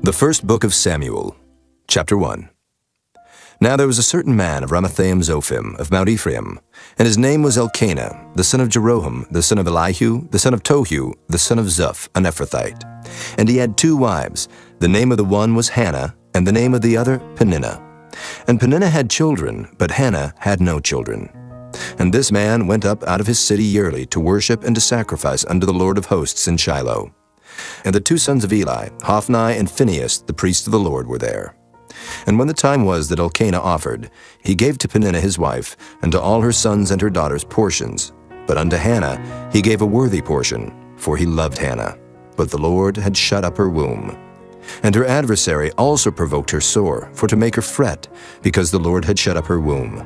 The first book of Samuel, chapter 1. Now there was a certain man of Ramathaim-Zophim of Mount Ephraim, and his name was Elkanah, the son of Jeroham, the son of Elihu, the son of Tohu, the son of Zuph, an Ephrathite. And he had 2 wives. The name of the one was Hannah, and the name of the other Peninnah. And Peninnah had children, but Hannah had no children. And this man went up out of his city yearly to worship and to sacrifice unto the Lord of hosts in Shiloh. And the 2 sons of Eli, Hophni and Phinehas, the priests of the Lord, were there. And when the time was that Elkanah offered, he gave to Peninnah his wife, and to all her sons and her daughters portions. But unto Hannah he gave a worthy portion, for he loved Hannah. But the Lord had shut up her womb. And her adversary also provoked her sore, for to make her fret, because the Lord had shut up her womb.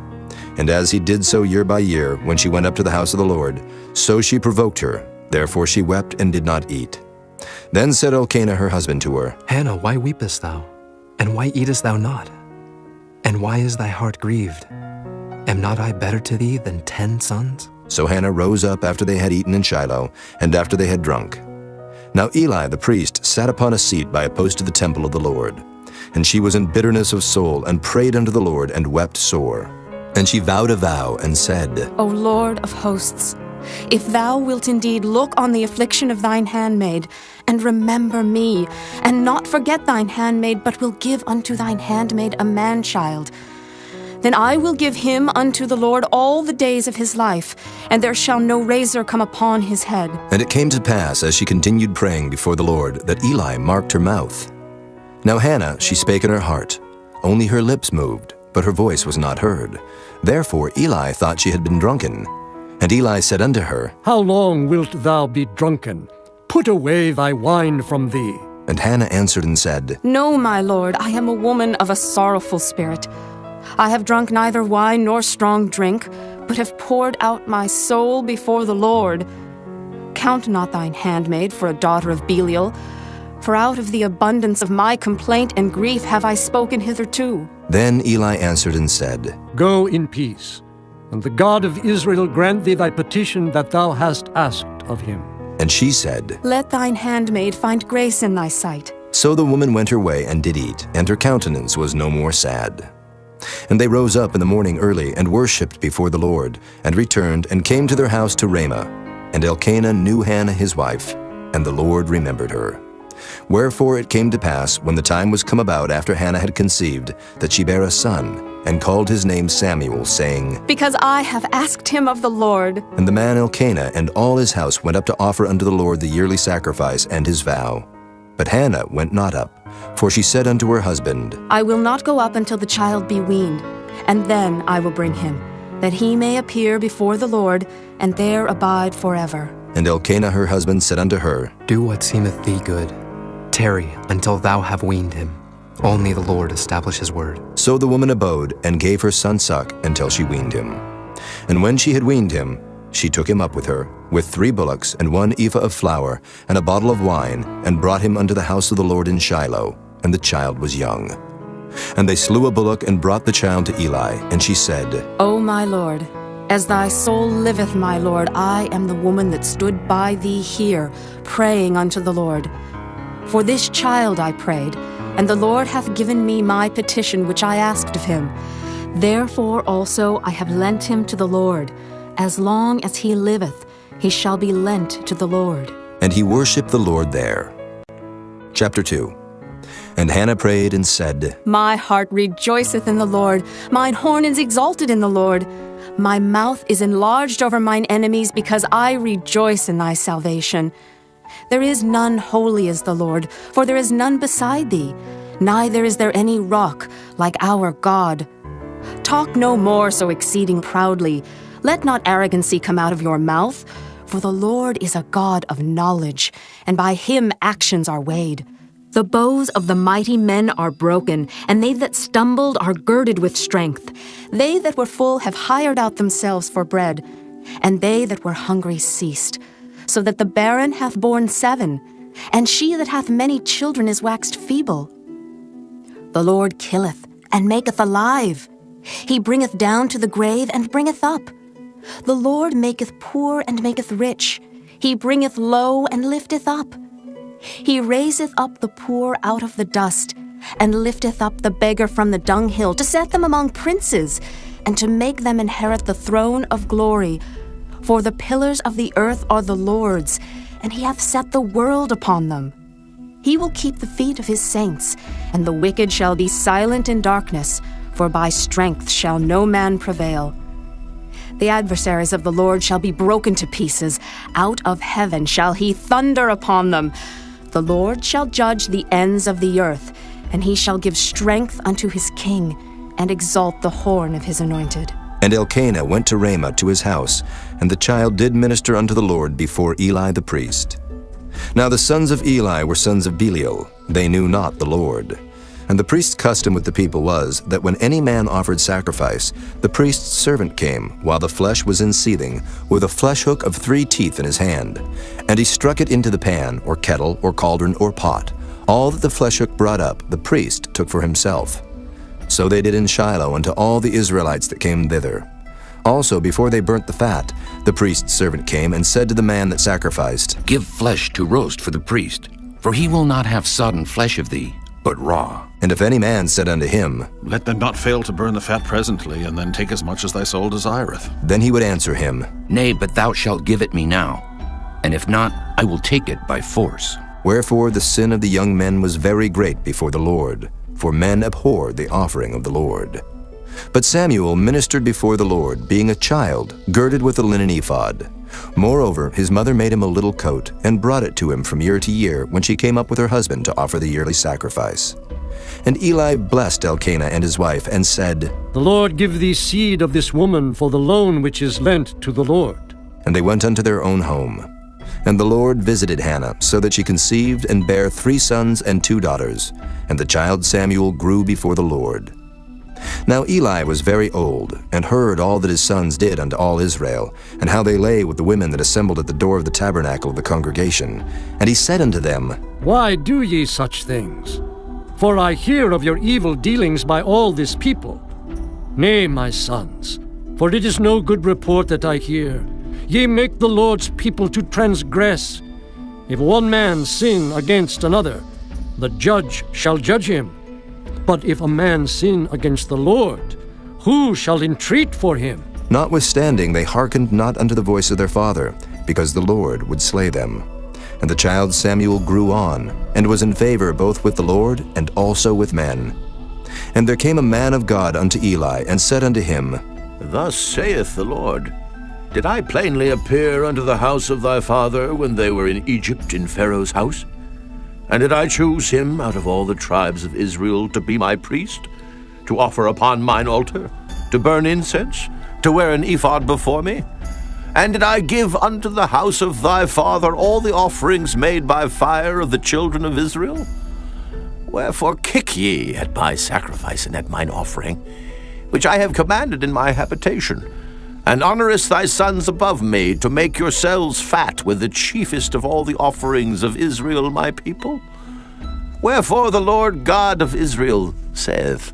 And as he did so year by year, when she went up to the house of the Lord, so she provoked her. Therefore she wept and did not eat. Then said Elkanah her husband to her, Hannah, why weepest thou? And why eatest thou not? And why is thy heart grieved? Am not I better to thee than 10 sons? So Hannah rose up after they had eaten in Shiloh, and after they had drunk. Now Eli the priest sat upon a seat by a post of the temple of the Lord. And she was in bitterness of soul, and prayed unto the Lord, and wept sore. And she vowed a vow, and said, O Lord of hosts, if thou wilt indeed look on the affliction of thine handmaid, and remember me, and not forget thine handmaid, but will give unto thine handmaid a man-child, then I will give him unto the Lord all the days of his life, and there shall no razor come upon his head. And it came to pass, as she continued praying before the Lord, that Eli marked her mouth. Now Hannah, she spake in her heart, only her lips moved, but her voice was not heard. Therefore Eli thought she had been drunken. And Eli said unto her, How long wilt thou be drunken? Put away thy wine from thee. And Hannah answered and said, No, my lord, I am a woman of a sorrowful spirit. I have drunk neither wine nor strong drink, but have poured out my soul before the Lord. Count not thine handmaid for a daughter of Belial, for out of the abundance of my complaint and grief have I spoken hitherto. Then Eli answered and said, Go in peace, and the God of Israel grant thee thy petition that thou hast asked of him. And she said, Let thine handmaid find grace in thy sight. So the woman went her way and did eat, and her countenance was no more sad. And they rose up in the morning early, and worshipped before the Lord, and returned, and came to their house to Ramah. And Elkanah knew Hannah his wife, and the Lord remembered her. Wherefore it came to pass, when the time was come about after Hannah had conceived, that she bare a son, and called his name Samuel, saying, Because I have asked him of the Lord. And the man Elkanah and all his house went up to offer unto the Lord the yearly sacrifice and his vow. But Hannah went not up, for she said unto her husband, I will not go up until the child be weaned, and then I will bring him, that he may appear before the Lord, and there abide forever. And Elkanah her husband said unto her, Do what seemeth thee good. Tarry until thou have weaned him. Only the Lord establish his word. So the woman abode, and gave her son suck until she weaned him. And when she had weaned him, she took him up with her, with 3 bullocks, and 1 ephah of flour, and a bottle of wine, and brought him unto the house of the Lord in Shiloh, and the child was young. And they slew a bullock, and brought the child to Eli, and she said, O my Lord, as thy soul liveth, my Lord, I am the woman that stood by thee here, praying unto the Lord. For this child I prayed, and the Lord hath given me my petition which I asked of him. Therefore also I have lent him to the Lord. As long as he liveth, he shall be lent to the Lord. And he worshipped the Lord there. Chapter 2. And Hannah prayed and said, My heart rejoiceth in the Lord, mine horn is exalted in the Lord. My mouth is enlarged over mine enemies, because I rejoice in thy salvation. There is none holy as the Lord, for there is none beside thee, neither is there any rock like our God. Talk no more so exceeding proudly. Let not arrogancy come out of your mouth, for the Lord is a God of knowledge, and by him actions are weighed. The bows of the mighty men are broken, and they that stumbled are girded with strength. They that were full have hired out themselves for bread, and they that were hungry ceased. So that the barren hath borne 7, and she that hath many children is waxed feeble. The Lord killeth, and maketh alive. He bringeth down to the grave, and bringeth up. The Lord maketh poor, and maketh rich. He bringeth low, and lifteth up. He raiseth up the poor out of the dust, and lifteth up the beggar from the dunghill, to set them among princes, and to make them inherit the throne of glory. For the pillars of the earth are the Lord's, and he hath set the world upon them. He will keep the feet of his saints, and the wicked shall be silent in darkness, for by strength shall no man prevail. The adversaries of the Lord shall be broken to pieces. Out of heaven shall he thunder upon them. The Lord shall judge the ends of the earth, and he shall give strength unto his king, and exalt the horn of his anointed. And Elkanah went to Ramah to his house, and the child did minister unto the Lord before Eli the priest. Now the sons of Eli were sons of Belial. They knew not the Lord. And the priest's custom with the people was that when any man offered sacrifice, the priest's servant came, while the flesh was in seething, with a flesh hook of 3 teeth in his hand. And he struck it into the pan, or kettle, or cauldron, or pot. All that the flesh hook brought up, the priest took for himself. So they did in Shiloh unto all the Israelites that came thither. Also, before they burnt the fat, the priest's servant came and said to the man that sacrificed, Give flesh to roast for the priest, for he will not have sodden flesh of thee, but raw. And if any man said unto him, Let them not fail to burn the fat presently, and then take as much as thy soul desireth. Then he would answer him, Nay, but thou shalt give it me now, and if not, I will take it by force. Wherefore the sin of the young men was very great before the Lord, for men abhorred the offering of the Lord. But Samuel ministered before the Lord, being a child, girded with a linen ephod. Moreover, his mother made him a little coat, and brought it to him from year to year, when she came up with her husband to offer the yearly sacrifice. And Eli blessed Elkanah and his wife, and said, The Lord give thee seed of this woman for the loan which is lent to the Lord. And they went unto their own home. And the Lord visited Hannah, so that she conceived and bare 3 sons and 2 daughters. And the child Samuel grew before the Lord. Now Eli was very old, and heard all that his sons did unto all Israel, and how they lay with the women that assembled at the door of the tabernacle of the congregation. And he said unto them, Why do ye such things? For I hear of your evil dealings by all this people. Nay, my sons, for it is no good report that I hear. Ye make the Lord's people to transgress. If one man sin against another, the judge shall judge him. But if a man sin against the Lord, who shall entreat for him? Notwithstanding, they hearkened not unto the voice of their father, because the Lord would slay them. And the child Samuel grew on, and was in favor both with the Lord and also with men. And there came a man of God unto Eli, and said unto him, Thus saith the Lord, Did I plainly appear unto the house of thy father when they were in Egypt in Pharaoh's house? And did I choose him out of all the tribes of Israel to be my priest, to offer upon mine altar, to burn incense, to wear an ephod before me? And did I give unto the house of thy father all the offerings made by fire of the children of Israel? Wherefore kick ye at my sacrifice and at mine offering, which I have commanded in my habitation, and honorest thy sons above me, to make yourselves fat with the chiefest of all the offerings of Israel my people? Wherefore the Lord God of Israel saith,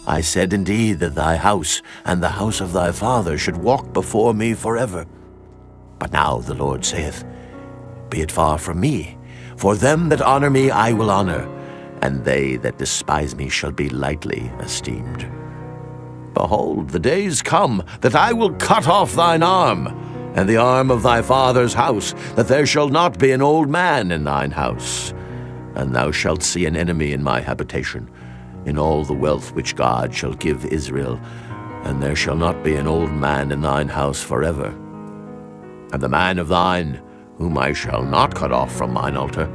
I said indeed that thy house and the house of thy father should walk before me forever. But now the Lord saith, Be it far from me, for them that honor me I will honor, and they that despise me shall be lightly esteemed. Behold, the days come that I will cut off thine arm, and the arm of thy father's house, that there shall not be an old man in thine house. And thou shalt see an enemy in my habitation, in all the wealth which God shall give Israel, and there shall not be an old man in thine house forever. And the man of thine, whom I shall not cut off from mine altar,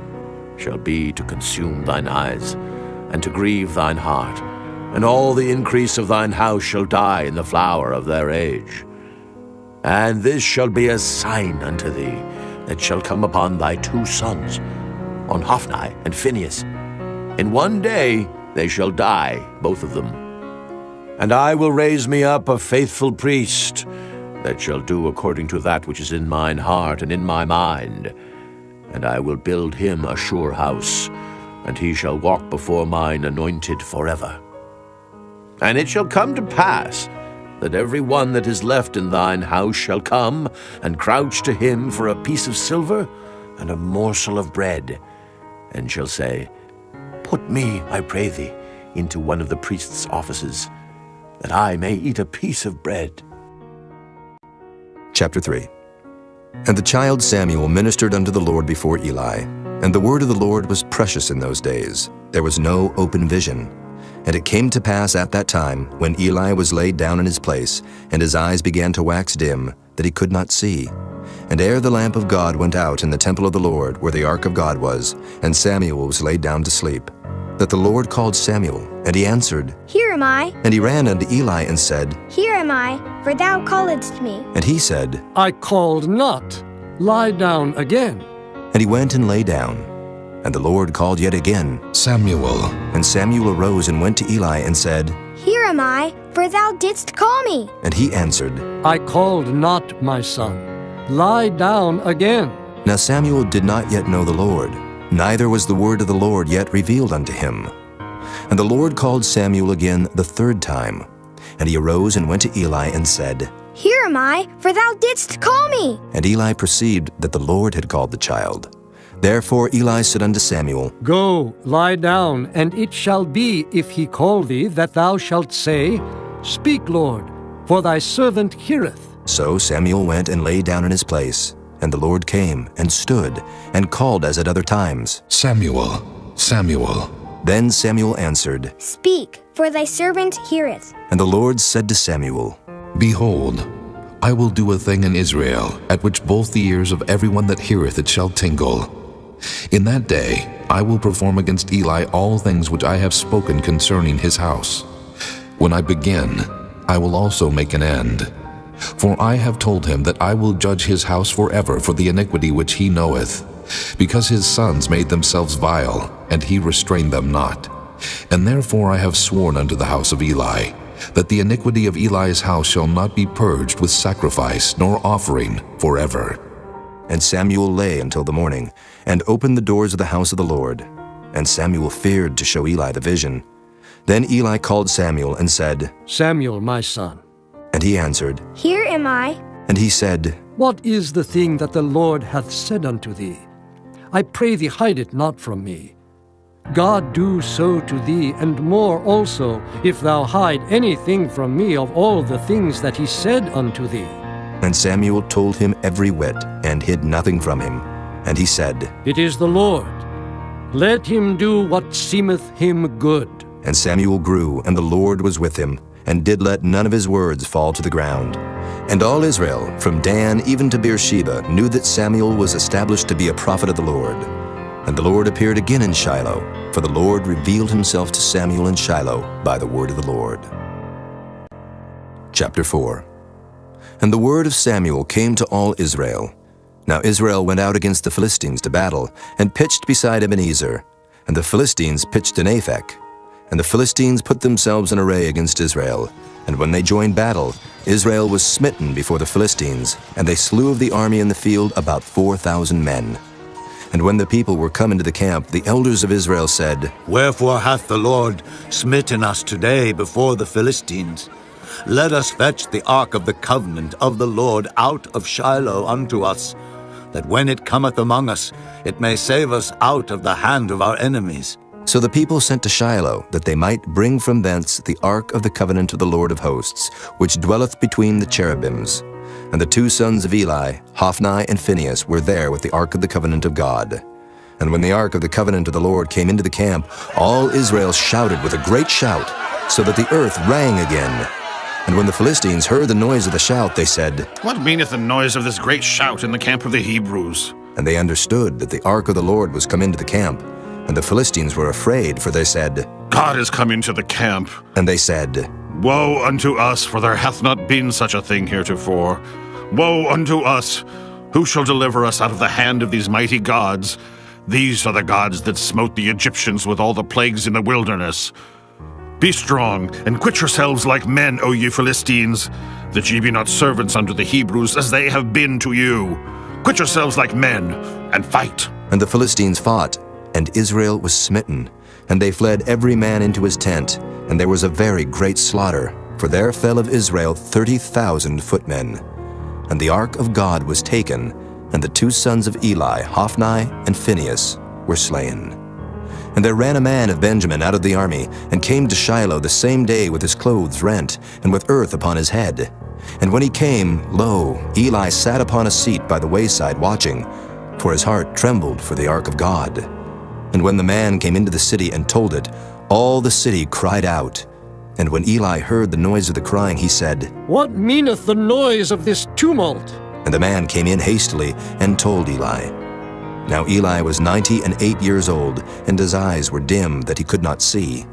shall be to consume thine eyes, and to grieve thine heart, and all the increase of thine house shall die in the flower of their age. And this shall be a sign unto thee, that shall come upon thy 2 sons, on Hophni and Phinehas. In one day they shall die, both of them. And I will raise me up a faithful priest, that shall do according to that which is in mine heart and in my mind. And I will build him a sure house, and he shall walk before mine anointed forever. And it shall come to pass, that every one that is left in thine house shall come and crouch to him for a piece of silver and a morsel of bread, and shall say, Put me, I pray thee, into one of the priest's offices, that I may eat a piece of bread. Chapter 3. And the child Samuel ministered unto the Lord before Eli. And the word of the Lord was precious in those days. There was no open vision. And it came to pass at that time, when Eli was laid down in his place, and his eyes began to wax dim, that he could not see. And ere the lamp of God went out in the temple of the Lord, where the ark of God was, and Samuel was laid down to sleep, that the Lord called Samuel, and he answered, Here am I. And he ran unto Eli and said, Here am I, for thou calledst me. And he said, I called not. Lie down again. And he went and lay down. And the Lord called yet again, Samuel. And Samuel arose and went to Eli and said, Here am I, for thou didst call me. And he answered, I called not, my son. Lie down again. Now Samuel did not yet know the Lord, neither was the word of the Lord yet revealed unto him. And the Lord called Samuel again the third time. And he arose and went to Eli and said, Here am I, for thou didst call me. And Eli perceived that the Lord had called the child. Therefore Eli said unto Samuel, Go, lie down, and it shall be, if he call thee, that thou shalt say, Speak, Lord, for thy servant heareth. So Samuel went and lay down in his place. And the Lord came and stood and called as at other times, Samuel, Samuel. Then Samuel answered, Speak, for thy servant heareth. And the Lord said to Samuel, Behold, I will do a thing in Israel, at which both the ears of everyone that heareth it shall tingle. In that day I will perform against Eli all things which I have spoken concerning his house. When I begin, I will also make an end. For I have told him that I will judge his house forever for the iniquity which he knoweth, because his sons made themselves vile, and he restrained them not. And therefore I have sworn unto the house of Eli, that the iniquity of Eli's house shall not be purged with sacrifice nor offering forever. And Samuel lay until the morning, and opened the doors of the house of the Lord. And Samuel feared to show Eli the vision. Then Eli called Samuel and said, Samuel, my son. And he answered, Here am I. And he said, What is the thing that the Lord hath said unto thee? I pray thee, hide it not from me. God do so to thee, and more also, if thou hide anything from me of all the things that he said unto thee. And Samuel told him every whit, and hid nothing from him. And he said, It is the Lord. Let him do what seemeth him good. And Samuel grew, and the Lord was with him, and did let none of his words fall to the ground. And all Israel, from Dan even to Beersheba, knew that Samuel was established to be a prophet of the Lord. And the Lord appeared again in Shiloh, for the Lord revealed himself to Samuel in Shiloh by the word of the Lord. Chapter 4. And the word of Samuel came to all Israel. Now Israel went out against the Philistines to battle, and pitched beside Ebenezer. And the Philistines pitched in Aphek. And the Philistines put themselves in array against Israel. And when they joined battle, Israel was smitten before the Philistines, and they slew of the army in the field about 4,000 men. And when the people were come into the camp, the elders of Israel said, Wherefore hath the Lord smitten us today before the Philistines? Let us fetch the ark of the covenant of the Lord out of Shiloh unto us, that when it cometh among us, it may save us out of the hand of our enemies. So the people sent to Shiloh, that they might bring from thence the ark of the covenant of the Lord of hosts, which dwelleth between the cherubims. And the two sons of Eli, Hophni and Phinehas, were there with the ark of the covenant of God. And when the ark of the covenant of the Lord came into the camp, all Israel shouted with a great shout, so that the earth rang again. And when the Philistines heard the noise of the shout, they said, What meaneth the noise of this great shout in the camp of the Hebrews? And they understood that the ark of the Lord was come into the camp. And the Philistines were afraid, for they said, God is come into the camp. And they said, Woe unto us, for there hath not been such a thing heretofore. Woe unto us! Who shall deliver us out of the hand of these mighty gods? These are the gods that smote the Egyptians with all the plagues in the wilderness. Be strong, and quit yourselves like men, O ye Philistines, that ye be not servants unto the Hebrews, as they have been to you. Quit yourselves like men, and fight. And the Philistines fought, and Israel was smitten. And they fled every man into his tent, and there was a very great slaughter, for there fell of Israel 30,000 footmen. And the ark of God was taken, and the two sons of Eli, Hophni and Phinehas, were slain. And there ran a man of Benjamin out of the army, and came to Shiloh the same day with his clothes rent, and with earth upon his head. And when he came, lo, Eli sat upon a seat by the wayside watching, for his heart trembled for the ark of God. And when the man came into the city and told it, all the city cried out. And when Eli heard the noise of the crying, he said, What meaneth the noise of this tumult? And the man came in hastily and told Eli. Now Eli was 98 years old, and his eyes were dim that he could not see.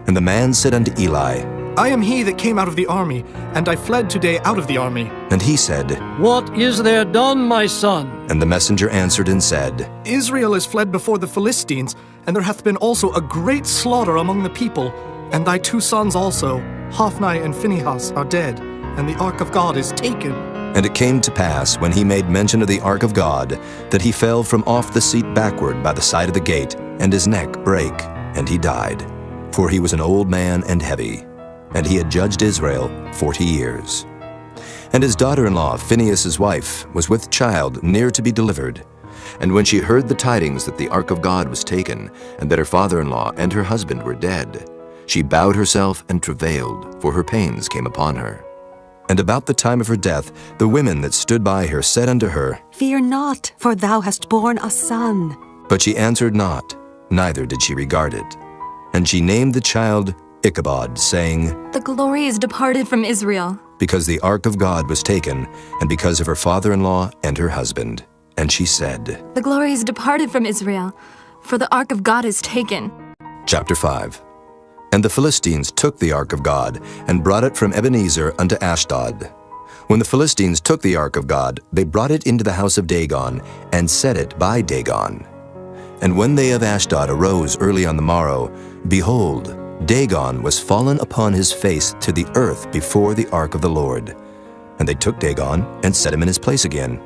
And the man said unto Eli, I am he that came out of the army, and I fled today out of the army. And he said, What is there done, my son? And the messenger answered and said, Israel is fled before the Philistines, and there hath been also a great slaughter among the people. And thy 2 sons also, Hophni and Phinehas, are dead, and the ark of God is taken. And it came to pass, when he made mention of the ark of God, that he fell from off the seat backward by the side of the gate, and his neck brake, and he died. For he was an old man and heavy, and he had judged Israel 40 years. And his daughter-in-law, Phinehas' wife, was with child near to be delivered. And when she heard the tidings that the ark of God was taken, and that her father-in-law and her husband were dead, she bowed herself and travailed, for her pains came upon her. And about the time of her death, the women that stood by her said unto her, Fear not, for thou hast borne a son. But she answered not, neither did she regard it. And she named the child Ichabod, saying, The glory is departed from Israel. Because the ark of God was taken, and because of her father-in-law and her husband. And she said, The glory is departed from Israel, for the ark of God is taken. Chapter 5. And the Philistines took the ark of God, and brought it from Ebenezer unto Ashdod. When the Philistines took the ark of God, they brought it into the house of Dagon, and set it by Dagon. And when they of Ashdod arose early on the morrow, behold, Dagon was fallen upon his face to the earth before the ark of the Lord. And they took Dagon, and set him in his place again.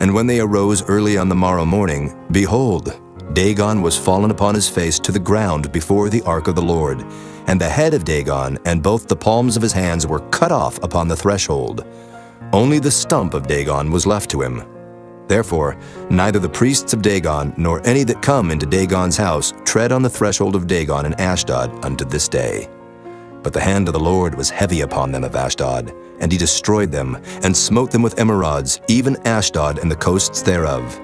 And when they arose early on the morrow morning, behold, Dagon was fallen upon his face to the ground before the ark of the Lord, and the head of Dagon and both the palms of his hands were cut off upon the threshold. Only the stump of Dagon was left to him. Therefore, neither the priests of Dagon nor any that come into Dagon's house tread on the threshold of Dagon in Ashdod unto this day. But the hand of the Lord was heavy upon them of Ashdod, and he destroyed them, and smote them with emerods, even Ashdod and the coasts thereof.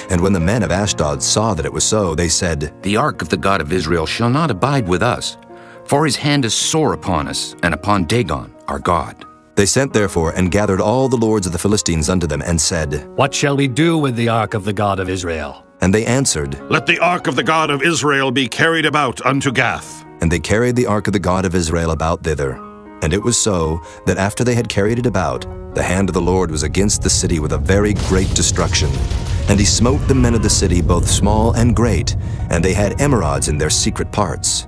And when the men of Ashdod saw that it was so, they said, The ark of the God of Israel shall not abide with us, for his hand is sore upon us, and upon Dagon our God. They sent therefore and gathered all the lords of the Philistines unto them, and said, What shall we do with the ark of the God of Israel? And they answered, Let the ark of the God of Israel be carried about unto Gath. And they carried the ark of the God of Israel about thither. And it was so, that after they had carried it about, the hand of the Lord was against the city with a very great destruction. And he smote the men of the city, both small and great, and they had emerods in their secret parts.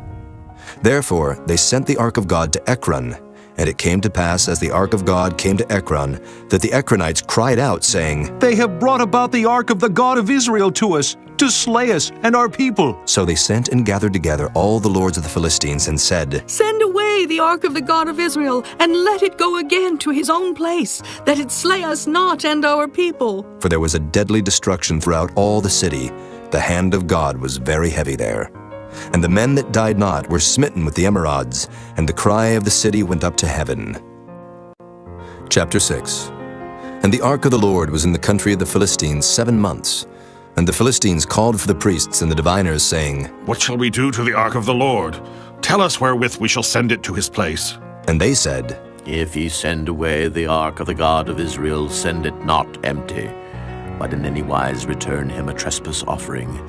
Therefore they sent the ark of God to Ekron. And it came to pass, as the ark of God came to Ekron, that the Ekronites cried out, saying, They have brought about the ark of the God of Israel to us, to slay us and our people. So they sent and gathered together all the lords of the Philistines, and said, Send away the ark of the God of Israel, and let it go again to his own place, that it slay us not and our people. For there was a deadly destruction throughout all the city. The hand of God was very heavy there. And the men that died not were smitten with the emerods, and the cry of the city went up to heaven. Chapter 6. And the ark of the Lord was in the country of the Philistines 7 months. And the Philistines called for the priests and the diviners, saying, What shall we do to the ark of the Lord? Tell us wherewith we shall send it to his place. And they said, If ye send away the ark of the God of Israel, send it not empty, but in any wise return him a trespass offering.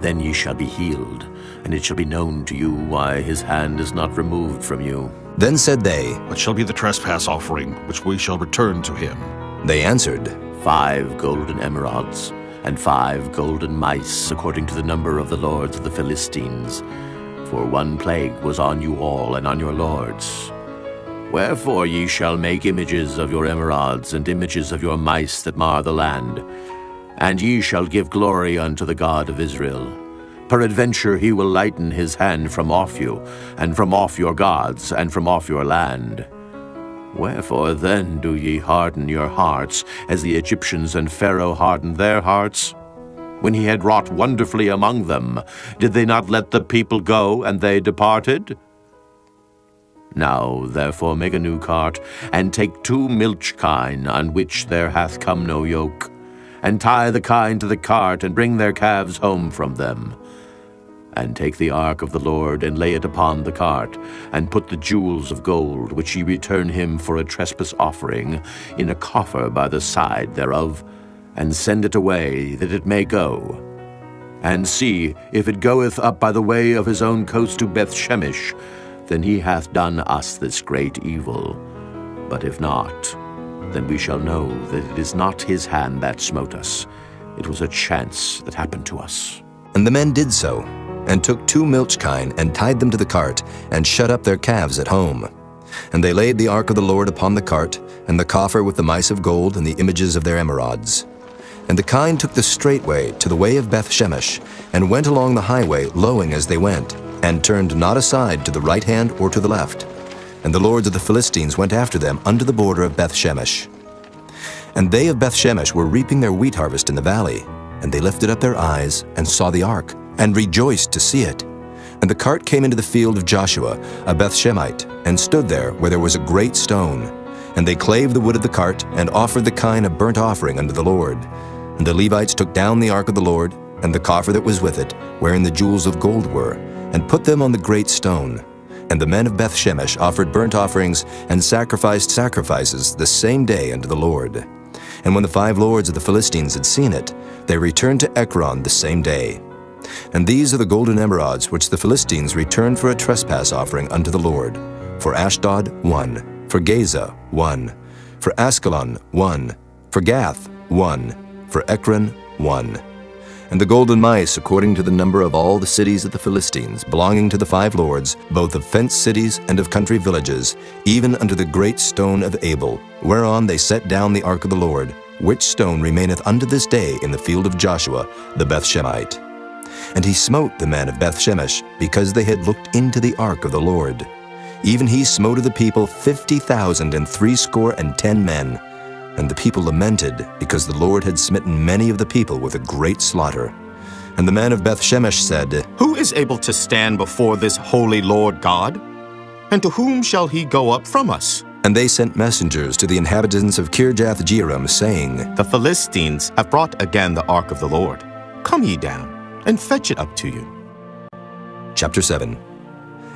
Then ye shall be healed, and it shall be known to you why his hand is not removed from you. Then said they, What shall be the trespass offering which we shall return to him? They answered, 5 golden emerods, and 5 golden mice, according to the number of the lords of the Philistines. For 1 plague was on you all and on your lords. Wherefore ye shall make images of your emerods, and images of your mice that mar the land. And ye shall give glory unto the God of Israel. Peradventure he will lighten his hand from off you, and from off your gods, and from off your land. Wherefore then do ye harden your hearts, as the Egyptians and Pharaoh hardened their hearts? when he had wrought wonderfully among them, did they not let the people go, and they departed? Now therefore make a new cart, and take 2 milch kine, on which there hath come no yoke, and tie the kine to the cart, and bring their calves home from them. And take the ark of the Lord, and lay it upon the cart, and put the jewels of gold, which ye return him for a trespass offering, in a coffer by the side thereof, and send it away, that it may go. And see, if it goeth up by the way of his own coast to Beth-shemesh, then he hath done us this great evil. But if not, then we shall know that it is not his hand that smote us. It was a chance that happened to us. And the men did so, and took 2 milch kine, and tied them to the cart, and shut up their calves at home. And they laid the ark of the Lord upon the cart, and the coffer with the mice of gold and the images of their emerods. And the kine took the straight way to the way of Beth-shemesh, and went along the highway, lowing as they went, and turned not aside to the right hand or to the left. And the lords of the Philistines went after them unto the border of Beth-shemesh. And they of Beth-shemesh were reaping their wheat harvest in the valley, and they lifted up their eyes, and saw the ark, and rejoiced to see it. And the cart came into the field of Joshua, a Beth-shemite, and stood there where there was a great stone. And they clave the wood of the cart, and offered the kine a burnt offering unto the Lord. And the Levites took down the ark of the Lord, and the coffer that was with it, wherein the jewels of gold were, and put them on the great stone. And the men of Beth-shemesh offered burnt offerings, and sacrificed sacrifices the same day unto the Lord. And when the 5 lords of the Philistines had seen it, they returned to Ekron the same day. And these are the golden emerods which the Philistines returned for a trespass offering unto the Lord. For Ashdod 1, for Gaza 1, for Askelon 1, for Gath 1, for Ekron 1. And the golden mice according to the number of all the cities of the Philistines, belonging to the 5 lords, both of fenced cities and of country villages, even unto the great stone of Abel, whereon they set down the ark of the Lord, which stone remaineth unto this day in the field of Joshua the Beth-shemite. And he smote the men of Beth-shemesh, because they had looked into the ark of the Lord. Even he smote of the people 50,060 men. And the people lamented, because the Lord had smitten many of the people with a great slaughter. And the men of Beth-shemesh said, Who is able to stand before this holy Lord God? And to whom shall he go up from us? And they sent messengers to the inhabitants of Kirjath-jearim, saying, The Philistines have brought again the ark of the Lord. Come ye down, and fetch it up to you. Chapter 7.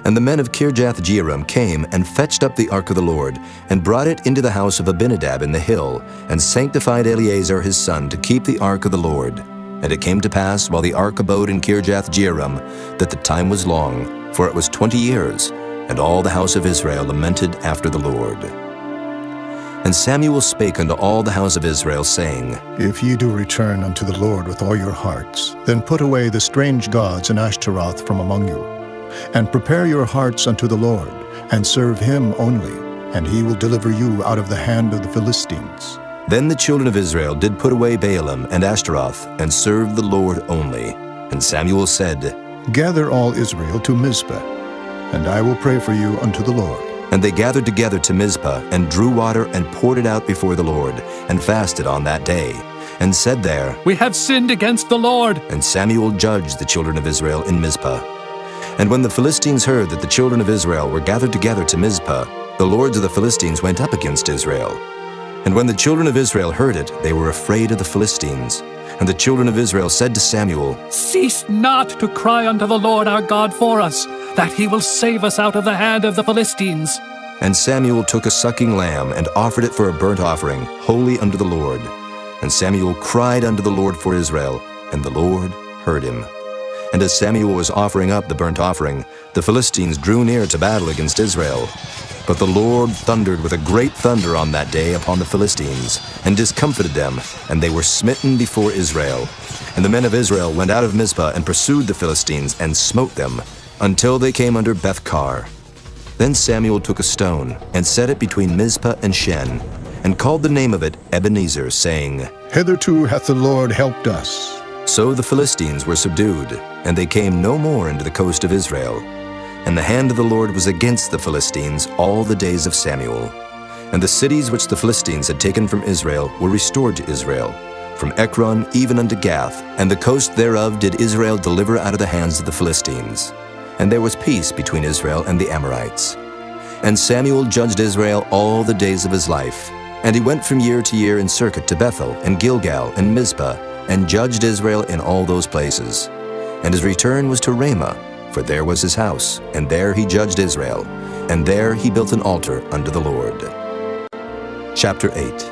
And the men of Kirjath-jearim came and fetched up the ark of the Lord, and brought it into the house of Abinadab in the hill, and sanctified Eleazar his son to keep the ark of the Lord. And it came to pass, while the ark abode in Kirjath-jearim, that the time was long, for it was 20 years, and all the house of Israel lamented after the Lord. And Samuel spake unto all the house of Israel, saying, If ye do return unto the Lord with all your hearts, then put away the strange gods and Ashtaroth from among you, and prepare your hearts unto the Lord, and serve him only, and he will deliver you out of the hand of the Philistines. Then the children of Israel did put away Baalim and Ashtaroth, and served the Lord only. And Samuel said, Gather all Israel to Mizpah, and I will pray for you unto the Lord. And they gathered together to Mizpah, and drew water, and poured it out before the Lord, and fasted on that day, and said there, We have sinned against the Lord. And Samuel judged the children of Israel in Mizpah. And when the Philistines heard that the children of Israel were gathered together to Mizpah, the lords of the Philistines went up against Israel. And when the children of Israel heard it, they were afraid of the Philistines. And the children of Israel said to Samuel, Cease not to cry unto the Lord our God for us, that he will save us out of the hand of the Philistines. And Samuel took a sucking lamb, and offered it for a burnt offering, holy unto the Lord. And Samuel cried unto the Lord for Israel, and the Lord heard him. And as Samuel was offering up the burnt offering, the Philistines drew near to battle against Israel. But the Lord thundered with a great thunder on that day upon the Philistines, and discomfited them, and they were smitten before Israel. And the men of Israel went out of Mizpah, and pursued the Philistines, and smote them, until they came under Beth-kar. Then Samuel took a stone, and set it between Mizpah and Shen, and called the name of it Ebenezer, saying, Hitherto hath the Lord helped us. So the Philistines were subdued, and they came no more into the coast of Israel. And the hand of the Lord was against the Philistines all the days of Samuel. And the cities which the Philistines had taken from Israel were restored to Israel, from Ekron even unto Gath, and the coast thereof did Israel deliver out of the hands of the Philistines. And there was peace between Israel and the Amorites. And Samuel judged Israel all the days of his life. And he went from year to year in circuit to Bethel, and Gilgal, and Mizpah, and judged Israel in all those places. And his return was to Ramah, for there was his house, and there he judged Israel, and there he built an altar unto the Lord. Chapter 8.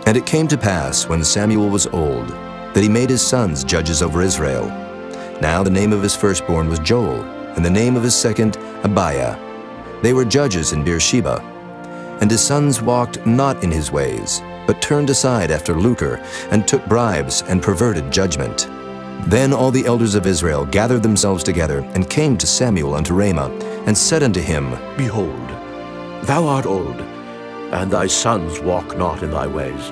And it came to pass, when Samuel was old, that he made his sons judges over Israel. Now the name of his firstborn was Joel, and the name of his second Abiah. They were judges in Beersheba. And his sons walked not in his ways, but turned aside after lucre, and took bribes, and perverted judgment. Then all the elders of Israel gathered themselves together, and came to Samuel unto Ramah, and said unto him, Behold, thou art old, and thy sons walk not in thy ways.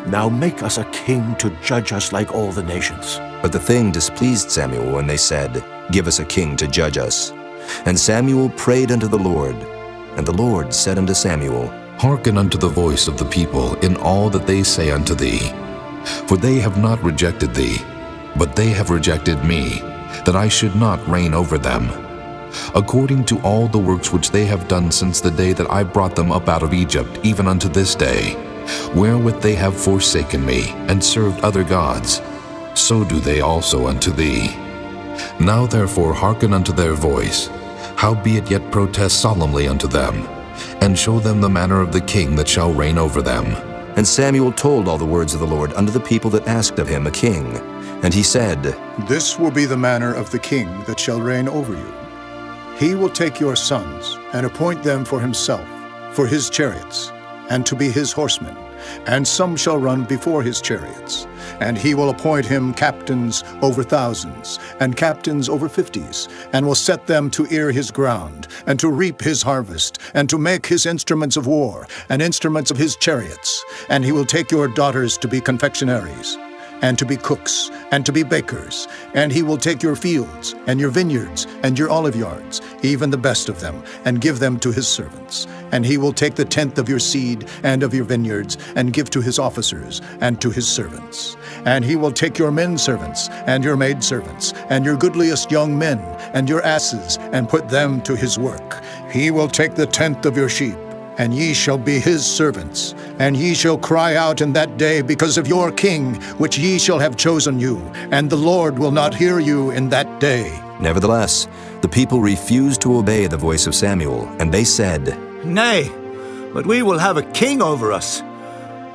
Now make us a king to judge us like all the nations. But the thing displeased Samuel when they said, Give us a king to judge us. And Samuel prayed unto the Lord. And the Lord said unto Samuel, Hearken unto the voice of the people in all that they say unto thee. For they have not rejected thee, but they have rejected me, that I should not reign over them. According to all the works which they have done since the day that I brought them up out of Egypt, even unto this day, wherewith they have forsaken me, and served other gods, so do they also unto thee. Now therefore hearken unto their voice, howbeit yet protest solemnly unto them, and show them the manner of the king that shall reign over them. And Samuel told all the words of the Lord unto the people that asked of him a king. And he said, This will be the manner of the king that shall reign over you. He will take your sons, and appoint them for himself, for his chariots, and to be his horsemen, and some shall run before his chariots. And he will appoint him captains over thousands, and captains over 50s, and will set them to ear his ground, and to reap his harvest, and to make his instruments of war, and instruments of his chariots. And he will take your daughters to be confectionaries, and to be cooks, and to be bakers. And he will take your fields, and your vineyards, and your olive yards, even the best of them, and give them to his servants. And he will take the tenth of your seed and of your vineyards, and give to his officers, and to his servants. And he will take your men servants, and your maid servants, and your goodliest young men, and your asses, and put them to his work. He will take the tenth of your sheep, and ye shall be his servants. And ye shall cry out in that day because of your king, which ye shall have chosen you, and the Lord will not hear you in that day. Nevertheless, the people refused to obey the voice of Samuel, and they said, Nay, but we will have a king over us,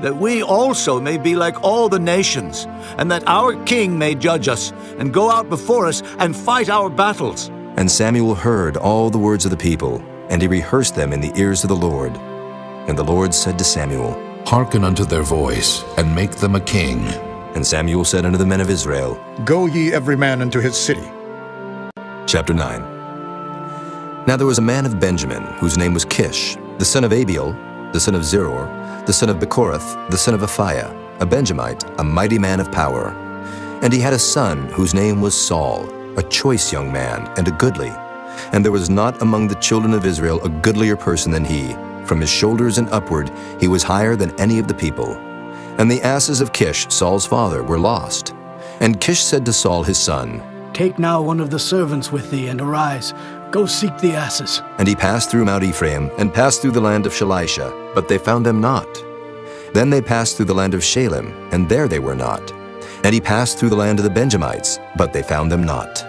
that we also may be like all the nations, and that our king may judge us, and go out before us, and fight our battles. And Samuel heard all the words of the people, and he rehearsed them in the ears of the Lord. And the Lord said to Samuel, Hearken unto their voice, and make them a king. And Samuel said unto the men of Israel, Go ye every man unto his city. Chapter 9. Now there was a man of Benjamin, whose name was Kish, the son of Abiel, the son of Zeror, the son of Bechorath, the son of Aphiah, a Benjamite, a mighty man of power. And he had a son whose name was Saul, a choice young man, and a goodly. And there was not among the children of Israel a goodlier person than he. From his shoulders and upward he was higher than any of the people. And the asses of Kish, Saul's father, were lost. And Kish said to Saul his son, Take now one of the servants with thee, and arise. Go seek the asses. And he passed through Mount Ephraim, and passed through the land of Shalisha, but they found them not. Then they passed through the land of Shalem, and there they were not. And he passed through the land of the Benjamites, but they found them not.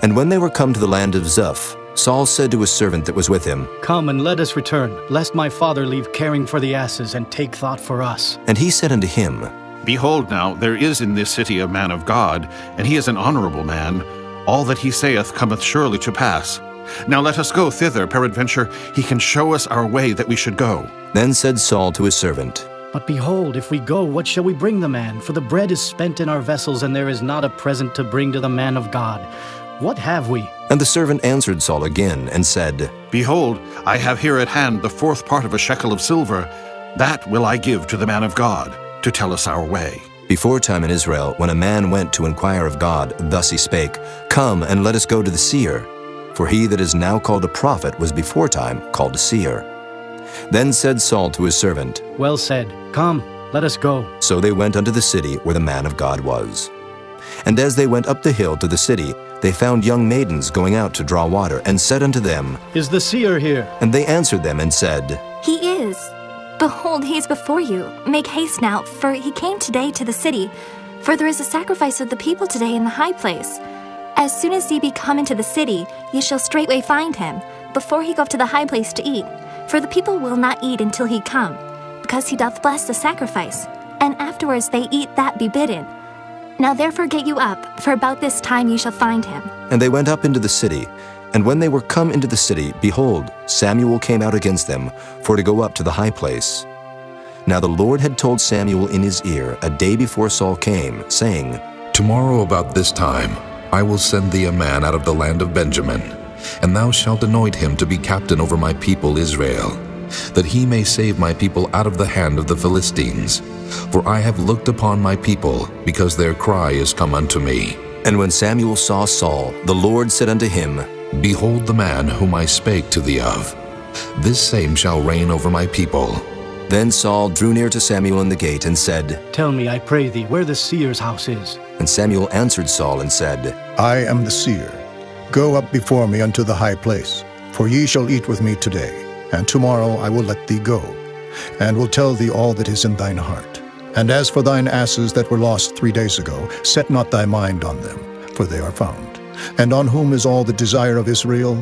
And when they were come to the land of Zuph, Saul said to his servant that was with him, Come and let us return, lest my father leave caring for the asses, and take thought for us. And he said unto him, Behold now, there is in this city a man of God, and he is an honorable man. All that he saith cometh surely to pass. Now let us go thither, peradventure he can show us our way that we should go. Then said Saul to his servant, But behold, if we go, what shall we bring the man? For the bread is spent in our vessels, and there is not a present to bring to the man of God. What have we? And the servant answered Saul again, and said, Behold, I have here at hand the 4th part of a shekel of silver. That will I give to the man of God, to tell us our way. Before time in Israel, when a man went to inquire of God, thus he spake, Come, and let us go to the seer. For he that is now called a prophet was before time called a seer. Then said Saul to his servant, Well said. Come, Let us go. So they went unto the city where the man of God was. And as they went up the hill to the city, they found young maidens going out to draw water, and said unto them, Is the seer here? And they answered them and said, He is. Behold, he is before you. Make haste now, for he came today to the city. For there is a sacrifice of the people today in the high place. As soon as ye be come into the city, ye shall straightway find him, before he go up to the high place to eat. For the people will not eat until he come, because he doth bless the sacrifice, and afterwards they eat that be bidden. Now therefore get you up, for about this time ye shall find him. And they went up into the city. And when they were come into the city, behold, Samuel came out against them, for to go up to the high place. Now the Lord had told Samuel in his ear a day before Saul came, saying, Tomorrow about this time I will send thee a man out of the land of Benjamin, and thou shalt anoint him to be captain over my people Israel, that he may save my people out of the hand of the Philistines. For I have looked upon my people, because their cry is come unto me. And when Samuel saw Saul, the Lord said unto him, Behold the man whom I spake to thee of. This same shall reign over my people. Then Saul drew near to Samuel in the gate, and said, Tell me, I pray thee, where the seer's house is. And Samuel answered Saul and said, I am the seer. Go up before me unto the high place, for ye shall eat with me today, and tomorrow I will let thee go, and will tell thee all that is in thine heart. And as for thine asses that were lost 3 days ago, set not thy mind on them, for they are found. And on whom is all the desire of Israel?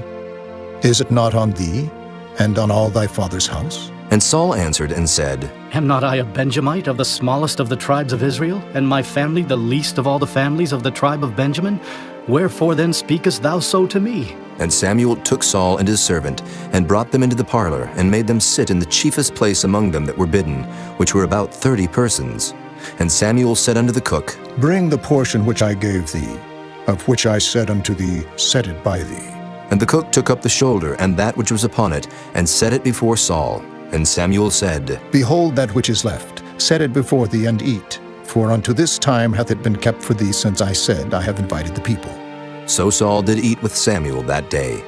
Is it not on thee, and on all thy father's house? And Saul answered and said, Am not I a Benjamite of the smallest of the tribes of Israel, and my family the least of all the families of the tribe of Benjamin? Wherefore then speakest thou so to me? And Samuel took Saul and his servant, and brought them into the parlor, and made them sit in the chiefest place among them that were bidden, which were about 30 persons. And Samuel said unto the cook, Bring the portion which I gave thee, of which I said unto thee, Set it by thee. And the cook took up the shoulder, and that which was upon it, and set it before Saul. And Samuel said, Behold that which is left, set it before thee, and eat. For unto this time hath it been kept for thee, since I said, I have invited the people. So Saul did eat with Samuel that day.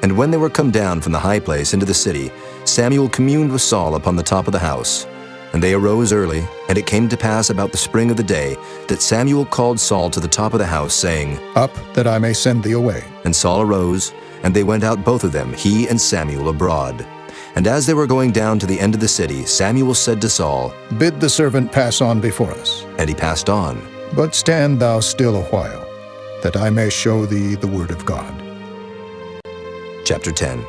And when they were come down from the high place into the city, Samuel communed with Saul upon the top of the house. And they arose early, and it came to pass about the spring of the day, that Samuel called Saul to the top of the house, saying, Up, that I may send thee away. And Saul arose, and they went out both of them, he and Samuel, abroad. And as they were going down to the end of the city, Samuel said to Saul, Bid the servant pass on before us. And he passed on. But stand thou still a while, that I may show thee the word of God. Chapter 10.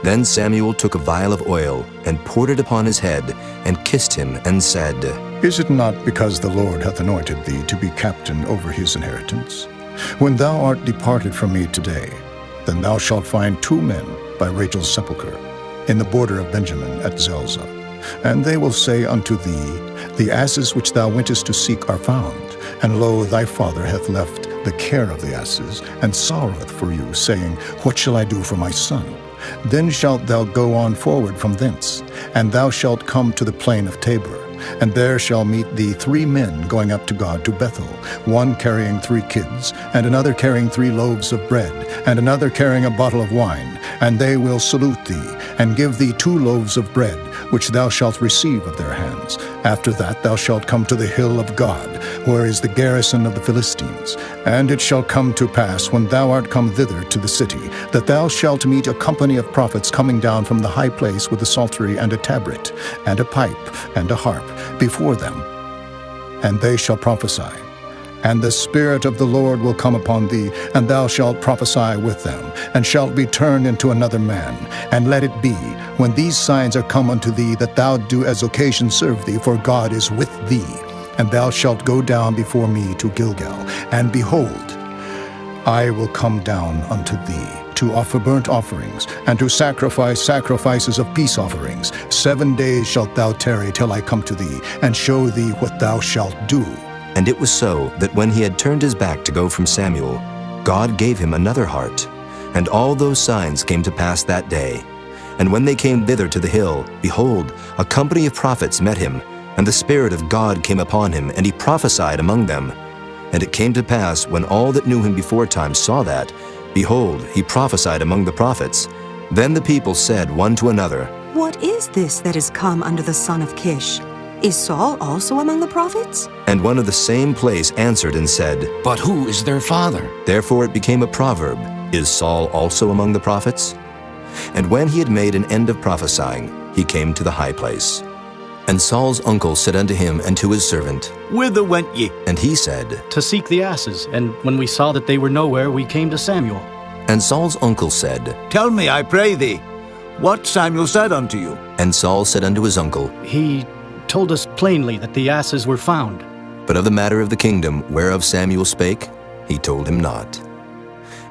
Then Samuel took a vial of oil, and poured it upon his head, and kissed him, and said, Is it not because the Lord hath anointed thee to be captain over his inheritance? When thou art departed from me today, then thou shalt find 2 men by Rachel's sepulchre, in the border of Benjamin at Zelzah. And they will say unto thee, The asses which thou wentest to seek are found, and lo, thy father hath left the care of the asses, and sorroweth for you, saying, What shall I do for my son? Then shalt thou go on forward from thence, and thou shalt come to the plain of Tabor. And there shall meet thee 3 men going up to God to Bethel, one carrying 3 kids, and another carrying 3 loaves of bread, and another carrying a bottle of wine. And they will salute thee, and give thee 2 loaves of bread, which thou shalt receive of their hands. After that thou shalt come to the hill of God, where is the garrison of the Philistines. And it shall come to pass, when thou art come thither to the city, that thou shalt meet a company of prophets coming down from the high place with a psaltery and a tabret, and a pipe, and a harp, before them. And they shall prophesy. And the Spirit of the Lord will come upon thee, and thou shalt prophesy with them, and shalt be turned into another man. And let it be, when these signs are come unto thee, that thou do as occasion serve thee, for God is with thee. And thou shalt go down before me to Gilgal. And behold, I will come down unto thee, to offer burnt offerings, and to sacrifice sacrifices of peace offerings. 7 days shalt thou tarry till I come to thee, and show thee what thou shalt do. And it was so, that when he had turned his back to go from Samuel, God gave him another heart. And all those signs came to pass that day. And when they came thither to the hill, behold, a company of prophets met him, and the Spirit of God came upon him, and he prophesied among them. And it came to pass, when all that knew him beforetime saw that, behold, he prophesied among the prophets. Then the people said one to another, What is this that is come unto the son of Kish? Is Saul also among the prophets? And one of the same place answered and said, But who is their father? Therefore it became a proverb, Is Saul also among the prophets? And when he had made an end of prophesying, he came to the high place. And Saul's uncle said unto him and to his servant, Whither went ye? And he said, To seek the asses, and when we saw that they were nowhere, we came to Samuel. And Saul's uncle said, Tell me, I pray thee, what Samuel said unto you. And Saul said unto his uncle, He told us plainly that the asses were found. But of the matter of the kingdom whereof Samuel spake, he told him not.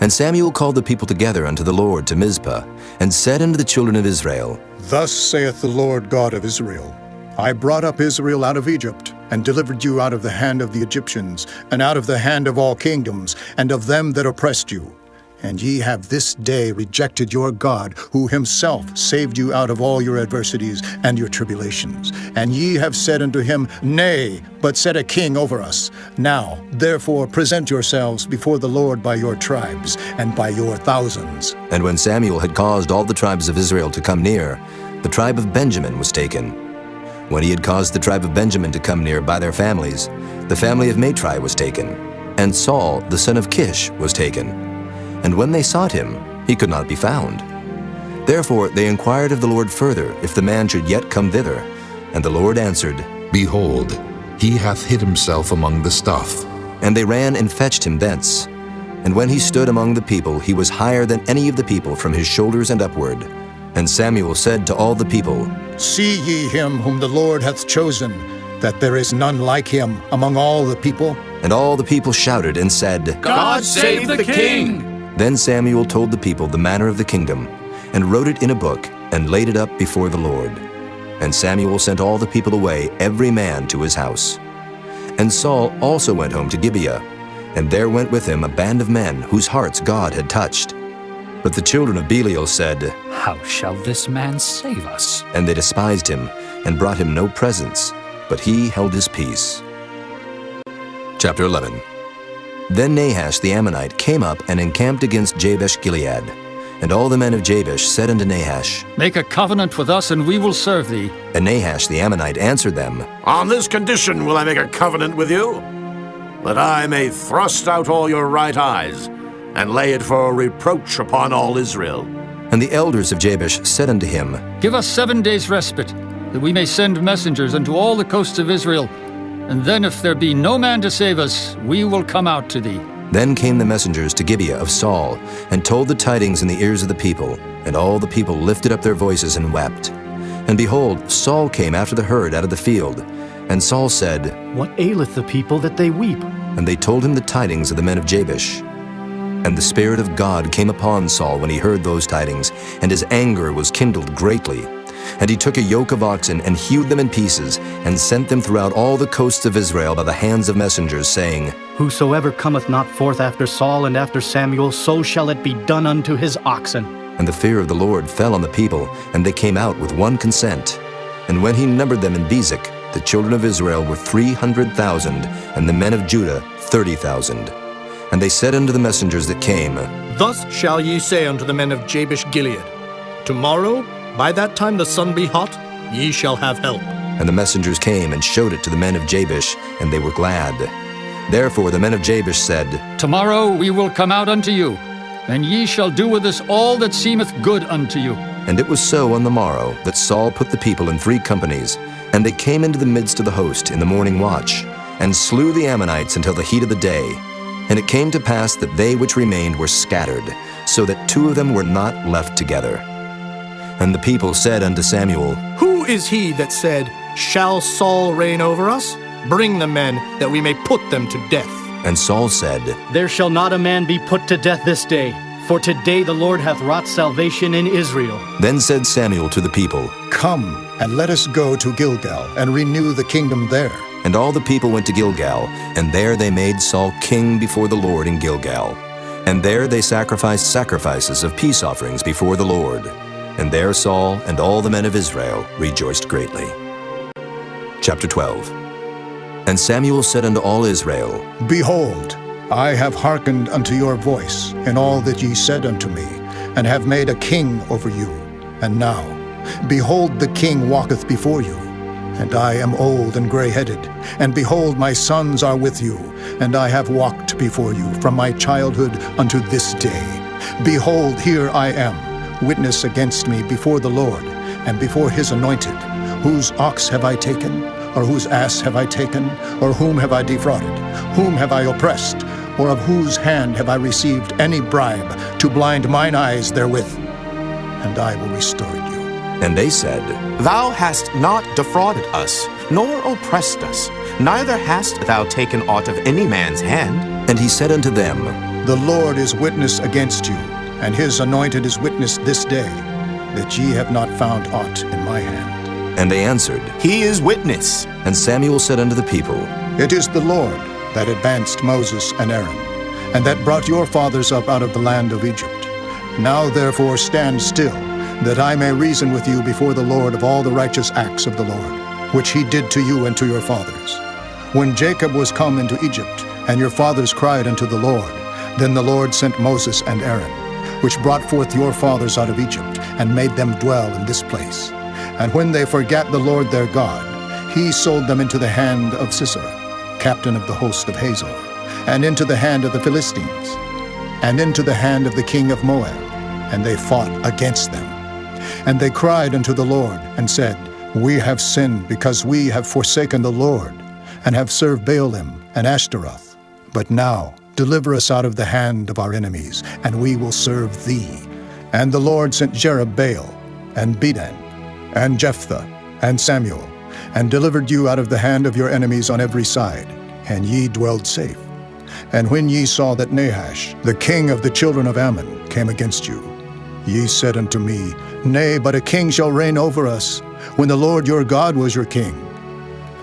And Samuel called the people together unto the Lord to Mizpah, and said unto the children of Israel, Thus saith the Lord God of Israel, I brought up Israel out of Egypt, and delivered you out of the hand of the Egyptians, and out of the hand of all kingdoms, and of them that oppressed you. And ye have this day rejected your God, who himself saved you out of all your adversities and your tribulations. And ye have said unto him, Nay, but set a king over us. Now, therefore, present yourselves before the Lord by your tribes, and by your thousands. And when Samuel had caused all the tribes of Israel to come near, the tribe of Benjamin was taken. When he had caused the tribe of Benjamin to come near by their families, the family of Matri was taken, and Saul the son of Kish was taken. And when they sought him, he could not be found. Therefore they inquired of the Lord further, if the man should yet come thither. And the Lord answered, Behold, he hath hid himself among the stuff. And they ran and fetched him thence. And when he stood among the people, he was higher than any of the people from his shoulders and upward. And Samuel said to all the people, See ye him whom the Lord hath chosen, that there is none like him among all the people? And all the people shouted and said, God save the king! Then Samuel told the people the manner of the kingdom, and wrote it in a book, and laid it up before the Lord. And Samuel sent all the people away, every man to his house. And Saul also went home to Gibeah, and there went with him a band of men whose hearts God had touched. But the children of Belial said, How shall this man save us? And they despised him, and brought him no presents, but he held his peace. Chapter 11. Then Nahash the Ammonite came up and encamped against Jabesh-Gilead. And all the men of Jabesh said unto Nahash, Make a covenant with us, and we will serve thee. And Nahash the Ammonite answered them, On this condition will I make a covenant with you, that I may thrust out all your right eyes, and lay it for a reproach upon all Israel. And the elders of Jabesh said unto him, Give us 7 days' respite, that we may send messengers unto all the coasts of Israel. And then if there be no man to save us, we will come out to thee. Then came the messengers to Gibeah of Saul, and told the tidings in the ears of the people. And all the people lifted up their voices and wept. And behold, Saul came after the herd out of the field. And Saul said, What aileth the people that they weep? And they told him the tidings of the men of Jabesh. And the Spirit of God came upon Saul when he heard those tidings, and his anger was kindled greatly. And he took a yoke of oxen, and hewed them in pieces, and sent them throughout all the coasts of Israel by the hands of messengers, saying, Whosoever cometh not forth after Saul and after Samuel, so shall it be done unto his oxen. And the fear of the Lord fell on the people, and they came out with one consent. And when he numbered them in Bezek, the children of Israel were 300,000, and the men of Judah 30,000. And they said unto the messengers that came, Thus shall ye say unto the men of Jabesh-Gilead, Tomorrow, by that time the sun be hot, ye shall have help. And the messengers came and showed it to the men of Jabesh, and they were glad. Therefore the men of Jabesh said, Tomorrow we will come out unto you, and ye shall do with us all that seemeth good unto you. And it was so on the morrow that Saul put the people in 3 companies, and they came into the midst of the host in the morning watch, and slew the Ammonites until the heat of the day. And it came to pass that they which remained were scattered, so that 2 of them were not left together. And the people said unto Samuel, Who is he that said, Shall Saul reign over us? Bring the men, that we may put them to death. And Saul said, There shall not a man be put to death this day, for today the Lord hath wrought salvation in Israel. Then said Samuel to the people, Come, and let us go to Gilgal, and renew the kingdom there. And all the people went to Gilgal, and there they made Saul king before the Lord in Gilgal. And there they sacrificed sacrifices of peace offerings before the Lord. And there Saul and all the men of Israel rejoiced greatly. Chapter 12. And Samuel said unto all Israel, Behold, I have hearkened unto your voice in all that ye said unto me, and have made a king over you. And now, behold, the king walketh before you. And I am old and gray-headed, and behold, my sons are with you, and I have walked before you from my childhood unto this day. Behold, here I am, witness against me before the Lord, and before his anointed. Whose ox have I taken? Or whose ass have I taken? Or whom have I defrauded? Whom have I oppressed? Or of whose hand have I received any bribe to blind mine eyes therewith? And I will restore you. And they said, Thou hast not defrauded us, nor oppressed us, neither hast thou taken aught of any man's hand. And he said unto them, The Lord is witness against you, and his anointed is witness this day, that ye have not found aught in my hand. And they answered, He is witness. And Samuel said unto the people, It is the Lord that advanced Moses and Aaron, and that brought your fathers up out of the land of Egypt. Now therefore stand still, that I may reason with you before the Lord of all the righteous acts of the Lord, which he did to you and to your fathers. When Jacob was come into Egypt, and your fathers cried unto the Lord, then the Lord sent Moses and Aaron, which brought forth your fathers out of Egypt, and made them dwell in this place. And when they forgat the Lord their God, he sold them into the hand of Sisera, captain of the host of Hazor, and into the hand of the Philistines, and into the hand of the king of Moab, and they fought against them. And they cried unto the Lord, and said, We have sinned, because we have forsaken the Lord, and have served Baalim and Ashtaroth. But now deliver us out of the hand of our enemies, and we will serve thee. And the Lord sent Jerubbaal, and Bedan, and Jephthah, and Samuel, and delivered you out of the hand of your enemies on every side, and ye dwelled safe. And when ye saw that Nahash, the king of the children of Ammon, came against you, ye said unto me, Nay, but a king shall reign over us, when the Lord your God was your king.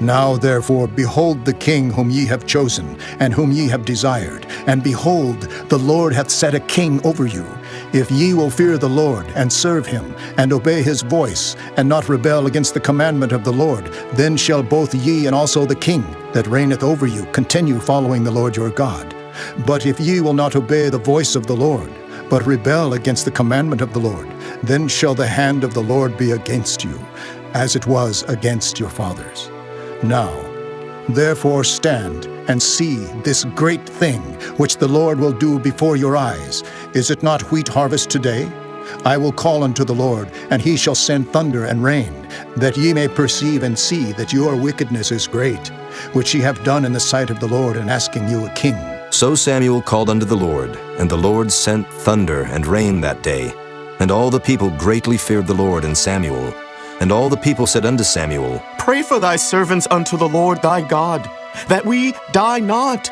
Now therefore behold the king whom ye have chosen, and whom ye have desired, and behold, the Lord hath set a king over you. If ye will fear the Lord, and serve him, and obey his voice, and not rebel against the commandment of the Lord, then shall both ye and also the king that reigneth over you continue following the Lord your God. But if ye will not obey the voice of the Lord, but rebel against the commandment of the Lord, then shall the hand of the Lord be against you, as it was against your fathers. Now, therefore stand and see this great thing which the Lord will do before your eyes. Is it not wheat harvest today? I will call unto the Lord, and he shall send thunder and rain, that ye may perceive and see that your wickedness is great, which ye have done in the sight of the Lord in asking you a king. So Samuel called unto the Lord, and the Lord sent thunder and rain that day. And all the people greatly feared the Lord and Samuel. And all the people said unto Samuel, Pray for thy servants unto the Lord thy God, that we die not.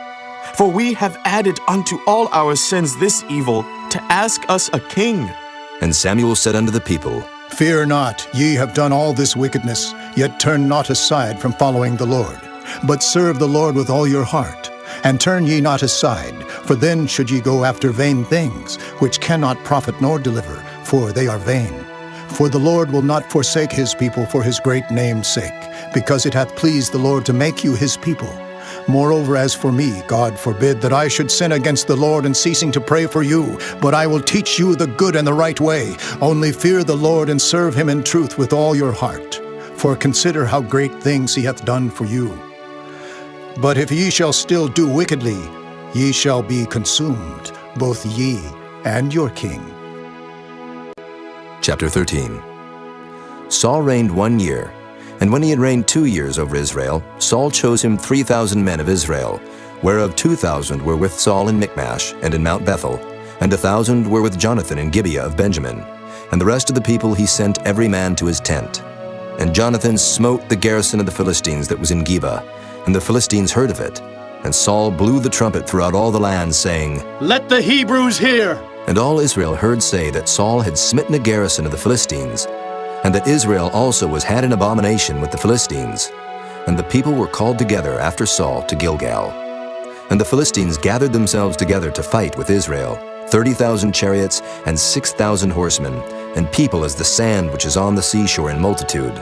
For we have added unto all our sins this evil, to ask us a king. And Samuel said unto the people, Fear not, ye have done all this wickedness, yet turn not aside from following the Lord, but serve the Lord with all your heart. And turn ye not aside, for then should ye go after vain things, which cannot profit nor deliver, for they are vain. For the Lord will not forsake his people for his great name's sake, because it hath pleased the Lord to make you his people. Moreover, as for me, God forbid that I should sin against the Lord in ceasing to pray for you, but I will teach you the good and the right way. Only fear the Lord and serve him in truth with all your heart. For consider how great things he hath done for you. But if ye shall still do wickedly, ye shall be consumed, both ye and your king. Chapter 13. Saul reigned 1 year, and when he had reigned 2 years over Israel, Saul chose him 3,000 men of Israel, whereof 2,000 were with Saul in Michmash and in Mount Bethel, and 1,000 were with Jonathan in Gibeah of Benjamin. And the rest of the people he sent every man to his tent. And Jonathan smote the garrison of the Philistines that was in Geba, and the Philistines heard of it. And Saul blew the trumpet throughout all the land, saying, Let the Hebrews hear! And all Israel heard say that Saul had smitten a garrison of the Philistines, and that Israel also was had an abomination with the Philistines. And the people were called together after Saul to Gilgal. And the Philistines gathered themselves together to fight with Israel, 30,000 chariots and 6,000 horsemen, and people as the sand which is on the seashore in multitude.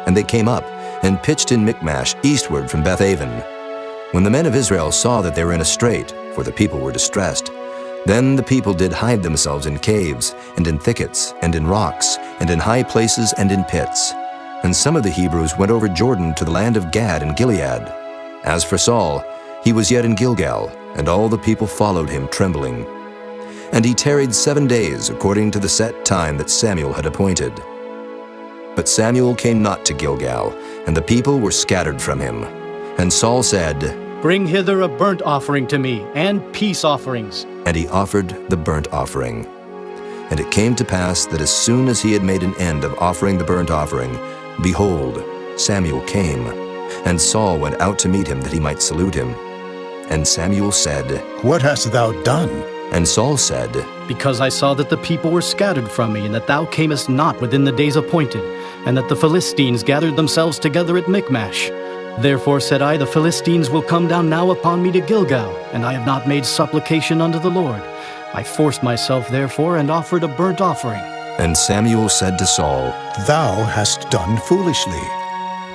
And they came up and pitched in Michmash eastward from Beth-aven. When the men of Israel saw that they were in a strait, for the people were distressed, then the people did hide themselves in caves, and in thickets, and in rocks, and in high places, and in pits. And some of the Hebrews went over Jordan to the land of Gad and Gilead. As for Saul, he was yet in Gilgal, and all the people followed him trembling. And he tarried 7 days according to the set time that Samuel had appointed. But Samuel came not to Gilgal, and the people were scattered from him. And Saul said, Bring hither a burnt offering to me, and peace offerings. And he offered the burnt offering. And it came to pass that as soon as he had made an end of offering the burnt offering, behold, Samuel came, and Saul went out to meet him that he might salute him. And Samuel said, What hast thou done? And Saul said, Because I saw that the people were scattered from me, and that thou camest not within the days appointed, and that the Philistines gathered themselves together at Michmash. Therefore said I, The Philistines will come down now upon me to Gilgal, and I have not made supplication unto the Lord. I forced myself therefore, and offered a burnt offering. And Samuel said to Saul, Thou hast done foolishly.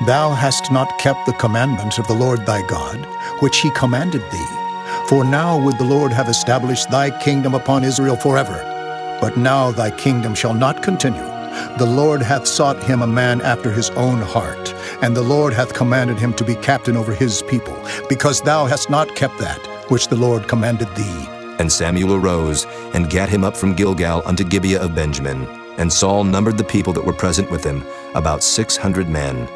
Thou hast not kept the commandments of the Lord thy God, which he commanded thee. For now would the Lord have established thy kingdom upon Israel forever. But now thy kingdom shall not continue. The Lord hath sought him a man after his own heart, and the Lord hath commanded him to be captain over his people, because thou hast not kept that which the Lord commanded thee. And Samuel arose, and gat him up from Gilgal unto Gibeah of Benjamin. And Saul numbered the people that were present with him, about 600 men.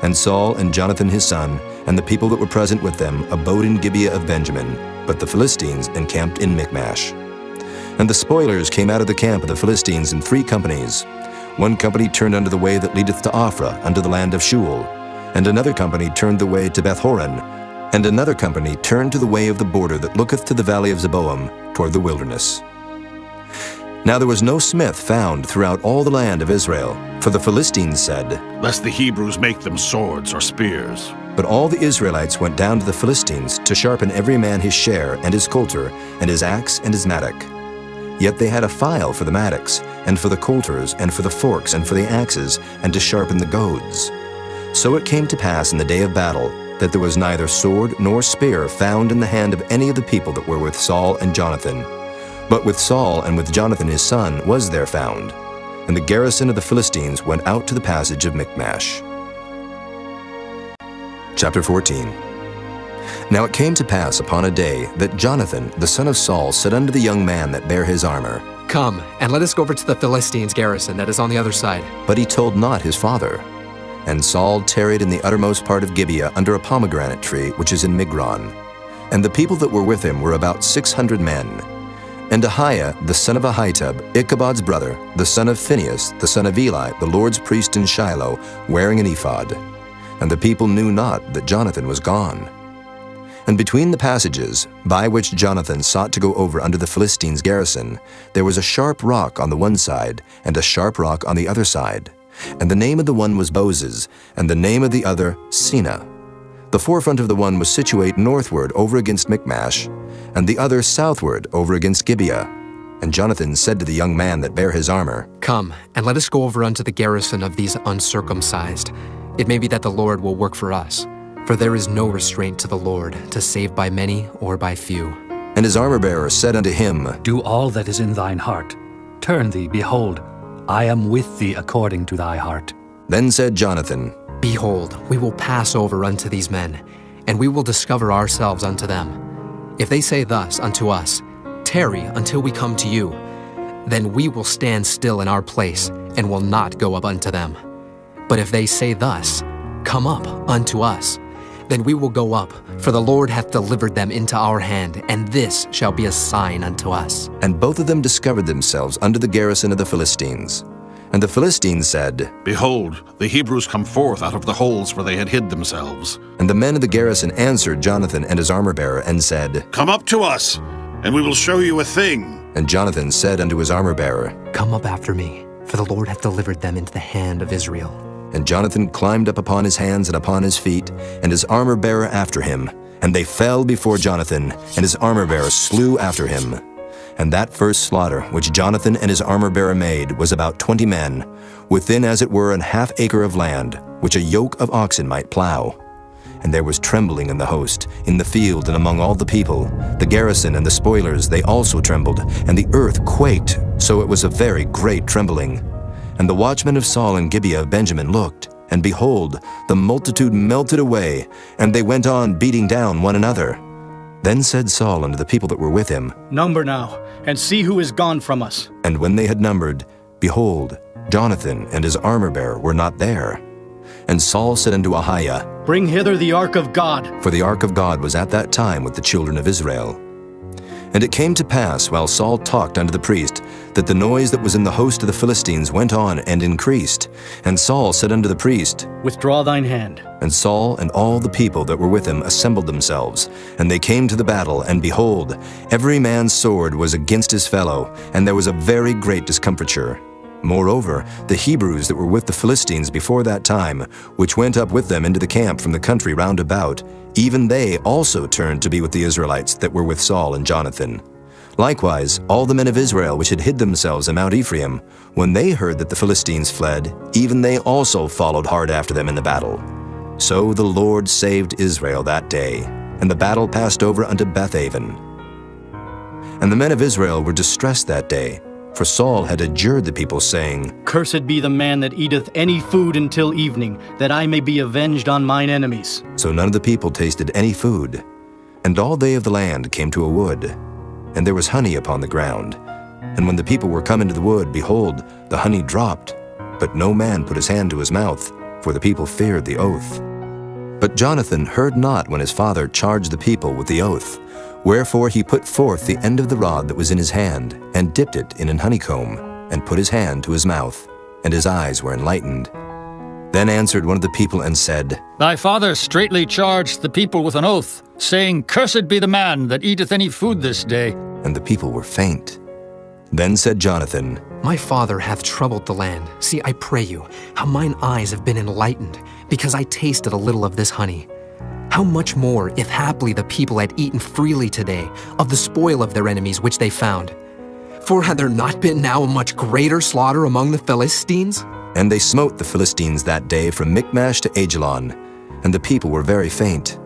And Saul and Jonathan his son, and the people that were present with them, abode in Gibeah of Benjamin, but the Philistines encamped in Michmash. And the spoilers came out of the camp of the Philistines in 3 companies. One company turned unto the way that leadeth to Ophrah, unto the land of Shual. And another company turned the way to Bethhoron. And another company turned to the way of the border that looketh to the valley of Zeboam, toward the wilderness. Now there was no smith found throughout all the land of Israel, for the Philistines said, Lest the Hebrews make them swords or spears. But all the Israelites went down to the Philistines to sharpen every man his share, and his coulter, and his axe, and his mattock. Yet they had a file for the mattocks, and for the coulters, and for the forks, and for the axes, and to sharpen the goads. So it came to pass in the day of battle, that there was neither sword nor spear found in the hand of any of the people that were with Saul and Jonathan. But with Saul and with Jonathan his son was there found. And the garrison of the Philistines went out to the passage of Michmash. Chapter 14. Now it came to pass upon a day that Jonathan the son of Saul said unto the young man that bare his armor, Come, and let us go over to the Philistines' garrison that is on the other side. But he told not his father. And Saul tarried in the uttermost part of Gibeah under a pomegranate tree which is in Migron. And the people that were with him were about 600 men. And Ahiah the son of Ahitub, Ichabod's brother, the son of Phinehas, the son of Eli, the Lord's priest in Shiloh, wearing an ephod. And the people knew not that Jonathan was gone. And between the passages, by which Jonathan sought to go over unto the Philistines' garrison, there was a sharp rock on the one side, and a sharp rock on the other side. And the name of the one was Bozez, and the name of the other Seneh. The forefront of the one was situate northward over against Michmash, and the other southward over against Gibeah. And Jonathan said to the young man that bare his armor, Come, and let us go over unto the garrison of these uncircumcised. It may be that the Lord will work for us. For there is no restraint to the Lord, to save by many or by few. And his armor-bearer said unto him, Do all that is in thine heart. Turn thee, behold, I am with thee according to thy heart. Then said Jonathan, Behold, we will pass over unto these men, and we will discover ourselves unto them. If they say thus unto us, Tarry until we come to you, then we will stand still in our place, and will not go up unto them. But if they say thus, Come up unto us, then we will go up, for the Lord hath delivered them into our hand, and this shall be a sign unto us. And both of them discovered themselves unto the garrison of the Philistines. And the Philistines said, Behold, the Hebrews come forth out of the holes where they had hid themselves. And the men of the garrison answered Jonathan and his armor-bearer, and said, Come up to us, and we will show you a thing. And Jonathan said unto his armor-bearer, Come up after me, for the Lord hath delivered them into the hand of Israel. And Jonathan climbed up upon his hands and upon his feet, and his armor-bearer after him. And they fell before Jonathan, and his armor-bearer slew after him. And that first slaughter which Jonathan and his armor-bearer made was about 20 men, within as it were an half acre of land, which a yoke of oxen might plow. And there was trembling in the host, in the field and among all the people. The garrison and the spoilers, they also trembled, and the earth quaked, so it was a very great trembling. And the watchmen of Saul and Gibeah of Benjamin looked, and behold, the multitude melted away, and they went on beating down one another. Then said Saul unto the people that were with him, Number now, and see who is gone from us. And when they had numbered, behold, Jonathan and his armor-bearer were not there. And Saul said unto Ahiah, Bring hither the ark of God. For the ark of God was at that time with the children of Israel. And it came to pass, while Saul talked unto the priest, that the noise that was in the host of the Philistines went on and increased. And Saul said unto the priest, Withdraw thine hand. And Saul and all the people that were with him assembled themselves. And they came to the battle, and behold, every man's sword was against his fellow, and there was a very great discomfiture. Moreover, the Hebrews that were with the Philistines before that time, which went up with them into the camp from the country round about, even they also turned to be with the Israelites that were with Saul and Jonathan. Likewise, all the men of Israel which had hid themselves in Mount Ephraim, when they heard that the Philistines fled, even they also followed hard after them in the battle. So the Lord saved Israel that day, and the battle passed over unto Bethaven. And the men of Israel were distressed that day, for Saul had adjured the people, saying, Cursed be the man that eateth any food until evening, that I may be avenged on mine enemies. So none of the people tasted any food. And all they of the land came to a wood, and there was honey upon the ground. And when the people were come into the wood, behold, the honey dropped, but no man put his hand to his mouth, for the people feared the oath. But Jonathan heard not when his father charged the people with the oath. Wherefore he put forth the end of the rod that was in his hand, and dipped it in an honeycomb, and put his hand to his mouth, and his eyes were enlightened. Then answered one of the people and said, Thy father straitly charged the people with an oath, saying, Cursed be the man that eateth any food this day. And the people were faint. Then said Jonathan, My father hath troubled the land. See, I pray you, how mine eyes have been enlightened, because I tasted a little of this honey. How much more, if haply the people had eaten freely today of the spoil of their enemies which they found? For had there not been now a much greater slaughter among the Philistines? And they smote the Philistines that day from Michmash to Ajalon, and the people were very faint.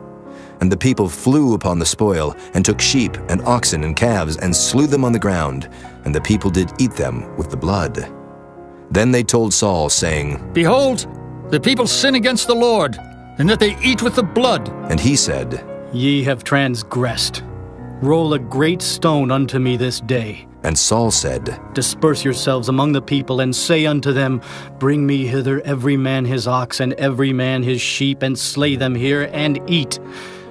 And the people flew upon the spoil, and took sheep and oxen and calves, and slew them on the ground, and the people did eat them with the blood. Then they told Saul, saying, Behold, the people sin against the Lord, and that they eat with the blood. And he said, Ye have transgressed. Roll a great stone unto me this day. And Saul said, Disperse yourselves among the people, and say unto them, Bring me hither every man his ox, and every man his sheep, and slay them here, and eat.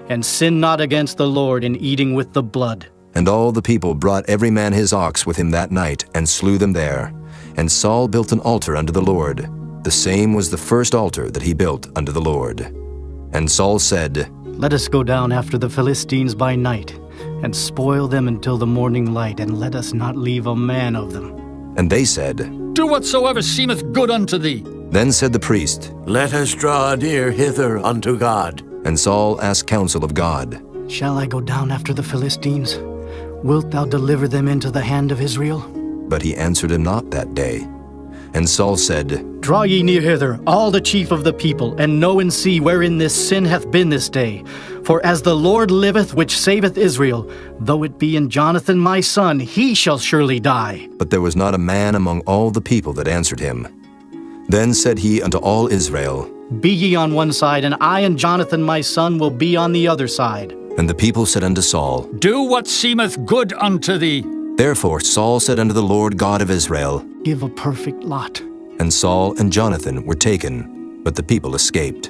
And sin not against the Lord in eating with the blood. And all the people brought every man his ox with him that night, and slew them there. And Saul built an altar unto the Lord. The same was the first altar that he built unto the Lord. And Saul said, Let us go down after the Philistines by night, and spoil them until the morning light, and let us not leave a man of them. And they said, Do whatsoever seemeth good unto thee. Then said the priest, Let us draw near hither unto God. And Saul asked counsel of God, Shall I go down after the Philistines? Wilt thou deliver them into the hand of Israel? But he answered him not that day. And Saul said, Draw ye near hither, all the chief of the people, and know and see wherein this sin hath been this day. For as the Lord liveth, which saveth Israel, though it be in Jonathan my son, he shall surely die. But there was not a man among all the people that answered him. Then said he unto all Israel, Be ye on one side, and I and Jonathan my son will be on the other side. And the people said unto Saul, Do what seemeth good unto thee. Therefore Saul said unto the Lord God of Israel, Give a perfect lot. And Saul and Jonathan were taken, but the people escaped.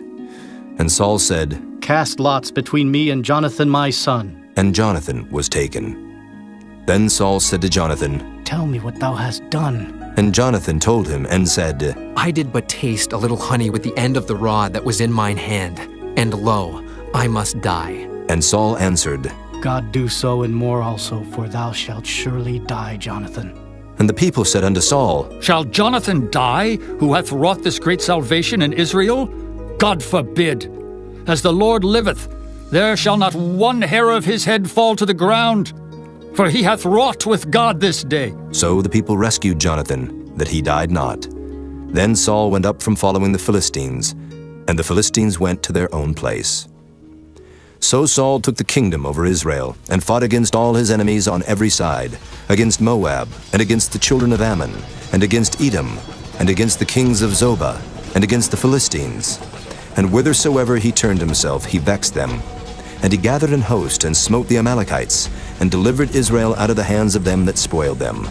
And Saul said, Cast lots between me and Jonathan my son. And Jonathan was taken. Then Saul said to Jonathan, Tell me what thou hast done. And Jonathan told him and said, I did but taste a little honey with the end of the rod that was in mine hand, and lo, I must die. And Saul answered, God do so and more also, for thou shalt surely die, Jonathan. And the people said unto Saul, Shall Jonathan die, who hath wrought this great salvation in Israel? God forbid. As the Lord liveth, there shall not one hair of his head fall to the ground, for he hath wrought with God this day. So the people rescued Jonathan, that he died not. Then Saul went up from following the Philistines, and the Philistines went to their own place. So Saul took the kingdom over Israel, and fought against all his enemies on every side, against Moab, and against the children of Ammon, and against Edom, and against the kings of Zobah, and against the Philistines. And whithersoever he turned himself, he vexed them. And he gathered an host, and smote the Amalekites, and delivered Israel out of the hands of them that spoiled them.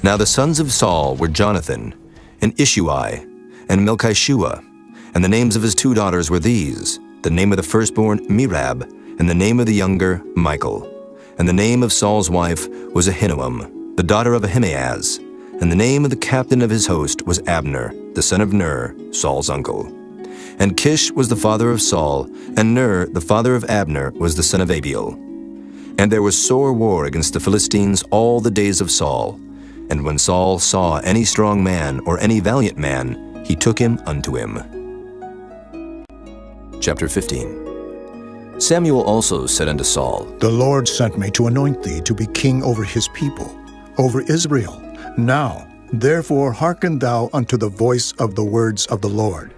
Now the sons of Saul were Jonathan, and Ishui, and Melchishua. And the names of his 2 daughters were these: the name of the firstborn Merab, and the name of the younger Michal. And the name of Saul's wife was Ahinoam, the daughter of Ahimaaz. And the name of the captain of his host was Abner, the son of Ner, Saul's uncle. And Kish was the father of Saul, and Ner, the father of Abner, was the son of Abiel. And there was sore war against the Philistines all the days of Saul. And when Saul saw any strong man or any valiant man, he took him unto him. Chapter 15. Samuel also said unto Saul, The Lord sent me to anoint thee to be king over his people, over Israel. Now, therefore, hearken thou unto the voice of the words of the Lord.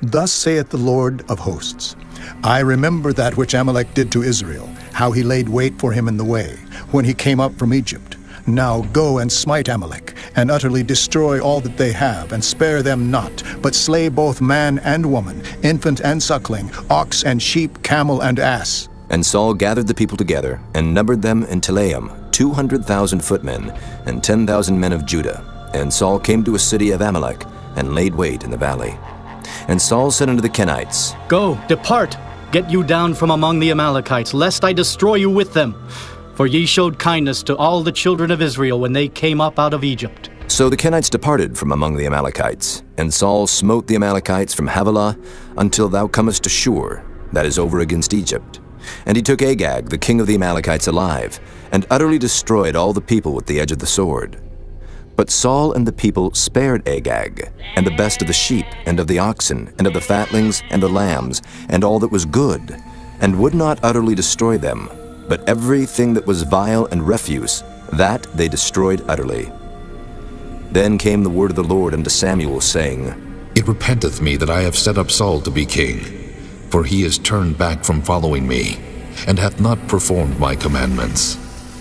Thus saith the Lord of hosts, I remember that which Amalek did to Israel, how he laid wait for him in the way, when he came up from Egypt. Now go and smite Amalek, and utterly destroy all that they have, and spare them not, but slay both man and woman, infant and suckling, ox and sheep, camel and ass. And Saul gathered the people together, and numbered them in Telaim, 200,000 footmen, and 10,000 men of Judah. And Saul came to a city of Amalek, and laid wait in the valley. And Saul said unto the Kenites, Go, depart, get you down from among the Amalekites, lest I destroy you with them. For ye showed kindness to all the children of Israel when they came up out of Egypt. So the Kenites departed from among the Amalekites, and Saul smote the Amalekites from Havilah until thou comest to Shur, that is over against Egypt. And he took Agag, the king of the Amalekites, alive, and utterly destroyed all the people with the edge of the sword. But Saul and the people spared Agag, and the best of the sheep, and of the oxen, and of the fatlings, and the lambs, and all that was good, and would not utterly destroy them, but everything that was vile and refuse, that they destroyed utterly. Then came the word of the Lord unto Samuel, saying, It repenteth me that I have set up Saul to be king, for he is turned back from following me, and hath not performed my commandments.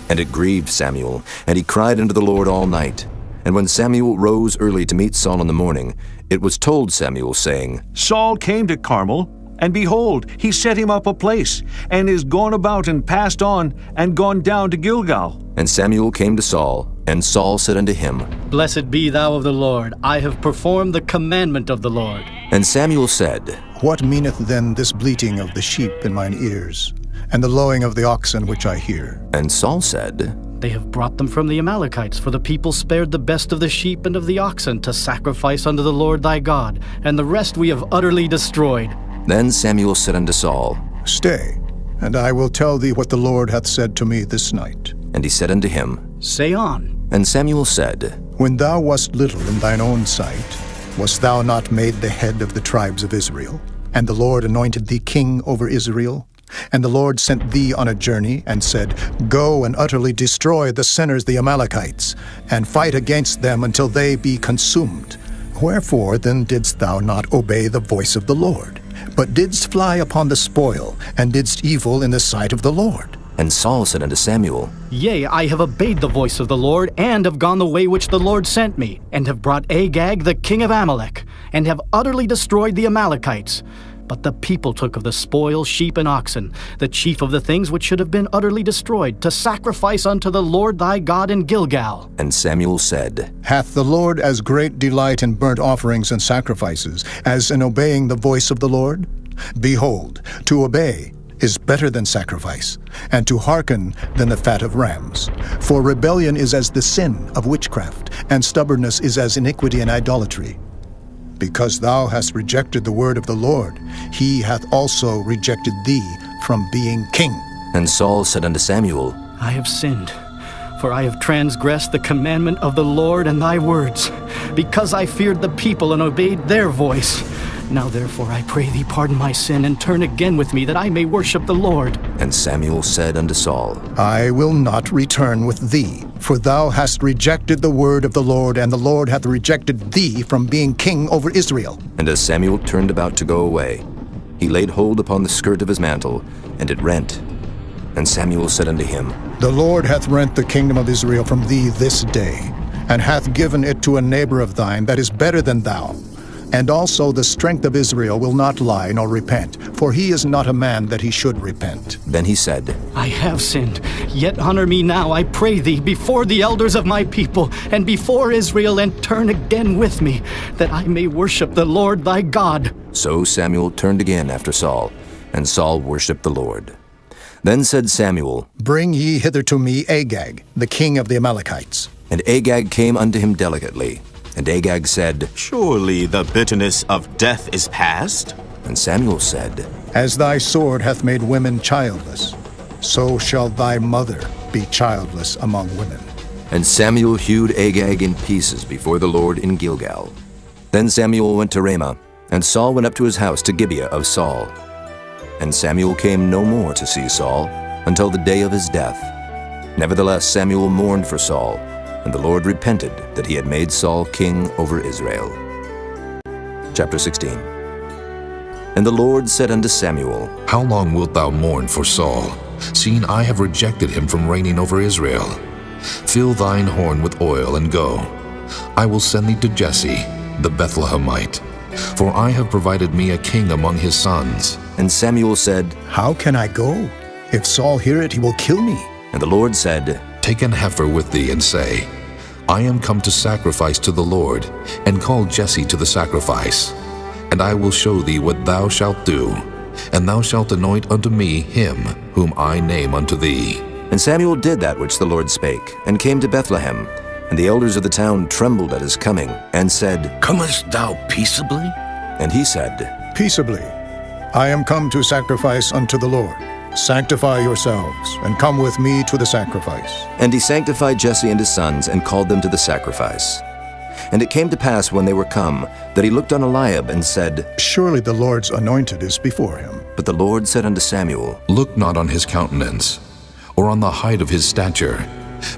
And it grieved Samuel, and he cried unto the Lord all night. And when Samuel rose early to meet Saul in the morning, it was told Samuel, saying, Saul came to Carmel, and behold, he set him up a place, and is gone about and passed on, and gone down to Gilgal. And Samuel came to Saul, and Saul said unto him, Blessed be thou of the Lord, I have performed the commandment of the Lord. And Samuel said, What meaneth then this bleating of the sheep in mine ears, and the lowing of the oxen which I hear? And Saul said, They have brought them from the Amalekites, for the people spared the best of the sheep and of the oxen to sacrifice unto the Lord thy God, and the rest we have utterly destroyed. Then Samuel said unto Saul, Stay, and I will tell thee what the Lord hath said to me this night. And he said unto him, Say on. And Samuel said, When thou wast little in thine own sight, wast thou not made the head of the tribes of Israel? And the Lord anointed thee king over Israel? And the Lord sent thee on a journey, and said, Go and utterly destroy the sinners the Amalekites, and fight against them until they be consumed. Wherefore then didst thou not obey the voice of the Lord, but didst fly upon the spoil, and didst evil in the sight of the Lord? And Saul said unto Samuel, Yea, I have obeyed the voice of the Lord, and have gone the way which the Lord sent me, and have brought Agag the king of Amalek, and have utterly destroyed the Amalekites. But the people took of the spoil sheep and oxen, the chief of the things which should have been utterly destroyed, to sacrifice unto the Lord thy God in Gilgal. And Samuel said, Hath the Lord as great delight in burnt offerings and sacrifices as in obeying the voice of the Lord? Behold, to obey is better than sacrifice, and to hearken than the fat of rams. For rebellion is as the sin of witchcraft, and stubbornness is as iniquity and idolatry. Because thou hast rejected the word of the Lord, he hath also rejected thee from being king. And Saul said unto Samuel, I have sinned, for I have transgressed the commandment of the Lord and thy words, because I feared the people and obeyed their voice. Now therefore I pray thee pardon my sin, and turn again with me, that I may worship the Lord. And Samuel said unto Saul, I will not return with thee, for thou hast rejected the word of the Lord, and the Lord hath rejected thee from being king over Israel. And as Samuel turned about to go away, he laid hold upon the skirt of his mantle, and it rent. And Samuel said unto him, The Lord hath rent the kingdom of Israel from thee this day, and hath given it to a neighbor of thine that is better than thou. And also the strength of Israel will not lie nor repent, for he is not a man that he should repent. Then he said, I have sinned, yet honor me now, I pray thee, before the elders of my people, and before Israel, and turn again with me, that I may worship the Lord thy God. So Samuel turned again after Saul, and Saul worshipped the Lord. Then said Samuel, Bring ye hither to me Agag, the king of the Amalekites. And Agag came unto him delicately. And Agag said, Surely the bitterness of death is past? And Samuel said, As thy sword hath made women childless, so shall thy mother be childless among women. And Samuel hewed Agag in pieces before the Lord in Gilgal. Then Samuel went to Ramah, and Saul went up to his house to Gibeah of Saul. And Samuel came no more to see Saul until the day of his death. Nevertheless Samuel mourned for Saul, and the Lord repented that he had made Saul king over Israel. Chapter 16. And the Lord said unto Samuel, How long wilt thou mourn for Saul, seeing I have rejected him from reigning over Israel? Fill thine horn with oil, and go. I will send thee to Jesse, the Bethlehemite, for I have provided me a king among his sons. And Samuel said, How can I go? If Saul hear it, he will kill me. And the Lord said, Take an heifer with thee, and say, I am come to sacrifice to the Lord, and call Jesse to the sacrifice. And I will show thee what thou shalt do, and thou shalt anoint unto me him whom I name unto thee. And Samuel did that which the Lord spake, and came to Bethlehem. And the elders of the town trembled at his coming, and said, Comest thou peaceably? And he said, Peaceably. I am come to sacrifice unto the Lord. Sanctify yourselves, and come with me to the sacrifice. And he sanctified Jesse and his sons, and called them to the sacrifice. And it came to pass when they were come, that he looked on Eliab, and said, Surely the Lord's anointed is before him. But the Lord said unto Samuel, Look not on his countenance, or on the height of his stature,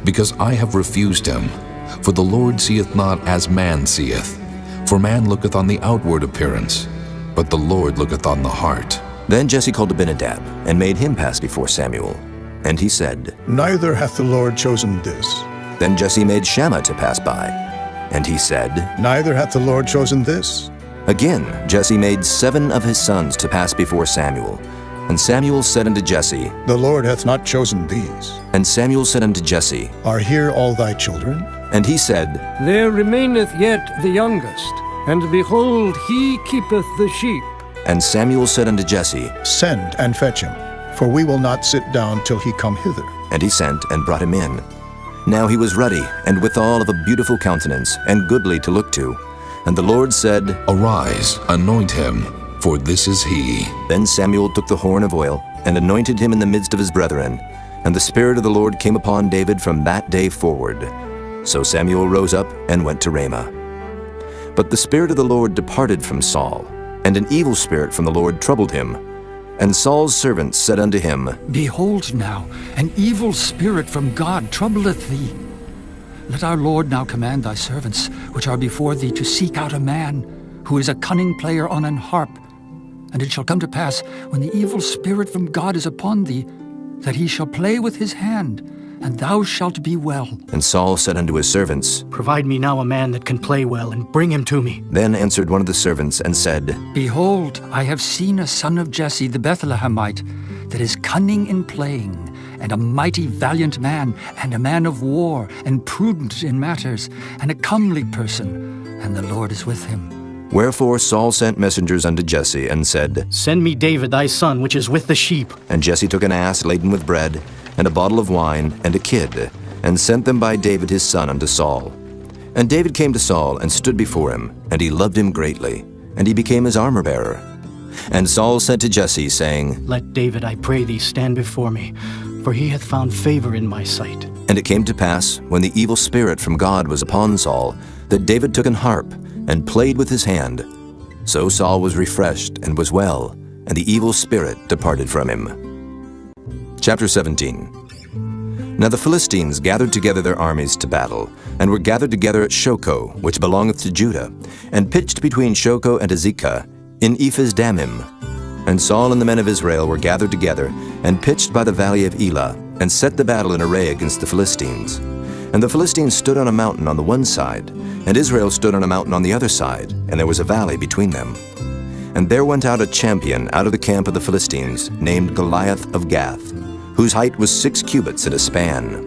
because I have refused him. For the Lord seeth not as man seeth. For man looketh on the outward appearance, but the Lord looketh on the heart. Then Jesse called Abinadab, and made him pass before Samuel. And he said, Neither hath the Lord chosen this. Then Jesse made Shammah to pass by. And he said, Neither hath the Lord chosen this. Again Jesse made 7 of his sons to pass before Samuel. And Samuel said unto Jesse, The Lord hath not chosen these. And Samuel said unto Jesse, Are here all thy children? And he said, There remaineth yet the youngest, and behold, he keepeth the sheep. And Samuel said unto Jesse, Send and fetch him, for we will not sit down till he come hither. And he sent and brought him in. Now he was ruddy, and withal of a beautiful countenance, and goodly to look to. And the Lord said, Arise, anoint him, for this is he. Then Samuel took the horn of oil, and anointed him in the midst of his brethren. And the Spirit of the Lord came upon David from that day forward. So Samuel rose up and went to Ramah. But the Spirit of the Lord departed from Saul, and an evil spirit from the Lord troubled him. And Saul's servants said unto him, Behold now, an evil spirit from God troubleth thee. Let our Lord now command thy servants, which are before thee, to seek out a man, who is a cunning player on an harp. And it shall come to pass, when the evil spirit from God is upon thee, that he shall play with his hand, and thou shalt be well. And Saul said unto his servants, Provide me now a man that can play well, and bring him to me. Then answered one of the servants, and said, Behold, I have seen a son of Jesse the Bethlehemite, that is cunning in playing, and a mighty valiant man, and a man of war, and prudent in matters, and a comely person, and the Lord is with him. Wherefore Saul sent messengers unto Jesse, and said, Send me David thy son, which is with the sheep. And Jesse took an ass laden with bread, and a bottle of wine, and a kid, and sent them by David his son unto Saul. And David came to Saul, and stood before him, and he loved him greatly, and he became his armor-bearer. And Saul sent to Jesse, saying, Let David, I pray thee, stand before me, for he hath found favor in my sight. And it came to pass, when the evil spirit from God was upon Saul, that David took an harp, and played with his hand. So Saul was refreshed, and was well, and the evil spirit departed from him. Chapter 17. Now the Philistines gathered together their armies to battle, and were gathered together at Shochoh, which belongeth to Judah, and pitched between Shochoh and Azekah, in Ephes-dammim. And Saul and the men of Israel were gathered together, and pitched by the valley of Elah, and set the battle in array against the Philistines. And the Philistines stood on a mountain on the one side, and Israel stood on a mountain on the other side, and there was a valley between them. And there went out a champion out of the camp of the Philistines, named Goliath of Gath, whose height was 6 cubits and a span.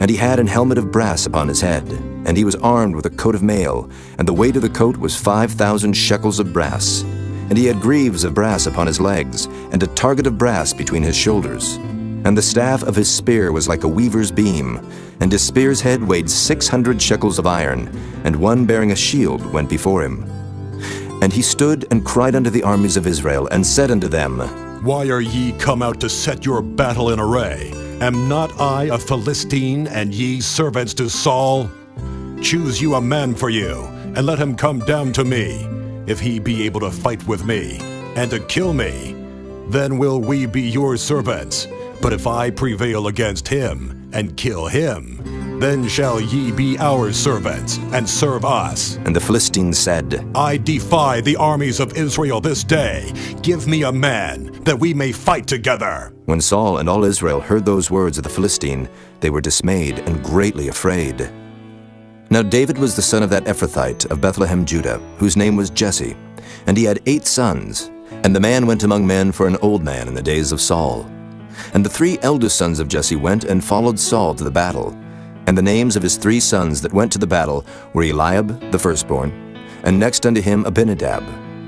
And he had an helmet of brass upon his head, and he was armed with a coat of mail, and the weight of the coat was 5,000 shekels of brass. And he had greaves of brass upon his legs, and a target of brass between his shoulders. And the staff of his spear was like a weaver's beam, and his spear's head weighed 600 shekels of iron, and one bearing a shield went before him. And he stood and cried unto the armies of Israel, and said unto them, Why are ye come out to set your battle in array? Am not I a Philistine, and ye servants to Saul? Choose you a man for you, and let him come down to me, if he be able to fight with me, and to kill me. Then will we be your servants. But if I prevail against him, and kill him, then shall ye be our servants, and serve us. And the Philistines said, I defy the armies of Israel this day. Give me a man, that we may fight together. When Saul and all Israel heard those words of the Philistine, they were dismayed and greatly afraid. Now David was the son of that Ephrathite of Bethlehem, Judah, whose name was Jesse, and he had 8 sons. And the man went among men for an old man in the days of Saul. And the 3 eldest sons of Jesse went and followed Saul to the battle. And the names of his 3 sons that went to the battle were Eliab, the firstborn, and next unto him Abinadab,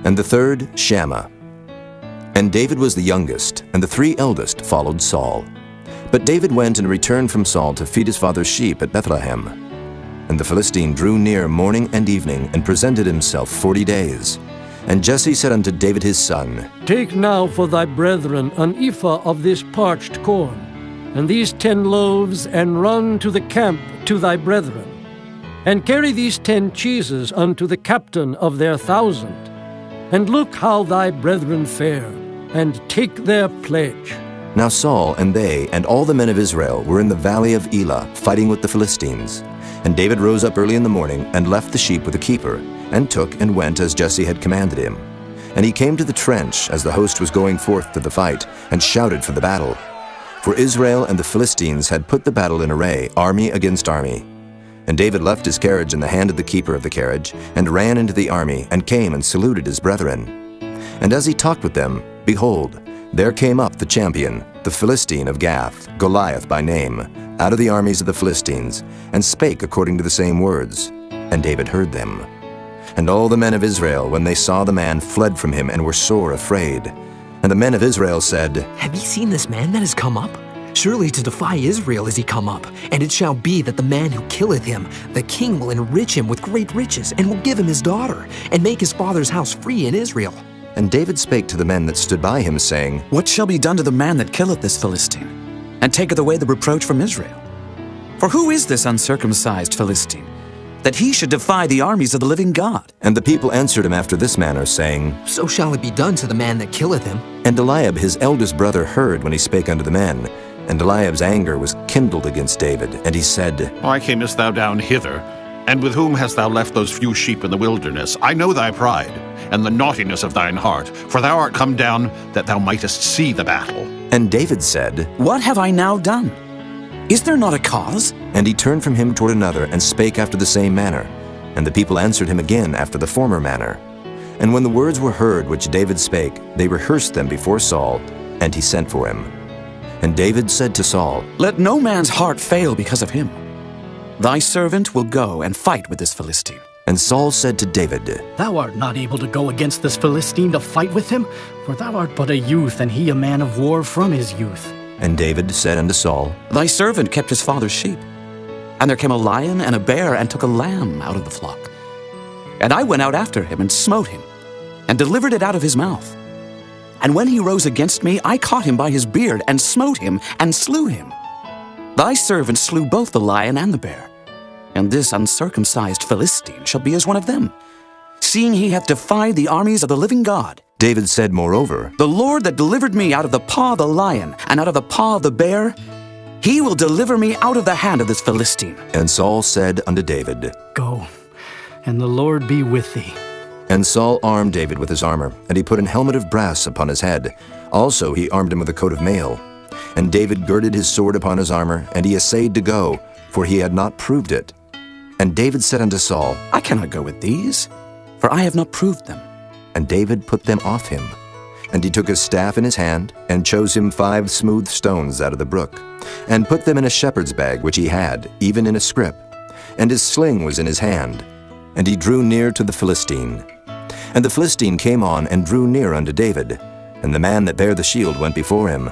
and the third Shammah. And David was the youngest, and the 3 eldest followed Saul. But David went and returned from Saul to feed his father's sheep at Bethlehem. And the Philistine drew near morning and evening, and presented himself 40 days. And Jesse said unto David his son, Take now for thy brethren an ephah of this parched corn, and these 10 loaves, and run to the camp to thy brethren. And carry these 10 cheeses unto the captain of their 1,000. And look how thy brethren fare, and take their pledge. Now Saul and they and all the men of Israel were in the valley of Elah, fighting with the Philistines. And David rose up early in the morning, and left the sheep with the keeper, and took and went as Jesse had commanded him. And he came to the trench as the host was going forth to the fight, and shouted for the battle. For Israel and the Philistines had put the battle in array, army against army. And David left his carriage in the hand of the keeper of the carriage, and ran into the army, and came and saluted his brethren. And as he talked with them, behold, there came up the champion, the Philistine of Gath, Goliath by name, out of the armies of the Philistines, and spake according to the same words. And David heard them. And all the men of Israel, when they saw the man, fled from him, and were sore afraid. And the men of Israel said, Have ye seen this man that is come up? Surely to defy Israel is he come up. And it shall be that the man who killeth him, the king will enrich him with great riches, and will give him his daughter, and make his father's house free in Israel. And David spake to the men that stood by him, saying, What shall be done to the man that killeth this Philistine, and taketh away the reproach from Israel? For who is this uncircumcised Philistine, that he should defy the armies of the living God? And the people answered him after this manner, saying, So shall it be done to the man that killeth him. And Eliab his eldest brother heard when he spake unto the men. And Eliab's anger was kindled against David, and he said, Why camest thou down hither? And with whom hast thou left those few sheep in the wilderness? I know thy pride, and the naughtiness of thine heart, for thou art come down that thou mightest see the battle. And David said, What have I now done? Is there not a cause? And he turned from him toward another, and spake after the same manner. And the people answered him again after the former manner. And when the words were heard which David spake, they rehearsed them before Saul, and he sent for him. And David said to Saul, Let no man's heart fail because of him. Thy servant will go and fight with this Philistine. And Saul said to David, Thou art not able to go against this Philistine to fight with him, for thou art but a youth, and he a man of war from his youth. And David said unto Saul, Thy servant kept his father's sheep. And there came a lion and a bear, and took a lamb out of the flock. And I went out after him, and smote him, and delivered it out of his mouth. And when he rose against me, I caught him by his beard, and smote him, and slew him. Thy servant slew both the lion and the bear. And this uncircumcised Philistine shall be as one of them, seeing he hath defied the armies of the living God. David said moreover, The Lord that delivered me out of the paw of the lion, and out of the paw of the bear, he will deliver me out of the hand of this Philistine. And Saul said unto David, Go, and the Lord be with thee. And Saul armed David with his armor, and he put an helmet of brass upon his head. Also he armed him with a coat of mail. And David girded his sword upon his armor, and he essayed to go, for he had not proved it. And David said unto Saul, I cannot go with these, for I have not proved them. And David put them off him. And he took his staff in his hand, and chose him 5 smooth stones out of the brook, and put them in a shepherd's bag which he had, even in a scrip. And his sling was in his hand. And he drew near to the Philistine. And the Philistine came on and drew near unto David, and the man that bare the shield went before him.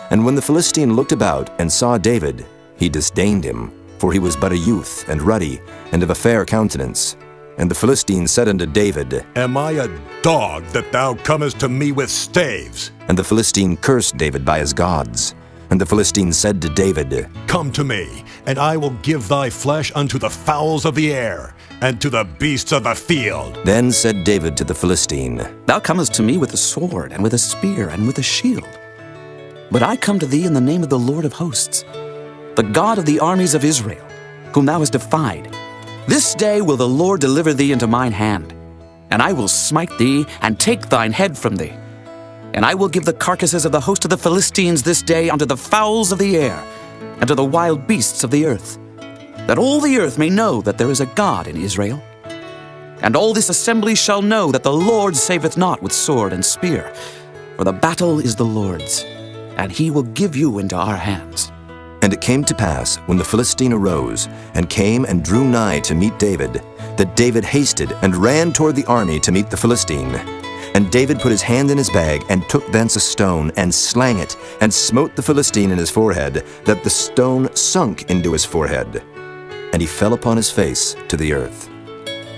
And when the Philistine looked about and saw David, he disdained him, for he was but a youth, and ruddy, and of a fair countenance. And the Philistine said unto David, Am I a dog that thou comest to me with staves? And the Philistine cursed David by his gods. And the Philistine said to David, Come to me, and I will give thy flesh unto the fowls of the air, and to the beasts of the field. Then said David to the Philistine, Thou comest to me with a sword, and with a spear, and with a shield. But I come to thee in the name of the Lord of hosts, the God of the armies of Israel, whom thou hast defied. This day will the Lord deliver thee into mine hand, and I will smite thee, and take thine head from thee. And I will give the carcasses of the host of the Philistines this day unto the fowls of the air, and to the wild beasts of the earth, that all the earth may know that there is a God in Israel. And all this assembly shall know that the Lord saveth not with sword and spear, for the battle is the Lord's, and he will give you into our hands. And it came to pass, when the Philistine arose, and came and drew nigh to meet David, that David hasted and ran toward the army to meet the Philistine. And David put his hand in his bag, and took thence a stone, and slang it, and smote the Philistine in his forehead, that the stone sunk into his forehead. And he fell upon his face to the earth.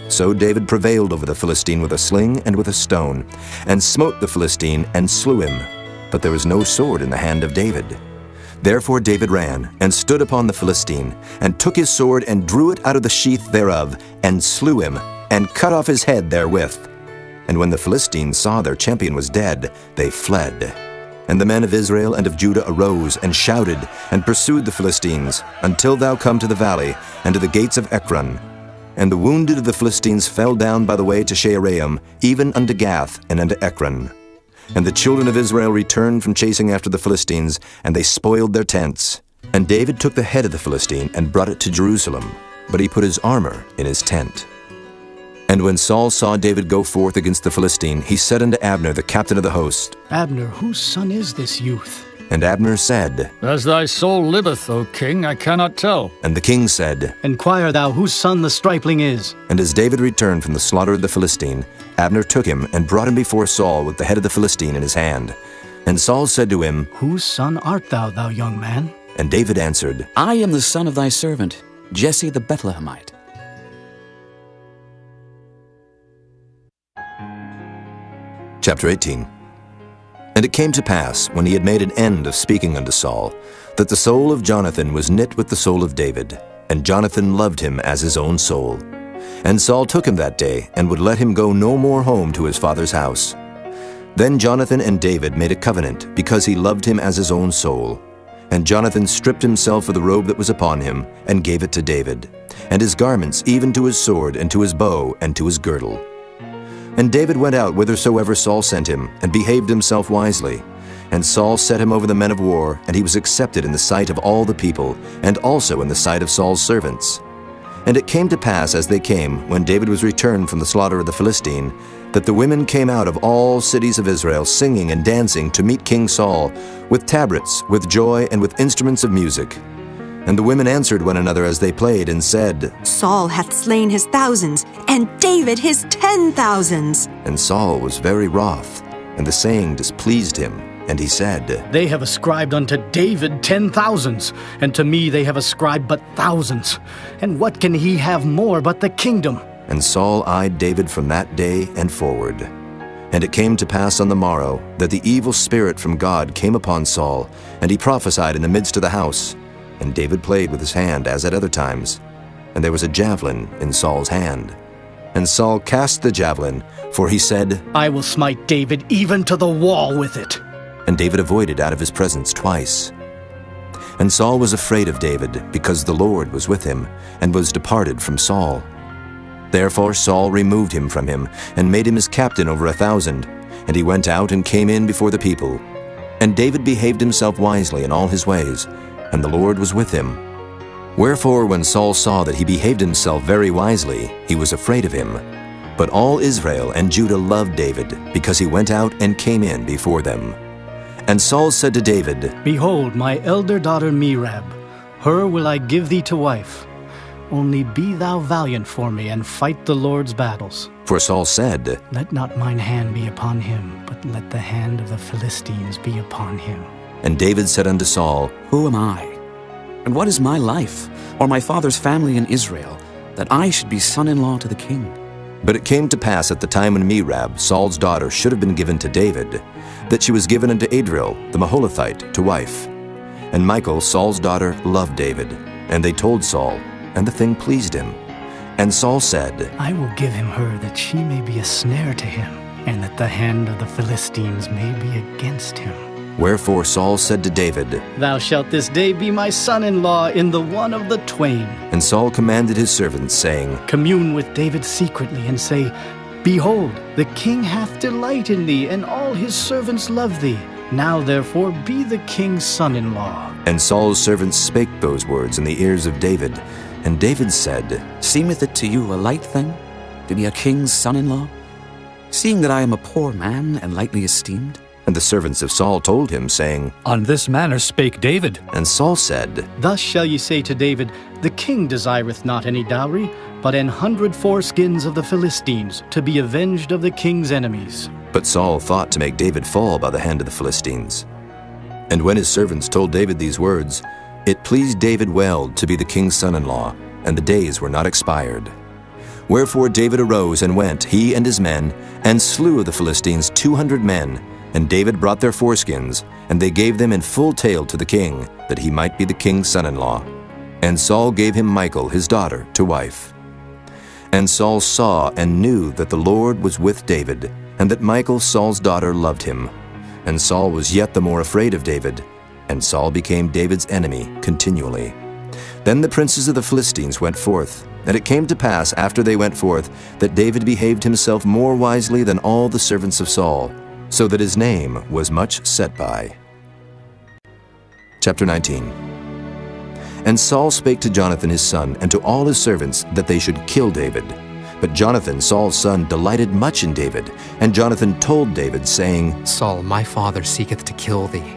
So David prevailed over the Philistine with a sling and with a stone, and smote the Philistine, and slew him. But there was no sword in the hand of David. Therefore David ran, and stood upon the Philistine, and took his sword, and drew it out of the sheath thereof, and slew him, and cut off his head therewith. And when the Philistines saw their champion was dead, they fled. And the men of Israel and of Judah arose, and shouted, and pursued the Philistines, until thou come to the valley, and to the gates of Ekron. And the wounded of the Philistines fell down by the way to Shaaraim, even unto Gath, and unto Ekron. And the children of Israel returned from chasing after the Philistines, and they spoiled their tents. And David took the head of the Philistine, and brought it to Jerusalem, but he put his armor in his tent. And when Saul saw David go forth against the Philistine, he said unto Abner, the captain of the host, Abner, whose son is this youth? And Abner said, As thy soul liveth, O king, I cannot tell. And the king said, Inquire thou whose son the stripling is. And as David returned from the slaughter of the Philistine, Abner took him, and brought him before Saul with the head of the Philistine in his hand. And Saul said to him, Whose son art thou, thou young man? And David answered, I am the son of thy servant, Jesse the Bethlehemite. Chapter 18. And it came to pass, when he had made an end of speaking unto Saul, that the soul of Jonathan was knit with the soul of David, and Jonathan loved him as his own soul. And Saul took him that day, and would let him go no more home to his father's house. Then Jonathan and David made a covenant, because he loved him as his own soul. And Jonathan stripped himself of the robe that was upon him, and gave it to David, and his garments, even to his sword, and to his bow, and to his girdle. And David went out whithersoever Saul sent him, and behaved himself wisely. And Saul set him over the men of war, and he was accepted in the sight of all the people, and also in the sight of Saul's servants. And it came to pass, as they came, when David was returned from the slaughter of the Philistine, that the women came out of all cities of Israel, singing and dancing to meet King Saul, with tabrets, with joy, and with instruments of music. And the women answered one another as they played, and said, Saul hath slain his thousands, and David his 10,000s. And Saul was very wroth, and the saying displeased him. And he said, They have ascribed unto David 10,000s, and to me they have ascribed but thousands. And what can he have more but the kingdom? And Saul eyed David from that day and forward. And it came to pass on the morrow, that the evil spirit from God came upon Saul, and he prophesied in the midst of the house. And David played with his hand as at other times. And there was a javelin in Saul's hand. And Saul cast the javelin, for he said, I will smite David even to the wall with it. And David avoided out of his presence twice. And Saul was afraid of David, because the Lord was with him, and was departed from Saul. Therefore Saul removed him from him, and made him his captain over 1,000. And he went out and came in before the people. And David behaved himself wisely in all his ways, and the Lord was with him. Wherefore when Saul saw that he behaved himself very wisely, he was afraid of him. But all Israel and Judah loved David, because he went out and came in before them. And Saul said to David, Behold, my elder daughter Merab, her will I give thee to wife. Only be thou valiant for me, and fight the Lord's battles. For Saul said, Let not mine hand be upon him, but let the hand of the Philistines be upon him. And David said unto Saul, Who am I? And what is my life, or my father's family in Israel, that I should be son-in-law to the king? But it came to pass at the time when Merab, Saul's daughter, should have been given to David, that she was given unto Adriel, the Maholathite, to wife. And Michal, Saul's daughter, loved David. And they told Saul, and the thing pleased him. And Saul said, I will give him her, that she may be a snare to him, and that the hand of the Philistines may be against him. Wherefore Saul said to David, Thou shalt this day be my son-in-law in the one of the twain. And Saul commanded his servants, saying, Commune with David secretly, and say, Behold, the king hath delight in thee, and all his servants love thee. Now therefore be the king's son-in-law. And Saul's servants spake those words in the ears of David. And David said, Seemeth it to you a light thing, to be a king's son-in-law, seeing that I am a poor man and lightly esteemed? And the servants of Saul told him, saying, On this manner spake David. And Saul said, Thus shall ye say to David, The king desireth not any dowry, but 100 foreskins of the Philistines, to be avenged of the king's enemies. But Saul thought to make David fall by the hand of the Philistines. And when his servants told David these words, it pleased David well to be the king's son-in-law, and the days were not expired. Wherefore David arose and went, he and his men, and slew of the Philistines 200 men. And David brought their foreskins, and they gave them in full tale to the king, that he might be the king's son-in-law. And Saul gave him Michal his daughter to wife. And Saul saw and knew that the Lord was with David, and that Michal Saul's daughter loved him. And Saul was yet the more afraid of David, and Saul became David's enemy continually. Then the princes of the Philistines went forth, and it came to pass after they went forth, that David behaved himself more wisely than all the servants of Saul, so that his name was much set by. Chapter 19. And Saul spake to Jonathan his son, and to all his servants, that they should kill David. But Jonathan, Saul's son, delighted much in David. And Jonathan told David, saying, Saul, my father seeketh to kill thee.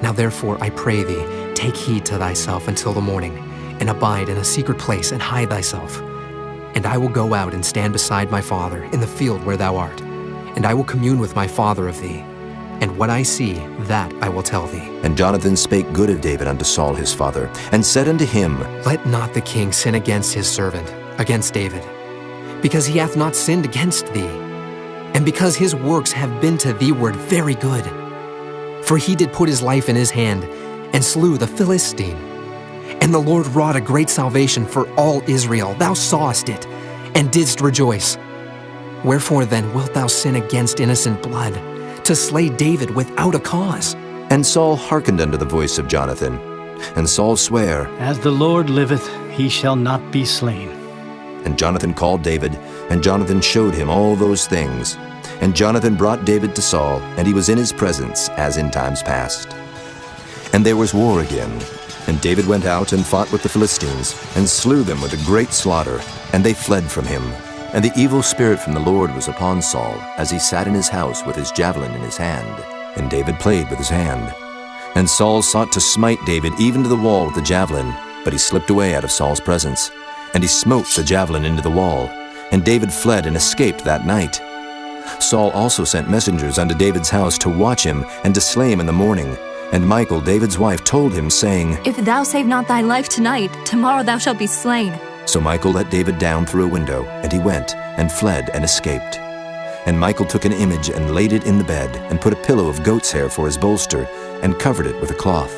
Now therefore, I pray thee, take heed to thyself until the morning, and abide in a secret place, and hide thyself. And I will go out and stand beside my father in the field where thou art. And I will commune with my father of thee. And what I see, that I will tell thee. And Jonathan spake good of David unto Saul his father, and said unto him, Let not the king sin against his servant, against David, because he hath not sinned against thee, and because his works have been to thee ward very good. For he did put his life in his hand, and slew the Philistine. And the Lord wrought a great salvation for all Israel. Thou sawest it, and didst rejoice. Wherefore then wilt thou sin against innocent blood, to slay David without a cause? And Saul hearkened unto the voice of Jonathan. And Saul sware, As the Lord liveth, he shall not be slain. And Jonathan called David, and Jonathan showed him all those things. And Jonathan brought David to Saul, and he was in his presence, as in times past. And there was war again. And David went out and fought with the Philistines, and slew them with a great slaughter, and they fled from him. And the evil spirit from the Lord was upon Saul, as he sat in his house with his javelin in his hand. And David played with his hand. And Saul sought to smite David even to the wall with the javelin, but he slipped away out of Saul's presence. And he smote the javelin into the wall. And David fled and escaped that night. Saul also sent messengers unto David's house to watch him, and to slay him in the morning. And Michal, David's wife, told him, saying, If thou save not thy life tonight, tomorrow thou shalt be slain. So Michal let David down through a window, and he went, and fled, and escaped. And Michal took an image, and laid it in the bed, and put a pillow of goat's hair for his bolster, and covered it with a cloth.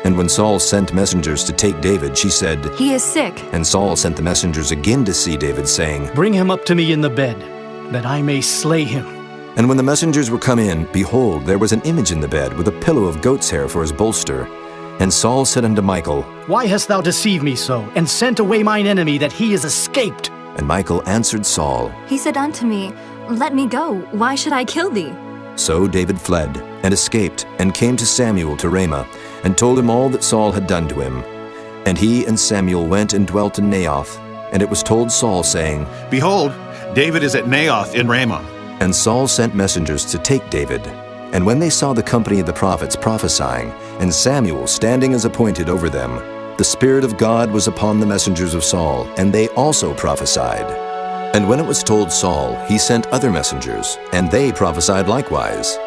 And when Saul sent messengers to take David, she said, He is sick. And Saul sent the messengers again to see David, saying, Bring him up to me in the bed, that I may slay him. And when the messengers were come in, behold, there was an image in the bed, with a pillow of goat's hair for his bolster. And Saul said unto Michal, Why hast thou deceived me so, and sent away mine enemy, that he is escaped? And Michal answered Saul, He said unto me, Let me go, why should I kill thee? So David fled, and escaped, and came to Samuel to Ramah, and told him all that Saul had done to him. And he and Samuel went and dwelt in Naioth. And it was told Saul, saying, Behold, David is at Naioth in Ramah. And Saul sent messengers to take David. And when they saw the company of the prophets prophesying, and Samuel standing as appointed over them, the Spirit of God was upon the messengers of Saul, and they also prophesied. And when it was told Saul, he sent other messengers, and they prophesied likewise.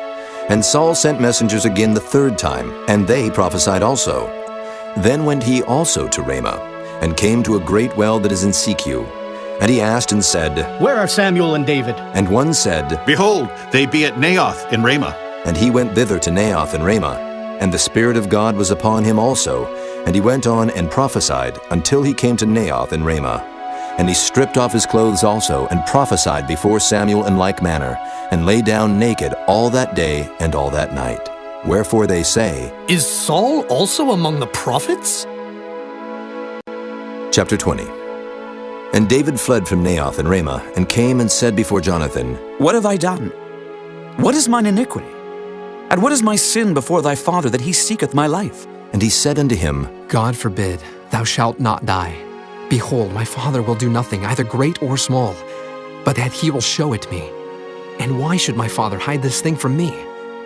And Saul sent messengers again the third time, and they prophesied also. Then went he also to Ramah, and came to a great well that is in Secu. And he asked and said, Where are Samuel and David? And one said, Behold, they be at Naioth in Ramah. And he went thither to Naioth in Ramah. And the Spirit of God was upon him also. And he went on and prophesied until he came to Naioth in Ramah. And he stripped off his clothes also, and prophesied before Samuel in like manner, and lay down naked all that day and all that night. Wherefore they say, Is Saul also among the prophets? Chapter 20. And David fled from Naioth in Ramah, and came and said before Jonathan, What have I done? What is mine iniquity? And what is my sin before thy father, that he seeketh my life? And he said unto him, God forbid, thou shalt not die. Behold, my father will do nothing, either great or small, but that he will show it me. And why should my father hide this thing from me?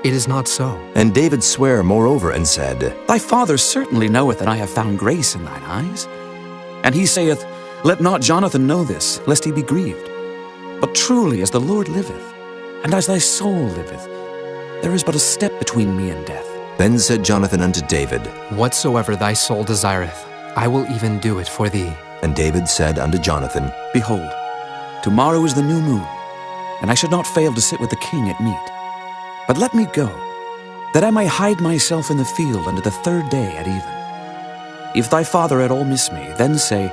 It is not so. And David sware moreover and said, Thy father certainly knoweth that I have found grace in thine eyes. And he saith, Let not Jonathan know this, lest he be grieved. But truly as the Lord liveth, and as thy soul liveth, there is but a step between me and death. Then said Jonathan unto David, Whatsoever thy soul desireth, I will even do it for thee. And David said unto Jonathan, Behold, tomorrow is the new moon, and I should not fail to sit with the king at meat. But let me go, that I may hide myself in the field unto the third day at even. If thy father at all miss me, then say,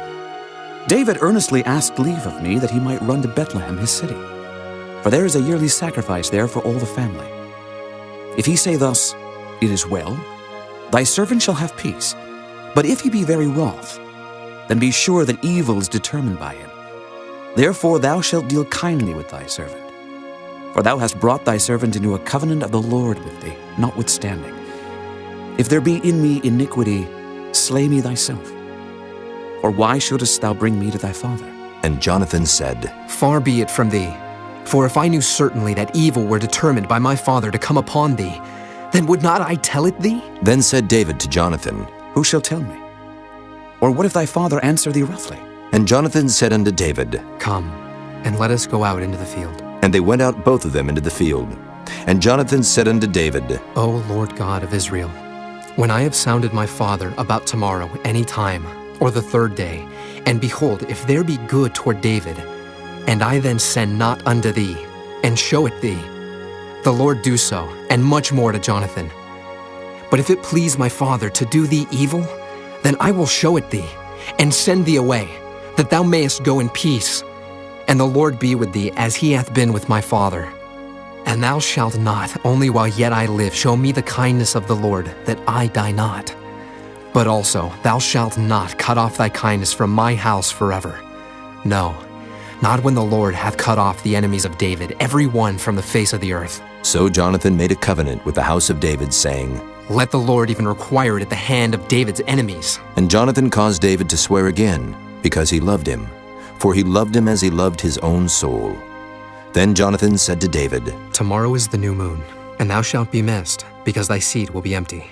David earnestly asked leave of me that he might run to Bethlehem his city, for there is a yearly sacrifice there for all the family. If he say thus, It is well, thy servant shall have peace. But if he be very wroth, then be sure that evil is determined by him. Therefore thou shalt deal kindly with thy servant. For thou hast brought thy servant into a covenant of the Lord with thee, notwithstanding. If there be in me iniquity, slay me thyself. For why shouldest thou bring me to thy father? And Jonathan said, Far be it from thee. For if I knew certainly that evil were determined by my father to come upon thee, then would not I tell it thee? Then said David to Jonathan, Who shall tell me? Or what if thy father answer thee roughly? And Jonathan said unto David, Come, and let us go out into the field. And they went out both of them into the field. And Jonathan said unto David, O Lord God of Israel, when I have sounded my father about tomorrow any time, or the third day, and behold, if there be good toward David, and I then send not unto thee, and show it thee, the Lord do so, and much more to Jonathan. But if it please my father to do thee evil, then I will show it thee, and send thee away, that thou mayest go in peace. And the Lord be with thee as he hath been with my father. And thou shalt not, only while yet I live, show me the kindness of the Lord, that I die not. But also thou shalt not cut off thy kindness from my house forever. No, not when the Lord hath cut off the enemies of David, every one from the face of the earth. So Jonathan made a covenant with the house of David, saying, Let the Lord even require it at the hand of David's enemies. And Jonathan caused David to swear again, because he loved him. For he loved him as he loved his own soul. Then Jonathan said to David, Tomorrow is the new moon, and thou shalt be missed, because thy seat will be empty.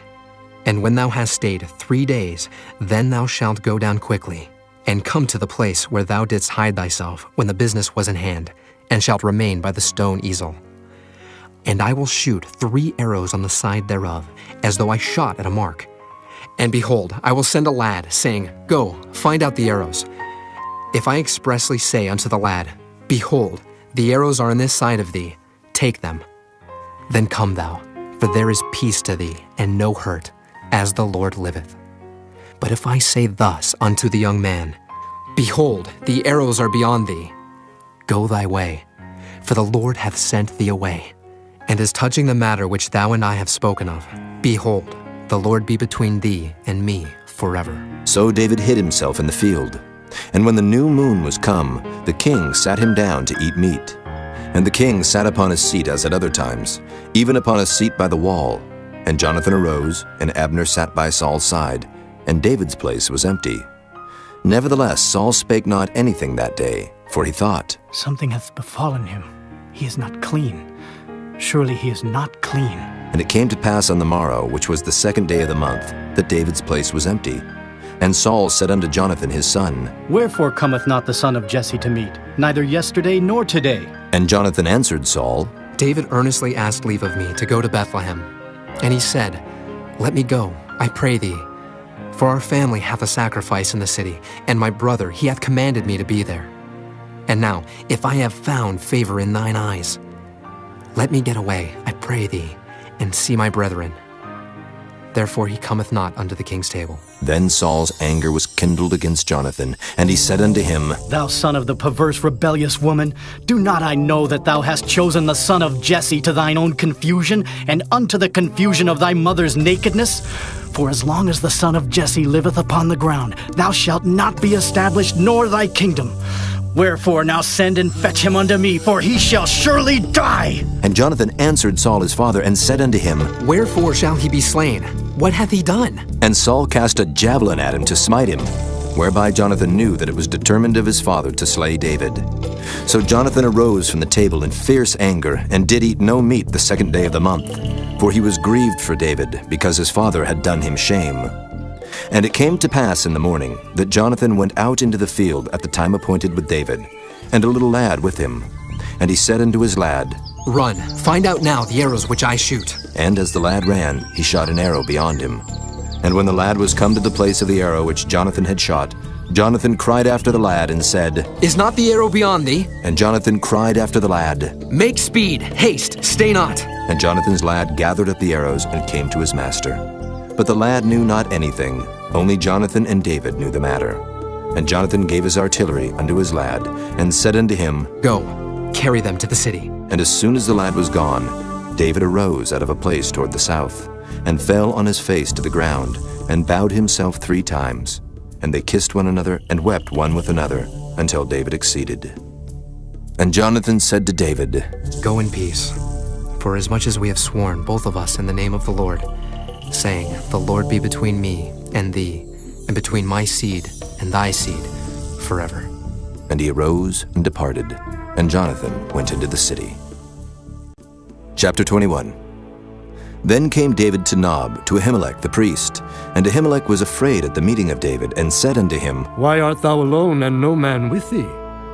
And when thou hast stayed 3 days, then thou shalt go down quickly, and come to the place where thou didst hide thyself when the business was in hand, and shalt remain by the stone easel. And I will shoot 3 arrows on the side thereof, as though I shot at a mark. And behold, I will send a lad, saying, Go, find out the arrows. If I expressly say unto the lad, Behold, the arrows are on this side of thee, take them. Then come thou, for there is peace to thee, and no hurt, as the Lord liveth. But if I say thus unto the young man, Behold, the arrows are beyond thee, go thy way, for the Lord hath sent thee away. And as touching the matter which thou and I have spoken of, behold, the Lord be between thee and me forever. So David hid himself in the field. And when the new moon was come, the king sat him down to eat meat. And the king sat upon his seat as at other times, even upon a seat by the wall. And Jonathan arose, and Abner sat by Saul's side. and David's place was empty. Nevertheless, Saul spake not anything that day, for he thought, Something hath befallen him. He is not clean. Surely he is not clean. And it came to pass on the morrow, which was the 2nd day of the month, that David's place was empty. And Saul said unto Jonathan his son, Wherefore cometh not the son of Jesse to meet, neither yesterday nor today? And Jonathan answered Saul, David earnestly asked leave of me to go to Bethlehem. And he said, Let me go, I pray thee. For our family hath a sacrifice in the city, and my brother, he hath commanded me to be there. And now, if I have found favor in thine eyes, let me get away, I pray thee, and see my brethren. Therefore he cometh not unto the king's table. Then Saul's anger was kindled against Jonathan, and he said unto him, Thou son of the perverse rebellious woman, do not I know that thou hast chosen the son of Jesse to thine own confusion, and unto the confusion of thy mother's nakedness? For as long as the son of Jesse liveth upon the ground, thou shalt not be established, nor thy kingdom. Wherefore now send and fetch him unto me, for he shall surely die. And Jonathan answered Saul his father, and said unto him, Wherefore shall he be slain? What hath he done? And Saul cast a javelin at him to smite him, whereby Jonathan knew that it was determined of his father to slay David. So Jonathan arose from the table in fierce anger, and did eat no meat the 2nd day of the month, for he was grieved for David, because his father had done him shame. And it came to pass in the morning that Jonathan went out into the field at the time appointed with David, and a little lad with him. And he said unto his lad, Run, find out now the arrows which I shoot. And as the lad ran, he shot an arrow beyond him. And when the lad was come to the place of the arrow which Jonathan had shot, Jonathan cried after the lad and said, Is not the arrow beyond thee? And Jonathan cried after the lad, Make speed, haste, stay not. And Jonathan's lad gathered up the arrows and came to his master. But the lad knew not anything, only Jonathan and David knew the matter. And Jonathan gave his artillery unto his lad, and said unto him, Go, carry them to the city. And as soon as the lad was gone, David arose out of a place toward the south, and fell on his face to the ground, and bowed himself 3 times. And they kissed one another, and wept one with another, until David exceeded. And Jonathan said to David, Go in peace, for as much as we have sworn, both of us, in the name of the Lord, saying, The Lord be between me and thee, and between my seed and thy seed, forever. And he arose and departed, and Jonathan went into the city. Chapter 21. Then came David to Nob, to Ahimelech the priest. And Ahimelech was afraid at the meeting of David, and said unto him, Why art thou alone, and no man with thee?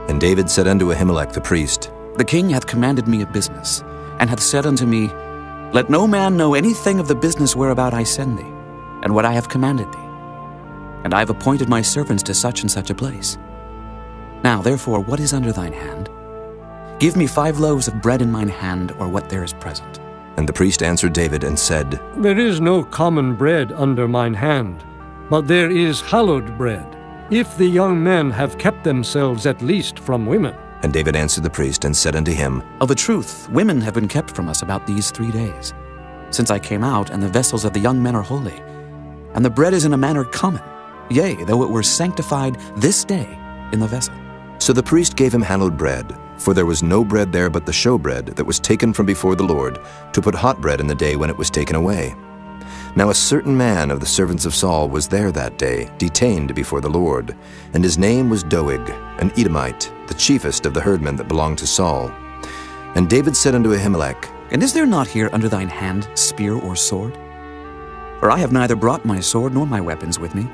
And David said unto Ahimelech the priest, The king hath commanded me a business, and hath said unto me, Let no man know anything of the business whereabout I send thee, and what I have commanded thee. And I have appointed my servants to such and such a place. Now therefore, what is under thine hand? Give me 5 loaves of bread in mine hand, or what there is present. And the priest answered David and said, There is no common bread under mine hand, but there is hallowed bread, if the young men have kept themselves at least from women. And David answered the priest and said unto him, Of a truth, women have been kept from us about these 3 days, since I came out, and the vessels of the young men are holy. And the bread is in a manner common, yea, though it were sanctified this day in the vessel. So the priest gave him hallowed bread, for there was no bread there but the showbread that was taken from before the Lord, to put hot bread in the day when it was taken away. Now a certain man of the servants of Saul was there that day, detained before the Lord, and his name was Doeg, an Edomite, the chiefest of the herdmen that belonged to Saul. And David said unto Ahimelech, And is there not here under thine hand spear or sword? For I have neither brought my sword nor my weapons with me,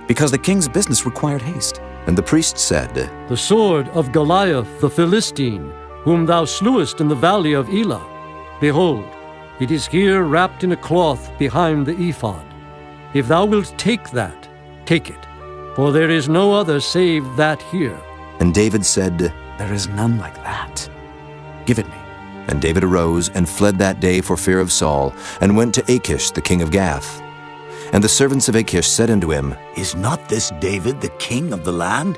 because the king's business required haste. And the priest said, The sword of Goliath the Philistine, whom thou slewest in the valley of Elah. Behold, it is here wrapped in a cloth behind the ephod. If thou wilt take that, take it, for there is no other save that here. And David said, There is none like that. Give it me. And David arose and fled that day for fear of Saul, and went to Achish the king of Gath. And the servants of Achish said unto him, Is not this David the king of the land?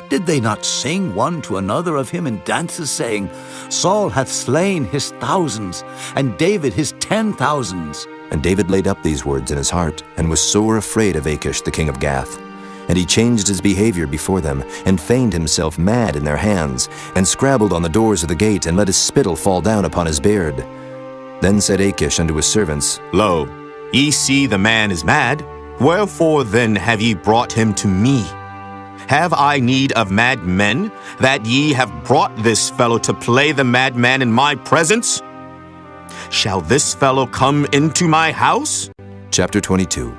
Did they not sing one to another of him in dances, saying, Saul hath slain his thousands, and David his 10,000s? And David laid up these words in his heart, and was sore afraid of Achish the king of Gath. And he changed his behavior before them, and feigned himself mad in their hands, and scrabbled on the doors of the gate, and let his spittle fall down upon his beard. Then said Achish unto his servants, Lo, ye see the man is mad. Wherefore then have ye brought him to me? Have I need of madmen, that ye have brought this fellow to play the madman in my presence? Shall this fellow come into my house? Chapter 22.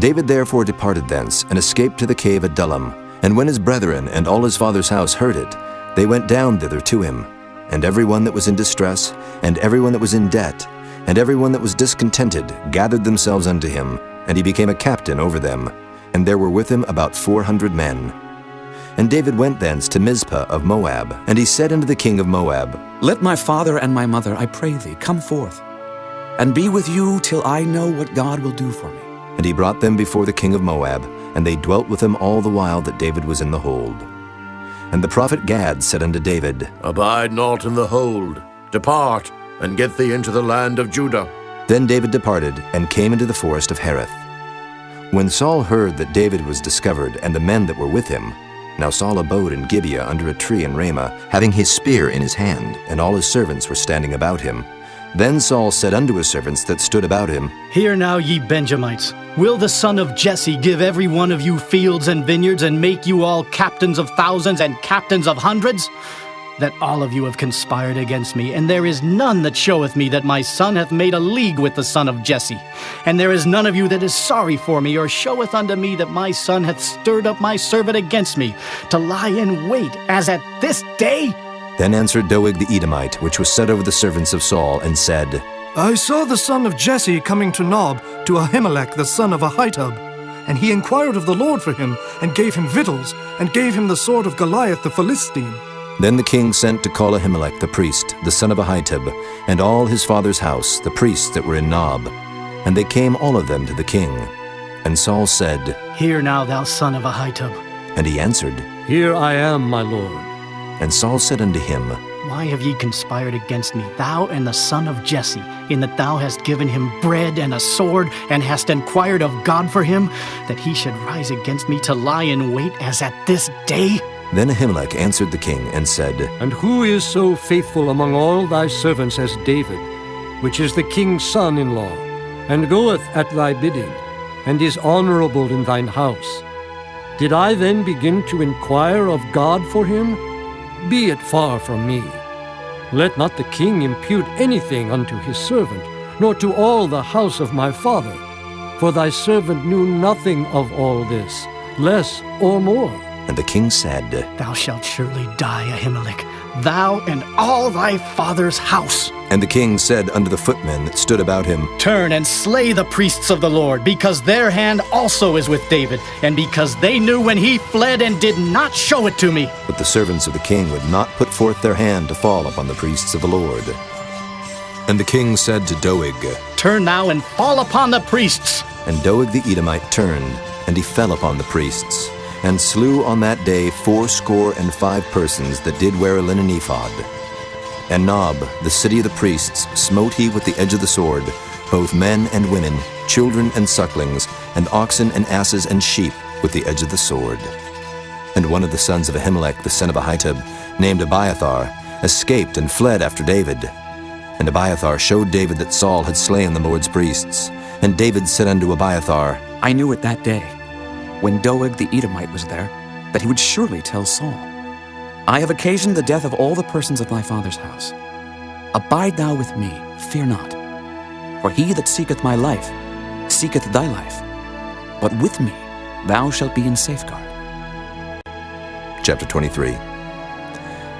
David therefore departed thence, and escaped to the cave Adullam. And when his brethren and all his father's house heard it, they went down thither to him. And every one that was in distress, and every one that was in debt, and every one that was discontented, gathered themselves unto him, and he became a captain over them. And there were with him about 400 men. And David went thence to Mizpah of Moab, and he said unto the king of Moab, Let my father and my mother, I pray thee, come forth, and be with you till I know what God will do for me. And he brought them before the king of Moab, and they dwelt with him all the while that David was in the hold. And the prophet Gad said unto David, Abide not in the hold. Depart, and get thee into the land of Judah. Then David departed, and came into the forest of Hereth. When Saul heard that David was discovered, and the men that were with him, now Saul abode in Gibeah under a tree in Ramah, having his spear in his hand, and all his servants were standing about him. Then Saul said unto his servants that stood about him, Hear now, ye Benjamites, will the son of Jesse give every one of you fields and vineyards, and make you all captains of thousands and captains of hundreds? That all of you have conspired against me, and there is none that showeth me that my son hath made a league with the son of Jesse. And there is none of you that is sorry for me, or showeth unto me that my son hath stirred up my servant against me, to lie in wait, as at this day? Then answered Doeg the Edomite, which was set over the servants of Saul, and said, I saw the son of Jesse coming to Nob, to Ahimelech the son of Ahitub. And he inquired of the Lord for him, and gave him victuals, and gave him the sword of Goliath the Philistine. Then the king sent to call Ahimelech the priest, the son of Ahitub, and all his father's house, the priests that were in Nob. And they came all of them to the king. And Saul said, Hear now, thou son of Ahitub. And he answered, Here I am, my lord. And Saul said unto him, Why have ye conspired against me, thou and the son of Jesse, in that thou hast given him bread and a sword, and hast inquired of God for him, that he should rise against me to lie in wait as at this day? Then Ahimelech answered the king, and said, And who is so faithful among all thy servants as David, which is the king's son-in-law, and goeth at thy bidding, and is honorable in thine house? Did I then begin to inquire of God for him? Be it far from me. Let not the king impute anything unto his servant, nor to all the house of my father. For thy servant knew nothing of all this, less or more. And the king said, Thou shalt surely die, Ahimelech, thou and all thy father's house. And the king said unto the footmen that stood about him, Turn and slay the priests of the Lord, because their hand also is with David, and because they knew when he fled and did not show it to me. But the servants of the king would not put forth their hand to fall upon the priests of the Lord. And the king said to Doeg, Turn now and fall upon the priests. And Doeg the Edomite turned, and he fell upon the priests, and slew on that day 75 persons that did wear a linen ephod. And Nob, the city of the priests, smote he with the edge of the sword, both men and women, children and sucklings, and oxen and asses and sheep, with the edge of the sword. And one of the sons of Ahimelech, the son of Ahitub, named Abiathar, escaped and fled after David. And Abiathar showed David that Saul had slain the Lord's priests. And David said unto Abiathar, I knew it that day, when Doeg the Edomite was there, that he would surely tell Saul, I have occasioned the death of all the persons of thy father's house. Abide thou with me, fear not. For he that seeketh my life, seeketh thy life. But with me thou shalt be in safeguard. Chapter 23.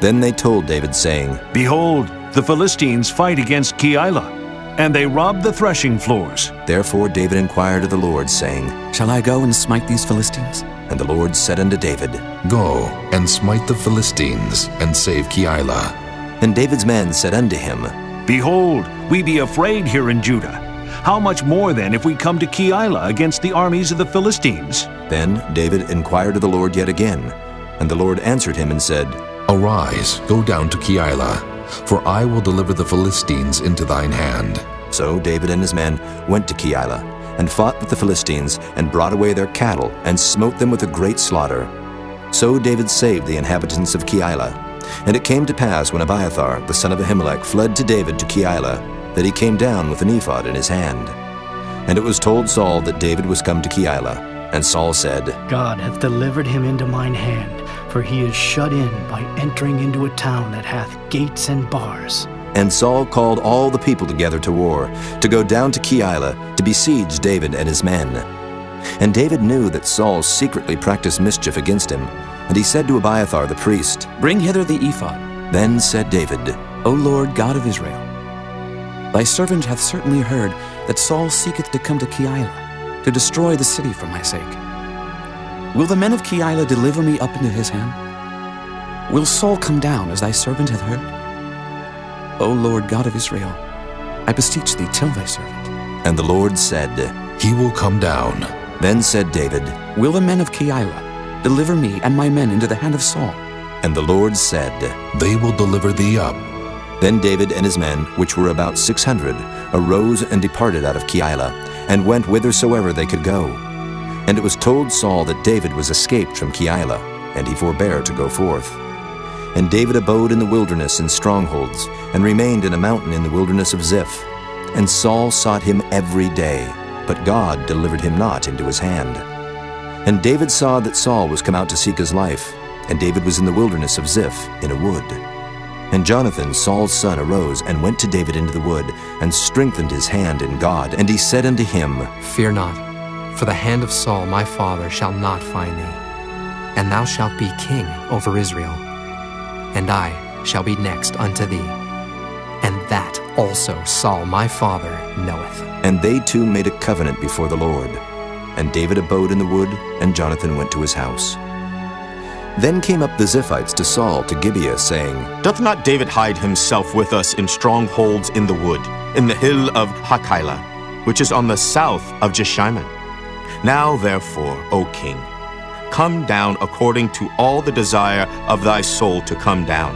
Then they told David, saying, Behold, the Philistines fight against Keilah, and they rob the threshing floors. Therefore David inquired of the Lord, saying, Shall I go and smite these Philistines? And the Lord said unto David, Go and smite the Philistines, and save Keilah. And David's men said unto him, Behold, we be afraid here in Judah. How much more then if we come to Keilah against the armies of the Philistines? Then David inquired of the Lord yet again. And the Lord answered him and said, Arise, go down to Keilah, for I will deliver the Philistines into thine hand. So David and his men went to Keilah, and fought with the Philistines, and brought away their cattle, and smote them with a great slaughter. So David saved the inhabitants of Keilah. And it came to pass, when Abiathar, the son of Ahimelech, fled to David to Keilah, that he came down with an ephod in his hand. And it was told Saul that David was come to Keilah. And Saul said, God hath delivered him into mine hand, for he is shut in by entering into a town that hath gates and bars. And Saul called all the people together to war, to go down to Keilah, to besiege David and his men. And David knew that Saul secretly practiced mischief against him, and he said to Abiathar the priest, Bring hither the ephod. Then said David, O Lord God of Israel, thy servant hath certainly heard that Saul seeketh to come to Keilah, to destroy the city for my sake. Will the men of Keilah deliver me up into his hand? Will Saul come down as thy servant hath heard? O Lord God of Israel, I beseech thee, tell thy servant. And the Lord said, He will come down. Then said David, Will the men of Keilah deliver me and my men into the hand of Saul? And the Lord said, They will deliver thee up. Then David and his men, which were about 600, arose and departed out of Keilah, and went whithersoever they could go. And it was told Saul that David was escaped from Keilah, and he forbare to go forth. And David abode in the wilderness in strongholds, and remained in a mountain in the wilderness of Ziph. And Saul sought him every day, but God delivered him not into his hand. And David saw that Saul was come out to seek his life, and David was in the wilderness of Ziph in a wood. And Jonathan, Saul's son, arose and went to David into the wood, and strengthened his hand in God. And he said unto him, Fear not, for the hand of Saul my father shall not find thee, and thou shalt be king over Israel, and I shall be next unto thee. And that also Saul my father knoweth. And they two made a covenant before the Lord. And David abode in the wood, and Jonathan went to his house. Then came up the Ziphites to Saul to Gibeah, saying, Doth not David hide himself with us in strongholds in the wood, in the hill of Hachilah, which is on the south of Jeshimon? Now therefore, O king, come down according to all the desire of thy soul to come down.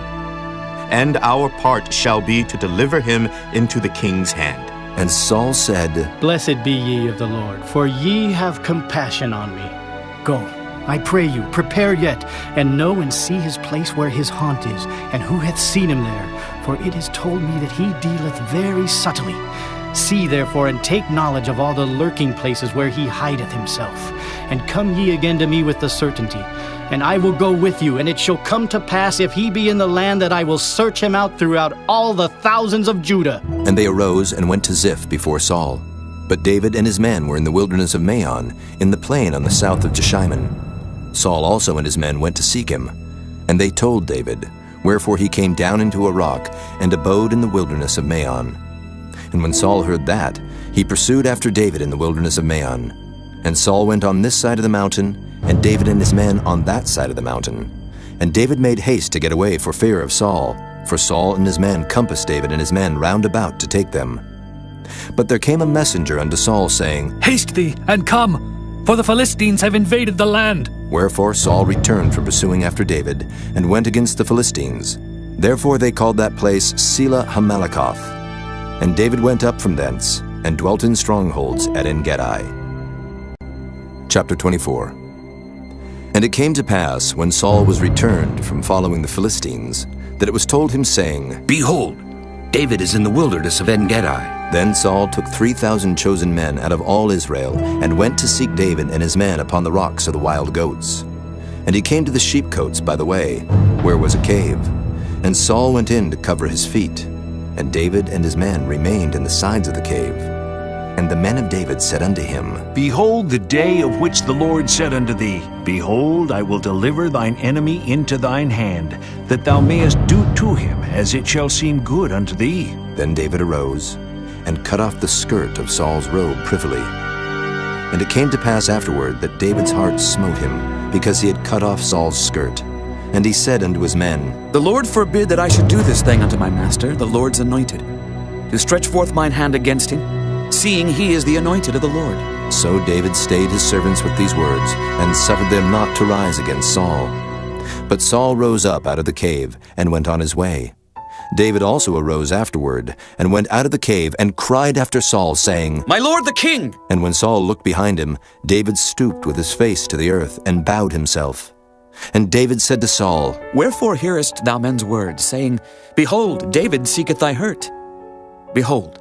And our part shall be to deliver him into the king's hand. And Saul said, Blessed be ye of the Lord, for ye have compassion on me. Go, I pray you, prepare yet, and know and see his place where his haunt is, and who hath seen him there. For it is told me that he dealeth very subtly. See therefore, and take knowledge of all the lurking places where he hideth himself. And come ye again to me with the certainty. And I will go with you, and it shall come to pass, if he be in the land, that I will search him out throughout all the thousands of Judah. And they arose and went to Ziph before Saul. But David and his men were in the wilderness of Maon, in the plain on the south of Jeshimon. Saul also and his men went to seek him. And they told David, wherefore he came down into a rock, and abode in the wilderness of Maon. And when Saul heard that, he pursued after David in the wilderness of Maon. And Saul went on this side of the mountain, and David and his men on that side of the mountain. And David made haste to get away for fear of Saul, for Saul and his men compassed David and his men round about to take them. But there came a messenger unto Saul, saying, Haste thee, and come, for the Philistines have invaded the land. Wherefore Saul returned from pursuing after David, and went against the Philistines. Therefore they called that place Selah Hamalakoth. And David went up from thence, and dwelt in strongholds at En-gedi. Chapter 24. And it came to pass, when Saul was returned from following the Philistines, that it was told him, saying, Behold, David is in the wilderness of En-gedi. Then Saul took 3,000 chosen men out of all Israel, and went to seek David and his men upon the rocks of the wild goats. And he came to the sheepcotes by the way, where was a cave. And Saul went in to cover his feet. And David and his men remained in the sides of the cave. And the men of David said unto him, Behold the day of which the Lord said unto thee, Behold, I will deliver thine enemy into thine hand, that thou mayest do to him as it shall seem good unto thee. Then David arose, and cut off the skirt of Saul's robe privily. And it came to pass afterward that David's heart smote him, because he had cut off Saul's skirt. And he said unto his men, The Lord forbid that I should do this thing unto my master, the Lord's anointed, to stretch forth mine hand against him, seeing he is the anointed of the Lord. So David stayed his servants with these words, and suffered them not to rise against Saul. But Saul rose up out of the cave, and went on his way. David also arose afterward, and went out of the cave, and cried after Saul, saying, My lord the king! And when Saul looked behind him, David stooped with his face to the earth, and bowed himself. And David said to Saul, Wherefore hearest thou men's words, saying, Behold, David seeketh thy hurt? Behold,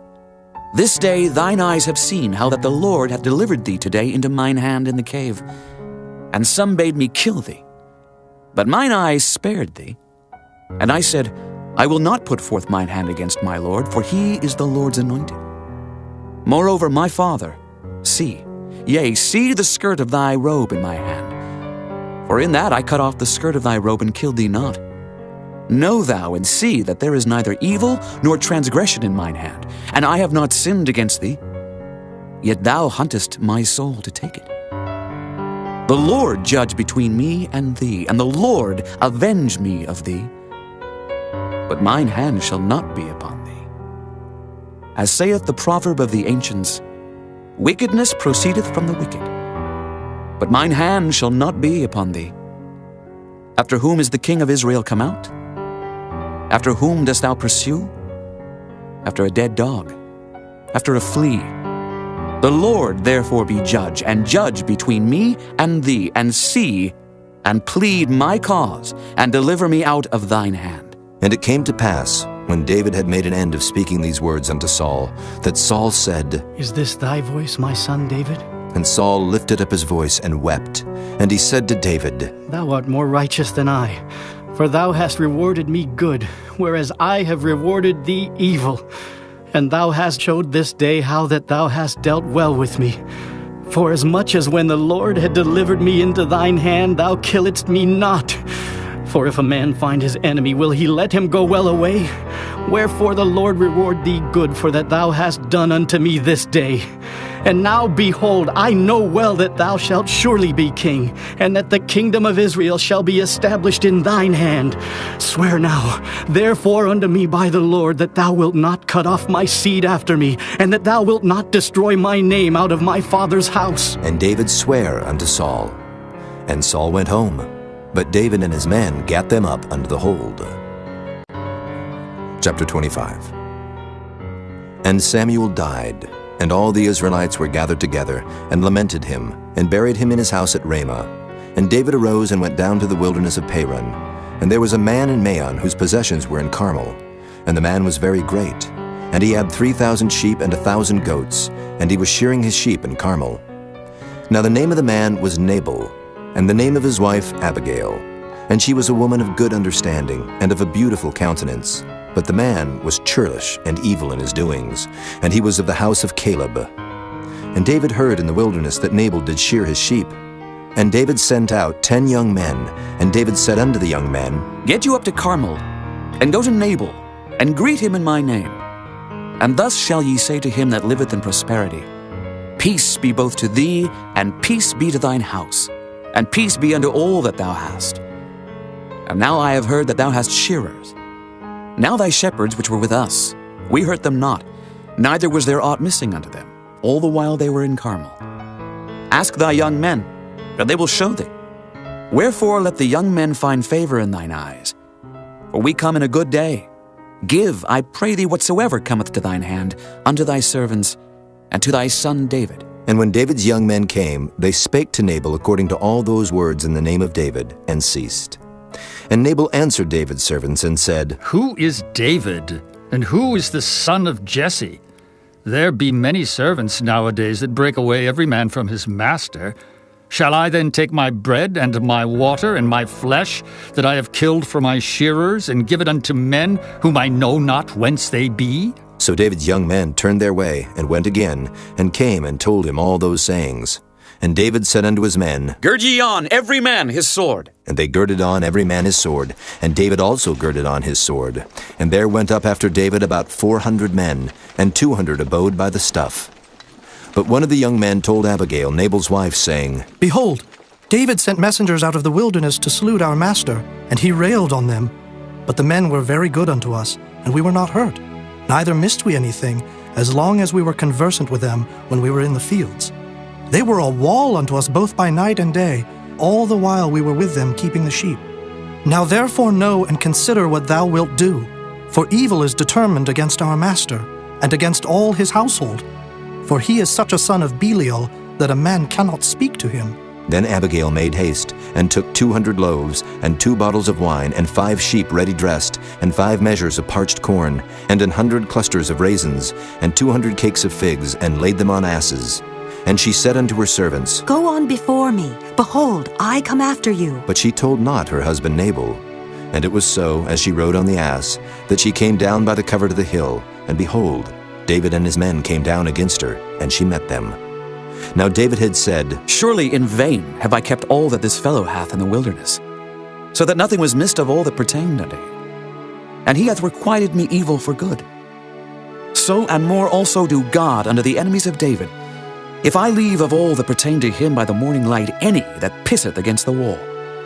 This day thine eyes have seen how that the Lord hath delivered thee today into mine hand in the cave. And some bade me kill thee. But mine eyes spared thee. And I said, I will not put forth mine hand against my Lord, for he is the Lord's anointed. Moreover, my father, see, yea, see the skirt of thy robe in my hand. For in that I cut off the skirt of thy robe and killed thee not. Know thou and see that there is neither evil nor transgression in mine hand, and I have not sinned against thee. Yet thou huntest my soul to take it. The Lord judge between me and thee, and the Lord avenge me of thee. But mine hand shall not be upon thee. As saith the proverb of the ancients, wickedness proceedeth from the wicked. But mine hand shall not be upon thee. After whom is the king of Israel come out? After whom dost thou pursue? After a dead dog, after a flea. The Lord therefore be judge, and judge between me and thee, and see, and plead my cause, and deliver me out of thine hand. And it came to pass, when David had made an end of speaking these words unto Saul, that Saul said, Is this thy voice, my son David? And Saul lifted up his voice and wept. And he said to David, Thou art more righteous than I, for thou hast rewarded me good, whereas I have rewarded thee evil. And thou hast showed this day how that thou hast dealt well with me. For as much as when the Lord had delivered me into thine hand, thou killedst me not. For if a man find his enemy, will he let him go well away? Wherefore the Lord reward thee good for that thou hast done unto me this day. And now, behold, I know well that thou shalt surely be king, and that the kingdom of Israel shall be established in thine hand. Swear now, therefore, unto me by the Lord, that thou wilt not cut off my seed after me, and that thou wilt not destroy my name out of my father's house. And David sware unto Saul. And Saul went home, but David and his men gat them up unto the hold. Chapter 25. And Samuel died, and all the Israelites were gathered together, and lamented him, and buried him in his house at Ramah. And David arose and went down to the wilderness of Paran. And there was a man in Maon whose possessions were in Carmel. And the man was very great. And he had 3,000 sheep and 1,000 goats, and he was shearing his sheep in Carmel. Now the name of the man was Nabal, and the name of his wife Abigail. And she was a woman of good understanding, and of a beautiful countenance. But the man was churlish and evil in his doings, and he was of the house of Caleb. And David heard in the wilderness that Nabal did shear his sheep. And David sent out 10 young men, and David said unto the young men, Get you up to Carmel, and go to Nabal, and greet him in my name. And thus shall ye say to him that liveth in prosperity, Peace be both to thee, and peace be to thine house, and peace be unto all that thou hast. And now I have heard that thou hast shearers. Now thy shepherds which were with us, we hurt them not, neither was there aught missing unto them, all the while they were in Carmel. Ask thy young men, and they will show thee. Wherefore let the young men find favor in thine eyes. For we come in a good day. Give, I pray thee, whatsoever cometh to thine hand, unto thy servants, and to thy son David. And when David's young men came, they spake to Nabal according to all those words in the name of David, and ceased. And Nabal answered David's servants and said, Who is David, and who is the son of Jesse? There be many servants nowadays that break away every man from his master. Shall I then take my bread and my water and my flesh that I have killed for my shearers, and give it unto men whom I know not whence they be? So David's young men turned their way, and went again, and came and told him all those sayings. And David said unto his men, Gird ye on, every man his sword. And they girded on every man his sword, and David also girded on his sword. And there went up after David about 400 men, and 200 abode by the stuff. But one of the young men told Abigail, Nabal's wife, saying, Behold, David sent messengers out of the wilderness to salute our master, and he railed on them. But the men were very good unto us, and we were not hurt. Neither missed we anything, as long as we were conversant with them when we were in the fields. They were a wall unto us both by night and day, all the while we were with them keeping the sheep. Now therefore know and consider what thou wilt do, for evil is determined against our master, and against all his household. For he is such a son of Belial, that a man cannot speak to him. Then Abigail made haste, and took 200 loaves, and 2 bottles of wine, and 5 sheep ready dressed, and 5 measures of parched corn, and 100 clusters of raisins, and 200 cakes of figs, and laid them on asses. And she said unto her servants, Go on before me. Behold, I come after you. But she told not her husband Nabal. And it was so, as she rode on the ass, that she came down by the covert of the hill, and behold, David and his men came down against her, and she met them. Now David had said, Surely in vain have I kept all that this fellow hath in the wilderness, so that nothing was missed of all that pertained unto him. And he hath requited me evil for good. So and more also do God unto the enemies of David, if I leave of all that pertain to him by the morning light any that pisseth against the wall.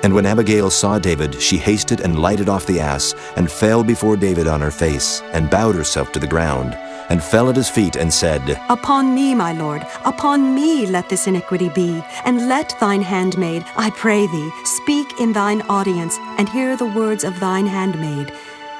And when Abigail saw David, she hasted and lighted off the ass, and fell before David on her face, and bowed herself to the ground, and fell at his feet, and said, Upon me, my lord, upon me let this iniquity be, and let thine handmaid, I pray thee, speak in thine audience, and hear the words of thine handmaid.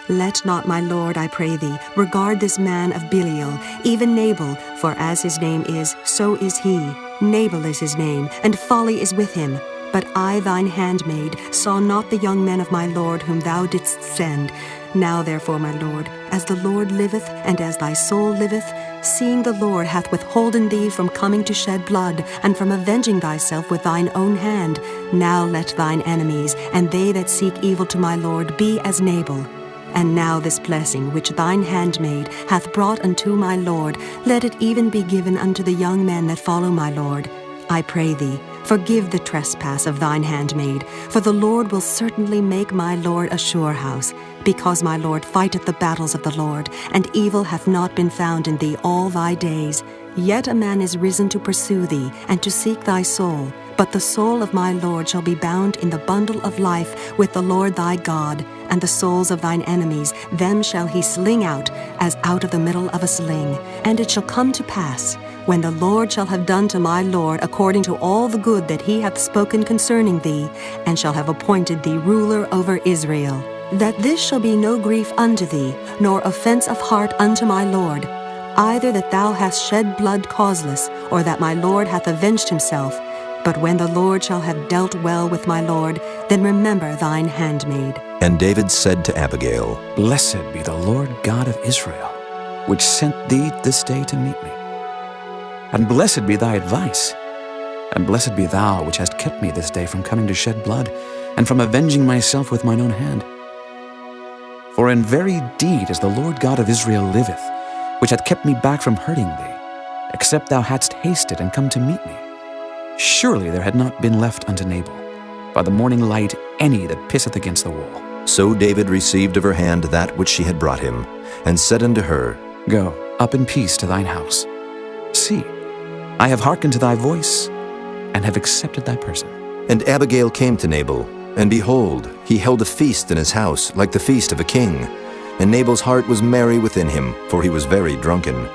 Let not, my lord, I pray thee, regard this man of Belial, even Nabal, for as his name is, so is he. Nabal is his name, and folly is with him. But I, thine handmaid, saw not the young men of my lord whom thou didst send. Now therefore, my lord, as the Lord liveth, and as thy soul liveth, seeing the Lord hath withholden thee from coming to shed blood, and from avenging thyself with thine own hand, now let thine enemies, and they that seek evil to my lord, be as Nabal. And now this blessing which thine handmaid hath brought unto my lord, let it even be given unto the young men that follow my lord. I pray thee, forgive the trespass of thine handmaid, for the Lord will certainly make my lord a sure house, because my lord fighteth the battles of the Lord, and evil hath not been found in thee all thy days. Yet a man is risen to pursue thee, and to seek thy soul. But the soul of my lord shall be bound in the bundle of life with the Lord thy God, and the souls of thine enemies, them shall he sling out, as out of the middle of a sling. And it shall come to pass, when the Lord shall have done to my lord according to all the good that he hath spoken concerning thee, and shall have appointed thee ruler over Israel, that this shall be no grief unto thee, nor offense of heart unto my lord, either that thou hast shed blood causeless, or that my lord hath avenged himself. But when the Lord shall have dealt well with my lord, then remember thine handmaid. And David said to Abigail, Blessed be the Lord God of Israel, which sent thee this day to meet me. And blessed be thy advice, and blessed be thou which hast kept me this day from coming to shed blood, and from avenging myself with mine own hand. For in very deed as the Lord God of Israel liveth, which hath kept me back from hurting thee, except thou hadst hasted and come to meet me, surely there had not been left unto Nabal, by the morning light, any that pisseth against the wall. So David received of her hand that which she had brought him, and said unto her, Go up in peace to thine house. See, I have hearkened to thy voice, and have accepted thy person. And Abigail came to Nabal, and behold, he held a feast in his house, like the feast of a king. And Nabal's heart was merry within him, for he was very drunken.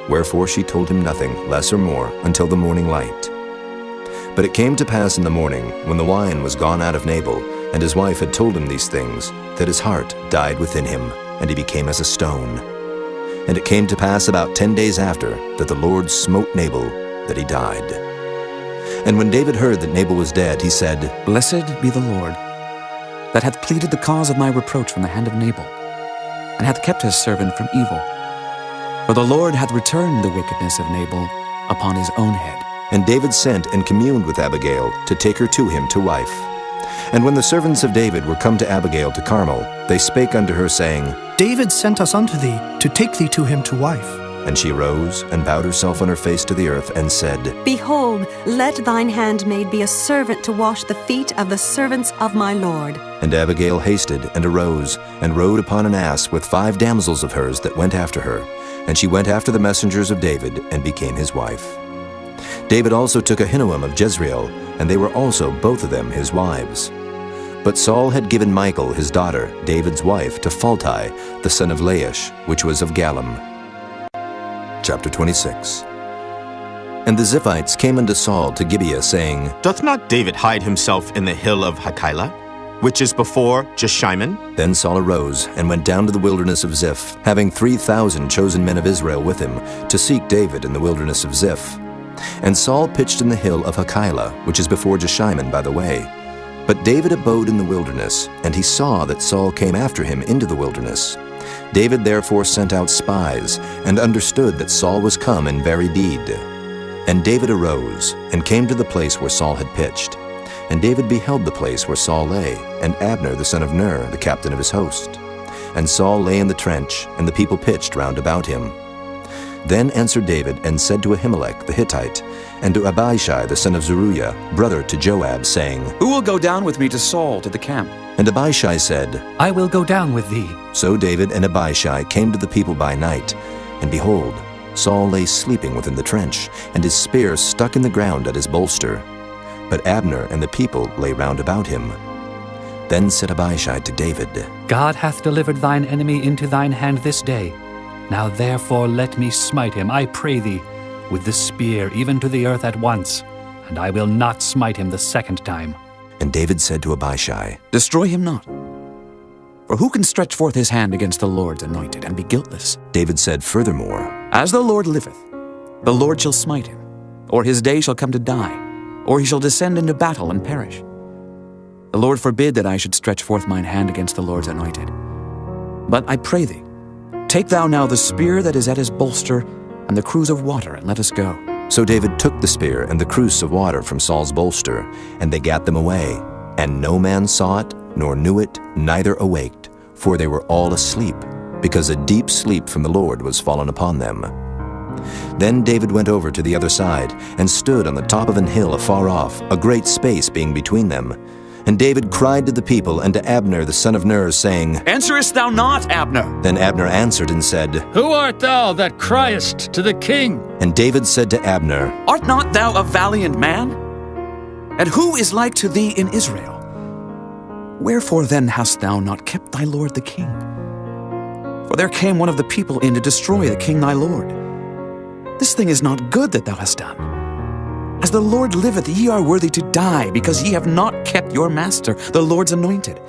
Wherefore she told him nothing, less or more, until the morning light. But it came to pass in the morning, when the wine was gone out of Nabal, and his wife had told him these things, that his heart died within him, and he became as a stone. And it came to pass about 10 days after, that the Lord smote Nabal, that he died. And when David heard that Nabal was dead, he said, Blessed be the Lord, that hath pleaded the cause of my reproach from the hand of Nabal, and hath kept his servant from evil. For the Lord hath returned the wickedness of Nabal upon his own head. And David sent and communed with Abigail to take her to him to wife. And when the servants of David were come to Abigail to Carmel, they spake unto her, saying, David sent us unto thee, to take thee to him to wife. And she rose, and bowed herself on her face to the earth, and said, Behold, let thine handmaid be a servant to wash the feet of the servants of my lord. And Abigail hasted, and arose, and rode upon an ass with 5 damsels of hers that went after her. And she went after the messengers of David, and became his wife. David also took Ahinoam of Jezreel, and they were also both of them his wives. But Saul had given Michal his daughter, David's wife, to Phalti, the son of Laish, which was of Gallim. Chapter 26. And the Ziphites came unto Saul to Gibeah, saying, Doth not David hide himself in the hill of Hachilah, which is before Jeshimon? Then Saul arose, and went down to the wilderness of Ziph, having 3,000 chosen men of Israel with him, to seek David in the wilderness of Ziph. And Saul pitched in the hill of Hachilah, which is before Jeshimon by the way. But David abode in the wilderness, and he saw that Saul came after him into the wilderness. David therefore sent out spies, and understood that Saul was come in very deed. And David arose, and came to the place where Saul had pitched. And David beheld the place where Saul lay, and Abner the son of Ner, the captain of his host. And Saul lay in the trench, and the people pitched round about him. Then answered David, and said to Ahimelech the Hittite, and to Abishai the son of Zeruiah, brother to Joab, saying, Who will go down with me to Saul to the camp? And Abishai said, I will go down with thee. So David and Abishai came to the people by night, and behold, Saul lay sleeping within the trench, and his spear stuck in the ground at his bolster. But Abner and the people lay round about him. Then said Abishai to David, God hath delivered thine enemy into thine hand this day. Now therefore let me smite him, I pray thee, with the spear even to the earth at once, and I will not smite him the second time. And David said to Abishai, Destroy him not. For who can stretch forth his hand against the Lord's anointed and be guiltless? David said furthermore, As the Lord liveth, the Lord shall smite him, or his day shall come to die, or he shall descend into battle and perish. The Lord forbid that I should stretch forth mine hand against the Lord's anointed. But I pray thee, take thou now the spear that is at his bolster and the cruse of water, and let us go. So David took the spear and the cruse of water from Saul's bolster, and they gat them away. And no man saw it, nor knew it, neither awaked, for they were all asleep, because a deep sleep from the Lord was fallen upon them. Then David went over to the other side, and stood on the top of an hill afar off, a great space being between them. And David cried to the people and to Abner the son of Ner, saying, Answerest thou not, Abner? Then Abner answered and said, Who art thou that criest to the king? And David said to Abner, Art not thou a valiant man? And who is like to thee in Israel? Wherefore then hast thou not kept thy lord the king? For there came one of the people in to destroy the king thy lord. This thing is not good that thou hast done. As the Lord liveth, ye are worthy to die, because ye have not kept your master, the Lord's anointed.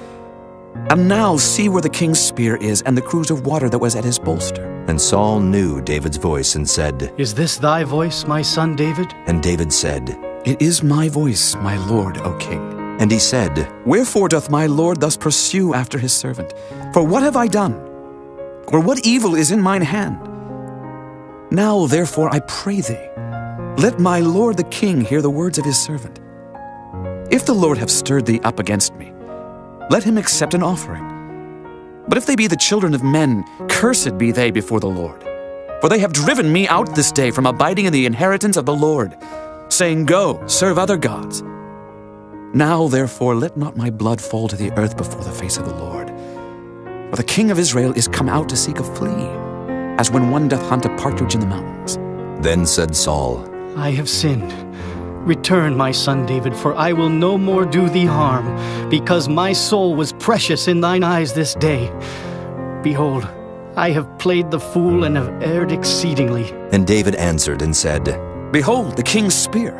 And now see where the king's spear is, and the cruse of water that was at his bolster. And Saul knew David's voice, and said, Is this thy voice, my son David? And David said, It is my voice, my lord, O king. And he said, Wherefore doth my lord thus pursue after his servant? For what have I done? Or what evil is in mine hand? Now therefore I pray thee, let my lord the king hear the words of his servant. If the Lord have stirred thee up against me, let him accept an offering. But if they be the children of men, cursed be they before the Lord. For they have driven me out this day from abiding in the inheritance of the Lord, saying, Go, serve other gods. Now therefore let not my blood fall to the earth before the face of the Lord. For the king of Israel is come out to seek a flea, as when one doth hunt a partridge in the mountains. Then said Saul, I have sinned. Return, my son David, for I will no more do thee harm, because my soul was precious in thine eyes this day. Behold, I have played the fool and have erred exceedingly. And David answered and said, Behold, the king's spear,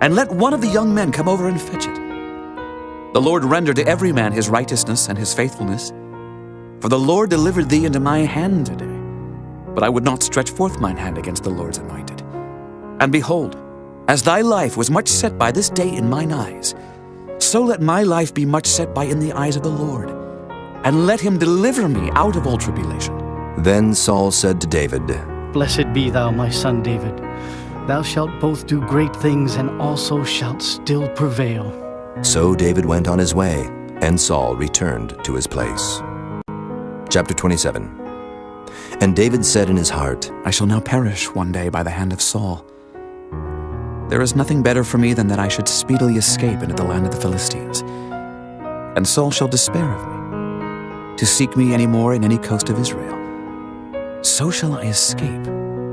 and let one of the young men come over and fetch it. The Lord render to every man his righteousness and his faithfulness. For the Lord delivered thee into my hand today, but I would not stretch forth mine hand against the Lord's anointed. And behold, as thy life was much set by this day in mine eyes, so let my life be much set by in the eyes of the Lord, and let him deliver me out of all tribulation. Then Saul said to David, Blessed be thou, my son David. Thou shalt both do great things, and also shalt still prevail. So David went on his way, and Saul returned to his place. Chapter 27. And David said in his heart, I shall now perish one day by the hand of Saul. There is nothing better for me than that I should speedily escape into the land of the Philistines. And Saul shall despair of me, to seek me any more in any coast of Israel. So shall I escape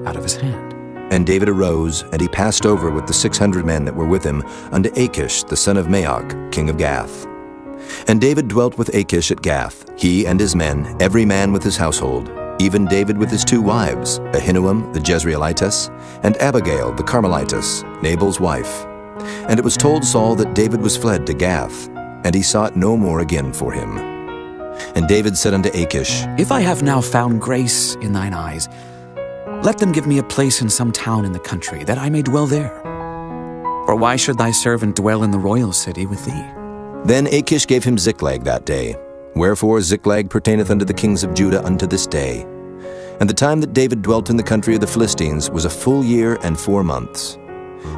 out of his hand. And David arose, and he passed over with the 600 men that were with him unto Achish the son of Maoch, king of Gath. And David dwelt with Achish at Gath, he and his men, every man with his household, even David with his 2 wives, Ahinoam the Jezreelitess, and Abigail the Carmelitess, Nabal's wife. And it was told Saul that David was fled to Gath, and he sought no more again for him. And David said unto Achish, If I have now found grace in thine eyes, Let them give me a place in some town in the country, that I may dwell there. For why should thy servant dwell in the royal city with thee? Then Achish gave him Ziklag that day. Wherefore Ziklag pertaineth unto the kings of Judah unto this day. And the time that David dwelt in the country of the Philistines was a full year and 4 months.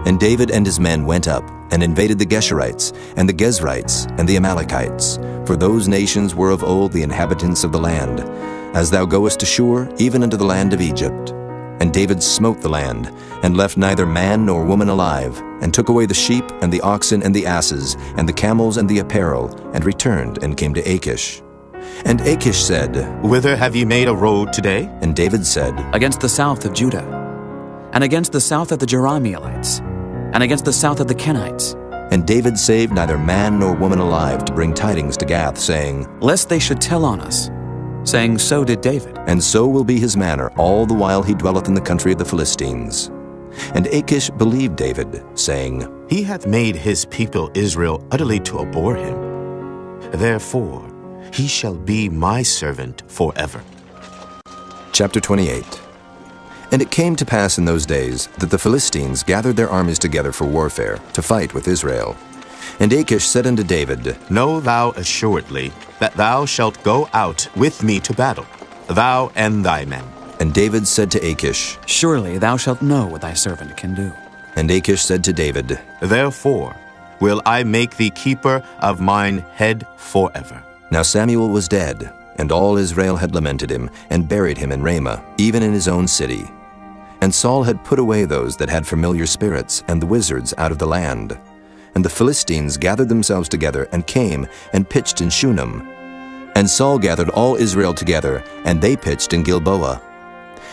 And David and his men went up, and invaded the Geshurites, and the Gezrites, and the Amalekites, for those nations were of old the inhabitants of the land, as thou goest to Shur, even unto the land of Egypt. And David smote the land, and left neither man nor woman alive, and took away the sheep, and the oxen, and the asses, and the camels, and the apparel, and returned, and came to Achish. And Achish said, Whither have ye made a road today? And David said, Against the south of Judah, and against the south of the Jerahmeelites, and against the south of the Kenites. And David saved neither man nor woman alive to bring tidings to Gath, saying, Lest they should tell on us, saying, So did David. And so will be his manner all the while he dwelleth in the country of the Philistines. And Achish believed David, saying, He hath made his people Israel utterly to abhor him. Therefore he shall be my servant forever. Chapter 28. And it came to pass in those days that the Philistines gathered their armies together for warfare, to fight with Israel. And Achish said unto David, Know thou assuredly that thou shalt go out with me to battle, thou and thy men. And David said to Achish, Surely thou shalt know what thy servant can do. And Achish said to David, Therefore will I make thee keeper of mine head forever. Now Samuel was dead, and all Israel had lamented him, and buried him in Ramah, even in his own city. And Saul had put away those that had familiar spirits, and the wizards out of the land. And the Philistines gathered themselves together, and came, and pitched in Shunem. And Saul gathered all Israel together, and they pitched in Gilboa.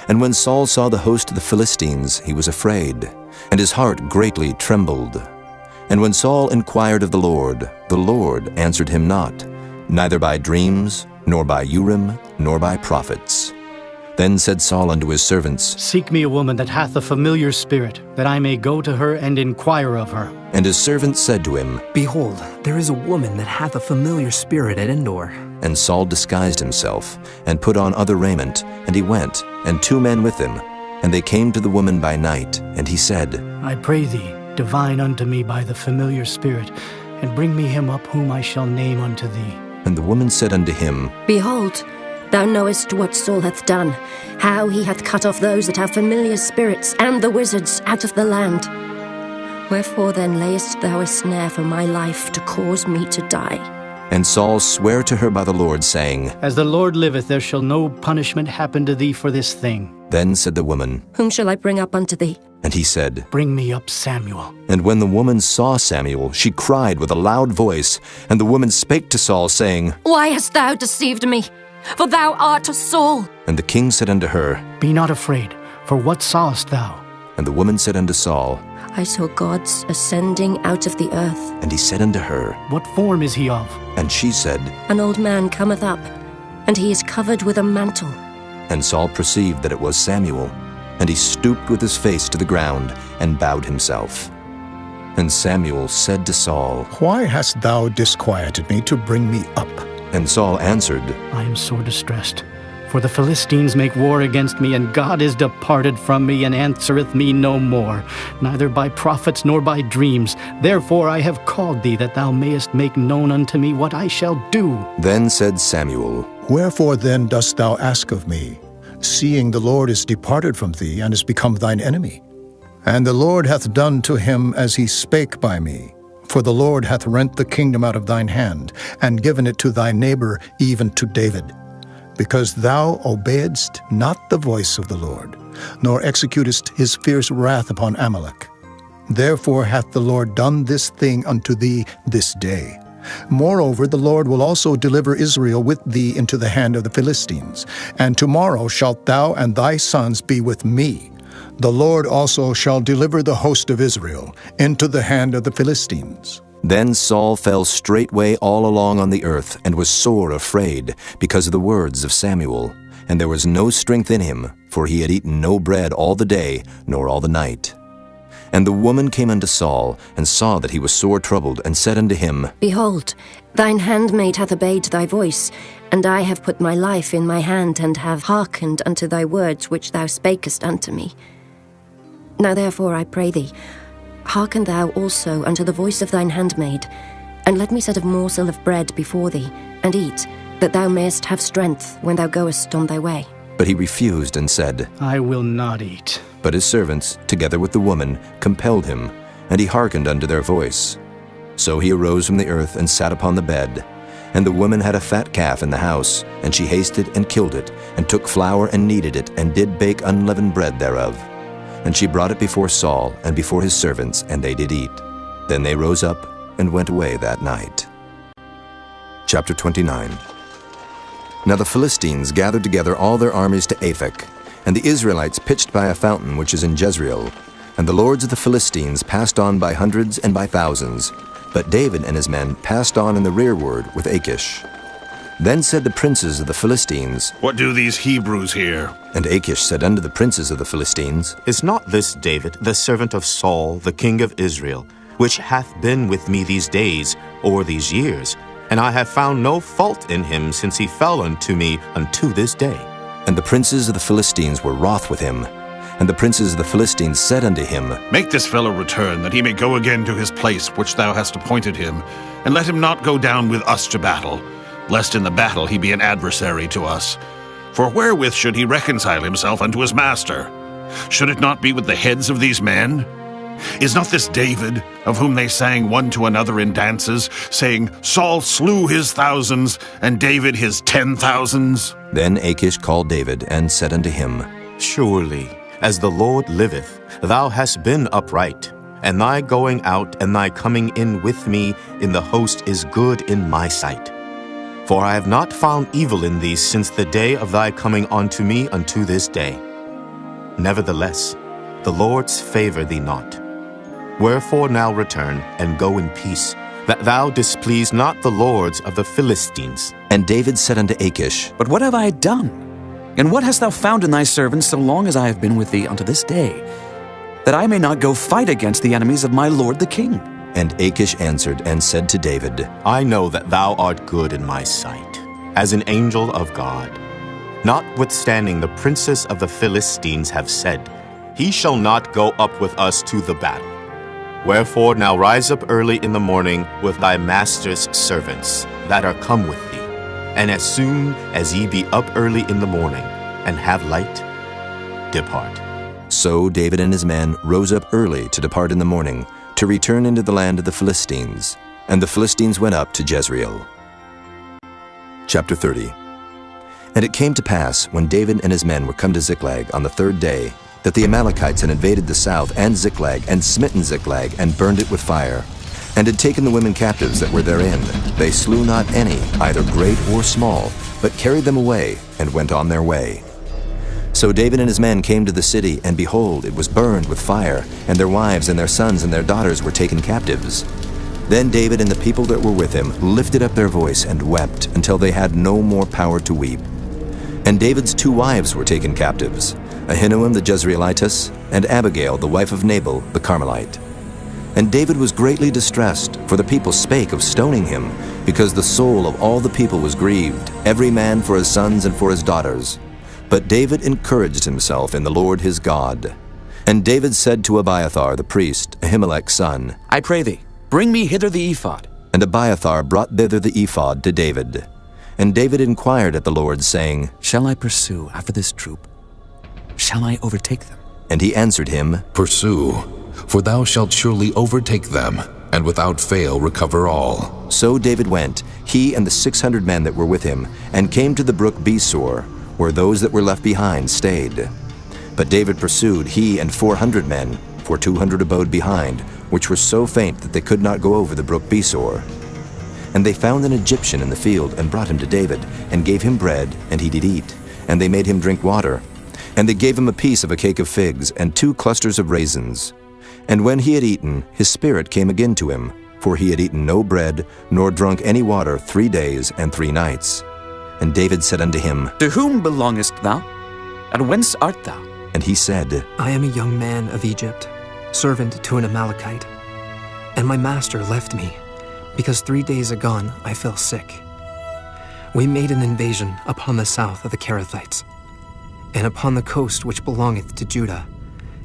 And when Saul saw the host of the Philistines, he was afraid, and his heart greatly trembled. And when Saul inquired of the Lord answered him not, neither by dreams, nor by Urim, nor by prophets. Then said Saul unto his servants, Seek me a woman that hath a familiar spirit, that I may go to her and inquire of her. And his servants said to him, Behold, there is a woman that hath a familiar spirit at Endor. And Saul disguised himself, and put on other raiment, and he went, and 2 men with him. And they came to the woman by night, and he said, I pray thee, divine unto me by the familiar spirit, and bring me him up whom I shall name unto thee. And the woman said unto him, Behold, thou knowest what Saul hath done, how he hath cut off those that have familiar spirits, and the wizards out of the land. Wherefore then layest thou a snare for my life, to cause me to die? And Saul sware to her by the Lord, saying, As the Lord liveth, there shall no punishment happen to thee for this thing. Then said the woman, Whom shall I bring up unto thee? And he said, Bring me up Samuel. And when the woman saw Samuel, she cried with a loud voice. And the woman spake to Saul, saying, Why hast thou deceived me? For thou art a Saul. And the king said unto her, Be not afraid, for what sawest thou? And the woman said unto Saul, I saw gods ascending out of the earth. And he said unto her, What form is he of? And she said, An old man cometh up, and he is covered with a mantle. And Saul perceived that it was Samuel. And he stooped with his face to the ground, and bowed himself. And Samuel said to Saul, Why hast thou disquieted me to bring me up? And Saul answered, I am sore distressed. For the Philistines make war against me, and God is departed from me, and answereth me no more, neither by prophets nor by dreams. Therefore I have called thee, that thou mayest make known unto me what I shall do. Then said Samuel, Wherefore then dost thou ask of me, seeing the Lord is departed from thee, and is become thine enemy? And the Lord hath done to him as he spake by me. For the Lord hath rent the kingdom out of thine hand, and given it to thy neighbor, even to David. Because thou obeyedst not the voice of the Lord, nor executest his fierce wrath upon Amalek. Therefore hath the Lord done this thing unto thee this day. Moreover, the Lord will also deliver Israel with thee into the hand of the Philistines. And tomorrow shalt thou and thy sons be with me. The Lord also shall deliver the host of Israel into the hand of the Philistines. Then Saul fell straightway all along on the earth, and was sore afraid, because of the words of Samuel. And there was no strength in him, for he had eaten no bread all the day, nor all the night. And the woman came unto Saul, and saw that he was sore troubled, and said unto him, Behold, thine handmaid hath obeyed thy voice, and I have put my life in my hand, and have hearkened unto thy words which thou spakest unto me. Now therefore, I pray thee, hearken thou also unto the voice of thine handmaid, and let me set a morsel of bread before thee, and eat, that thou mayest have strength when thou goest on thy way. But he refused and said, I will not eat. But his servants, together with the woman, compelled him, and he hearkened unto their voice. So he arose from the earth and sat upon the bed. And the woman had a fat calf in the house, and she hasted and killed it, and took flour and kneaded it, and did bake unleavened bread thereof. And she brought it before Saul and before his servants, and they did eat. Then they rose up and went away that night. Chapter 29. Now the Philistines gathered together all their armies to Aphek, and the Israelites pitched by a fountain which is in Jezreel. And the lords of the Philistines passed on by hundreds and by thousands, but David and his men passed on in the rearward with Achish. Then said the princes of the Philistines, What do these Hebrews here? And Achish said unto the princes of the Philistines, Is not this David, the servant of Saul, the king of Israel, which hath been with me these days, or these years? And I have found no fault in him since he fell unto me unto this day. And the princes of the Philistines were wroth with him. And the princes of the Philistines said unto him, Make this fellow return, that he may go again to his place which thou hast appointed him, and let him not go down with us to battle, lest in the battle he be an adversary to us. For wherewith should he reconcile himself unto his master? Should it not be with the heads of these men? Is not this David, of whom they sang one to another in dances, saying, Saul slew his thousands, and David his 10,000s? Then Achish called David, and said unto him, Surely, as the Lord liveth, thou hast been upright, and thy going out and thy coming in with me in the host is good in my sight. For I have not found evil in thee since the day of thy coming unto me unto this day. Nevertheless, the Lord's favor thee not. Wherefore now return, and go in peace, that thou displease not the lords of the Philistines. And David said unto Achish, But what have I done? And what hast thou found in thy servants so long as I have been with thee unto this day, that I may not go fight against the enemies of my lord the king? And Achish answered and said to David, I know that thou art good in my sight, as an angel of God. Notwithstanding the princes of the Philistines have said, He shall not go up with us to the battle. Wherefore now rise up early in the morning with thy master's servants that are come with thee, and as soon as ye be up early in the morning, and have light, depart. So David and his men rose up early to depart in the morning, to return into the land of the Philistines. And the Philistines went up to Jezreel. Chapter 30. And it came to pass, when David and his men were come to Ziklag on the third day, that the Amalekites had invaded the south and Ziklag, and smitten Ziklag, and burned it with fire, and had taken the women captives that were therein. They slew not any, either great or small, but carried them away, and went on their way. So David and his men came to the city, and behold, it was burned with fire, and their wives and their sons and their daughters were taken captives. Then David and the people that were with him lifted up their voice and wept, until they had no more power to weep. And David's 2 wives were taken captives, Ahinoam the Jezreelitess, and Abigail the wife of Nabal the Carmelite. And David was greatly distressed, for the people spake of stoning him, because the soul of all the people was grieved, every man for his sons and for his daughters. But David encouraged himself in the Lord his God. And David said to Abiathar the priest, Ahimelech's son, I pray thee, bring me hither the ephod. And Abiathar brought thither the ephod to David. And David inquired at the Lord, saying, Shall I pursue after this troop? Shall I overtake them? And he answered him, Pursue, for thou shalt surely overtake them, and without fail recover all. So David went, he and the 600 men that were with him, and came to the brook Besor, where those that were left behind stayed. But David pursued, he and 400 men, for 200 abode behind, which were so faint that they could not go over the brook Besor. And they found an Egyptian in the field, and brought him to David, and gave him bread, and he did eat. And they made him drink water. And they gave him a piece of a cake of figs, and 2 clusters of raisins. And when he had eaten, his spirit came again to him, for he had eaten no bread, nor drunk any water 3 days and 3 nights. And David said unto him, To whom belongest thou? And whence art thou? And he said, I am a young man of Egypt. servant to an Amalekite. And my master left me, because 3 days agone I fell sick. We made an invasion upon the south of the Kerethites, and upon the coast which belongeth to Judah,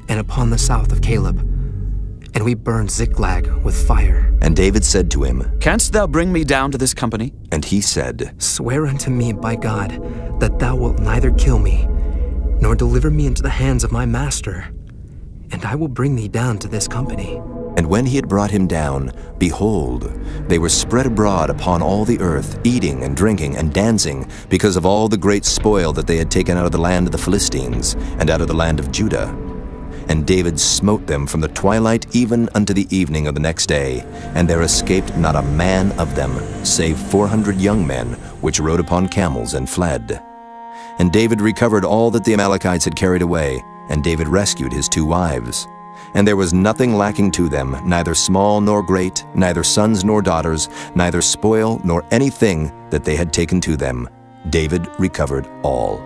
and upon the south of Caleb. And we burned Ziklag with fire. And David said to him, Canst thou bring me down to this company? And he said, Swear unto me by God that thou wilt neither kill me, nor deliver me into the hands of my master, and I will bring thee down to this company. And when he had brought him down, behold, they were spread abroad upon all the earth, eating and drinking and dancing, because of all the great spoil that they had taken out of the land of the Philistines, and out of the land of Judah. And David smote them from the twilight even unto the evening of the next day, and there escaped not a man of them, save 400 young men, which rode upon camels and fled. And David recovered all that the Amalekites had carried away, and David rescued his 2 wives. And there was nothing lacking to them, neither small nor great, neither sons nor daughters, neither spoil nor anything that they had taken to them. David recovered all.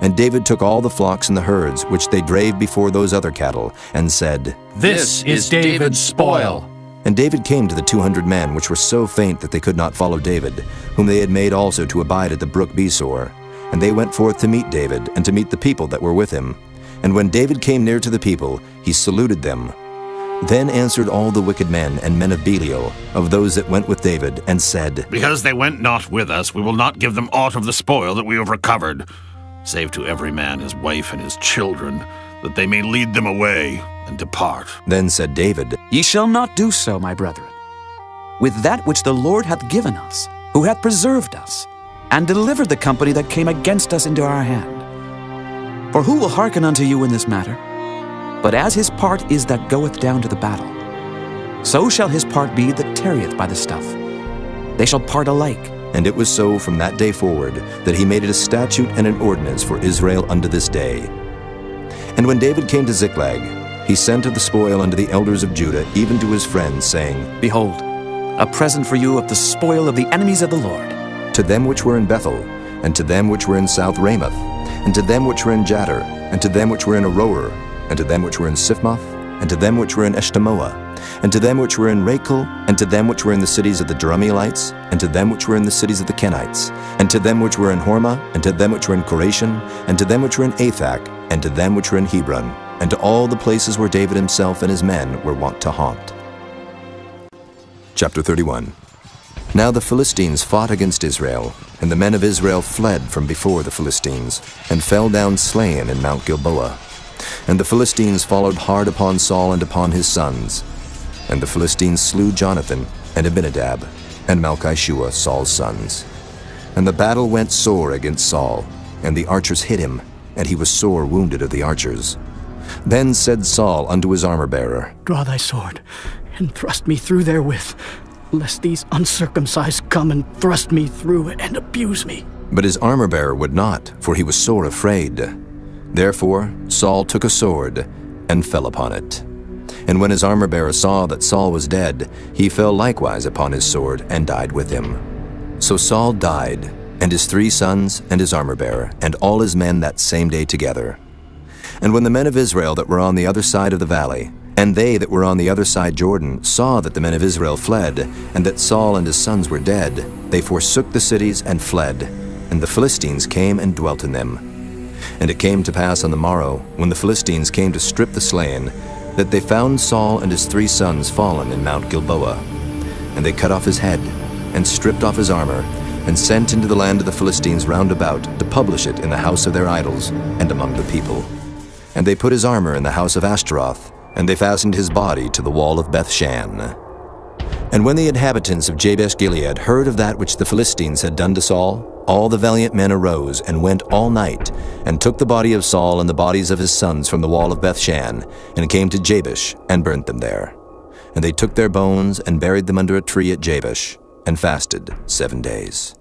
And David took all the flocks and the herds, which they drave before those other cattle, and said, This is David's spoil. And David came to the 200 men, which were so faint that they could not follow David, whom they had made also to abide at the brook Besor. And they went forth to meet David, and to meet the people that were with him. And when David came near to the people, he saluted them. Then answered all the wicked men and men of Belial, of those that went with David, and said, Because they went not with us, we will not give them aught of the spoil that we have recovered, save to every man his wife and his children, that they may lead them away and depart. Then said David, Ye shall not do so, my brethren. With that which the Lord hath given us, who hath preserved us, and delivered the company that came against us into our hand. For who will hearken unto you in this matter? But as his part is that goeth down to the battle, so shall his part be that tarrieth by the stuff. They shall part alike. And it was so from that day forward, that he made it a statute and an ordinance for Israel unto this day. And when David came to Ziklag, he sent of the spoil unto the elders of Judah, even to his friends, saying, Behold, a present for you of the spoil of the enemies of the Lord. To them which were in Bethel, and to them which were in South Ramoth, and to them which were in Jattir, and to them which were in Aroer, and to them which were in Siphmoth, and to them which were in Eshtemoa, and to them which were in Rachel, and to them which were in the cities of the Jerahmeelites, and to them which were in the cities of the Kenites, and to them which were in Hormah, and to them which were in Korashin, and to them which were in Athak, and to them which were in Hebron, and to all the places where David himself and his men were wont to haunt. Chapter 31. Now the Philistines fought against Israel, and the men of Israel fled from before the Philistines, and fell down slain in Mount Gilboa. And the Philistines followed hard upon Saul and upon his sons. And the Philistines slew Jonathan, and Abinadab, and Malchishua, Saul's sons. And the battle went sore against Saul, and the archers hit him, and he was sore wounded of the archers. Then said Saul unto his armor-bearer, Draw thy sword, and thrust me through therewith, lest these uncircumcised come and thrust me through and abuse me. But his armor-bearer would not, for he was sore afraid. Therefore Saul took a sword, and fell upon it. And when his armor-bearer saw that Saul was dead, he fell likewise upon his sword, and died with him. So Saul died, and his 3 sons, and his armor-bearer, and all his men that same day together. And when the men of Israel that were on the other side of the valley, and they that were on the other side Jordan, saw that the men of Israel fled, and that Saul and his sons were dead, they forsook the cities and fled, and the Philistines came and dwelt in them. And it came to pass on the morrow, when the Philistines came to strip the slain, that they found Saul and his 3 sons fallen in Mount Gilboa. And they cut off his head, and stripped off his armor, and sent into the land of the Philistines round about, to publish it in the house of their idols, and among the people. And they put his armor in the house of Ashtaroth, and they fastened his body to the wall of Bethshan. And when the inhabitants of Jabesh-Gilead heard of that which the Philistines had done to Saul, all the valiant men arose, and went all night, and took the body of Saul and the bodies of his sons from the wall of Bethshan, and came to Jabesh, and burnt them there. And they took their bones, and buried them under a tree at Jabesh, and fasted 7 days.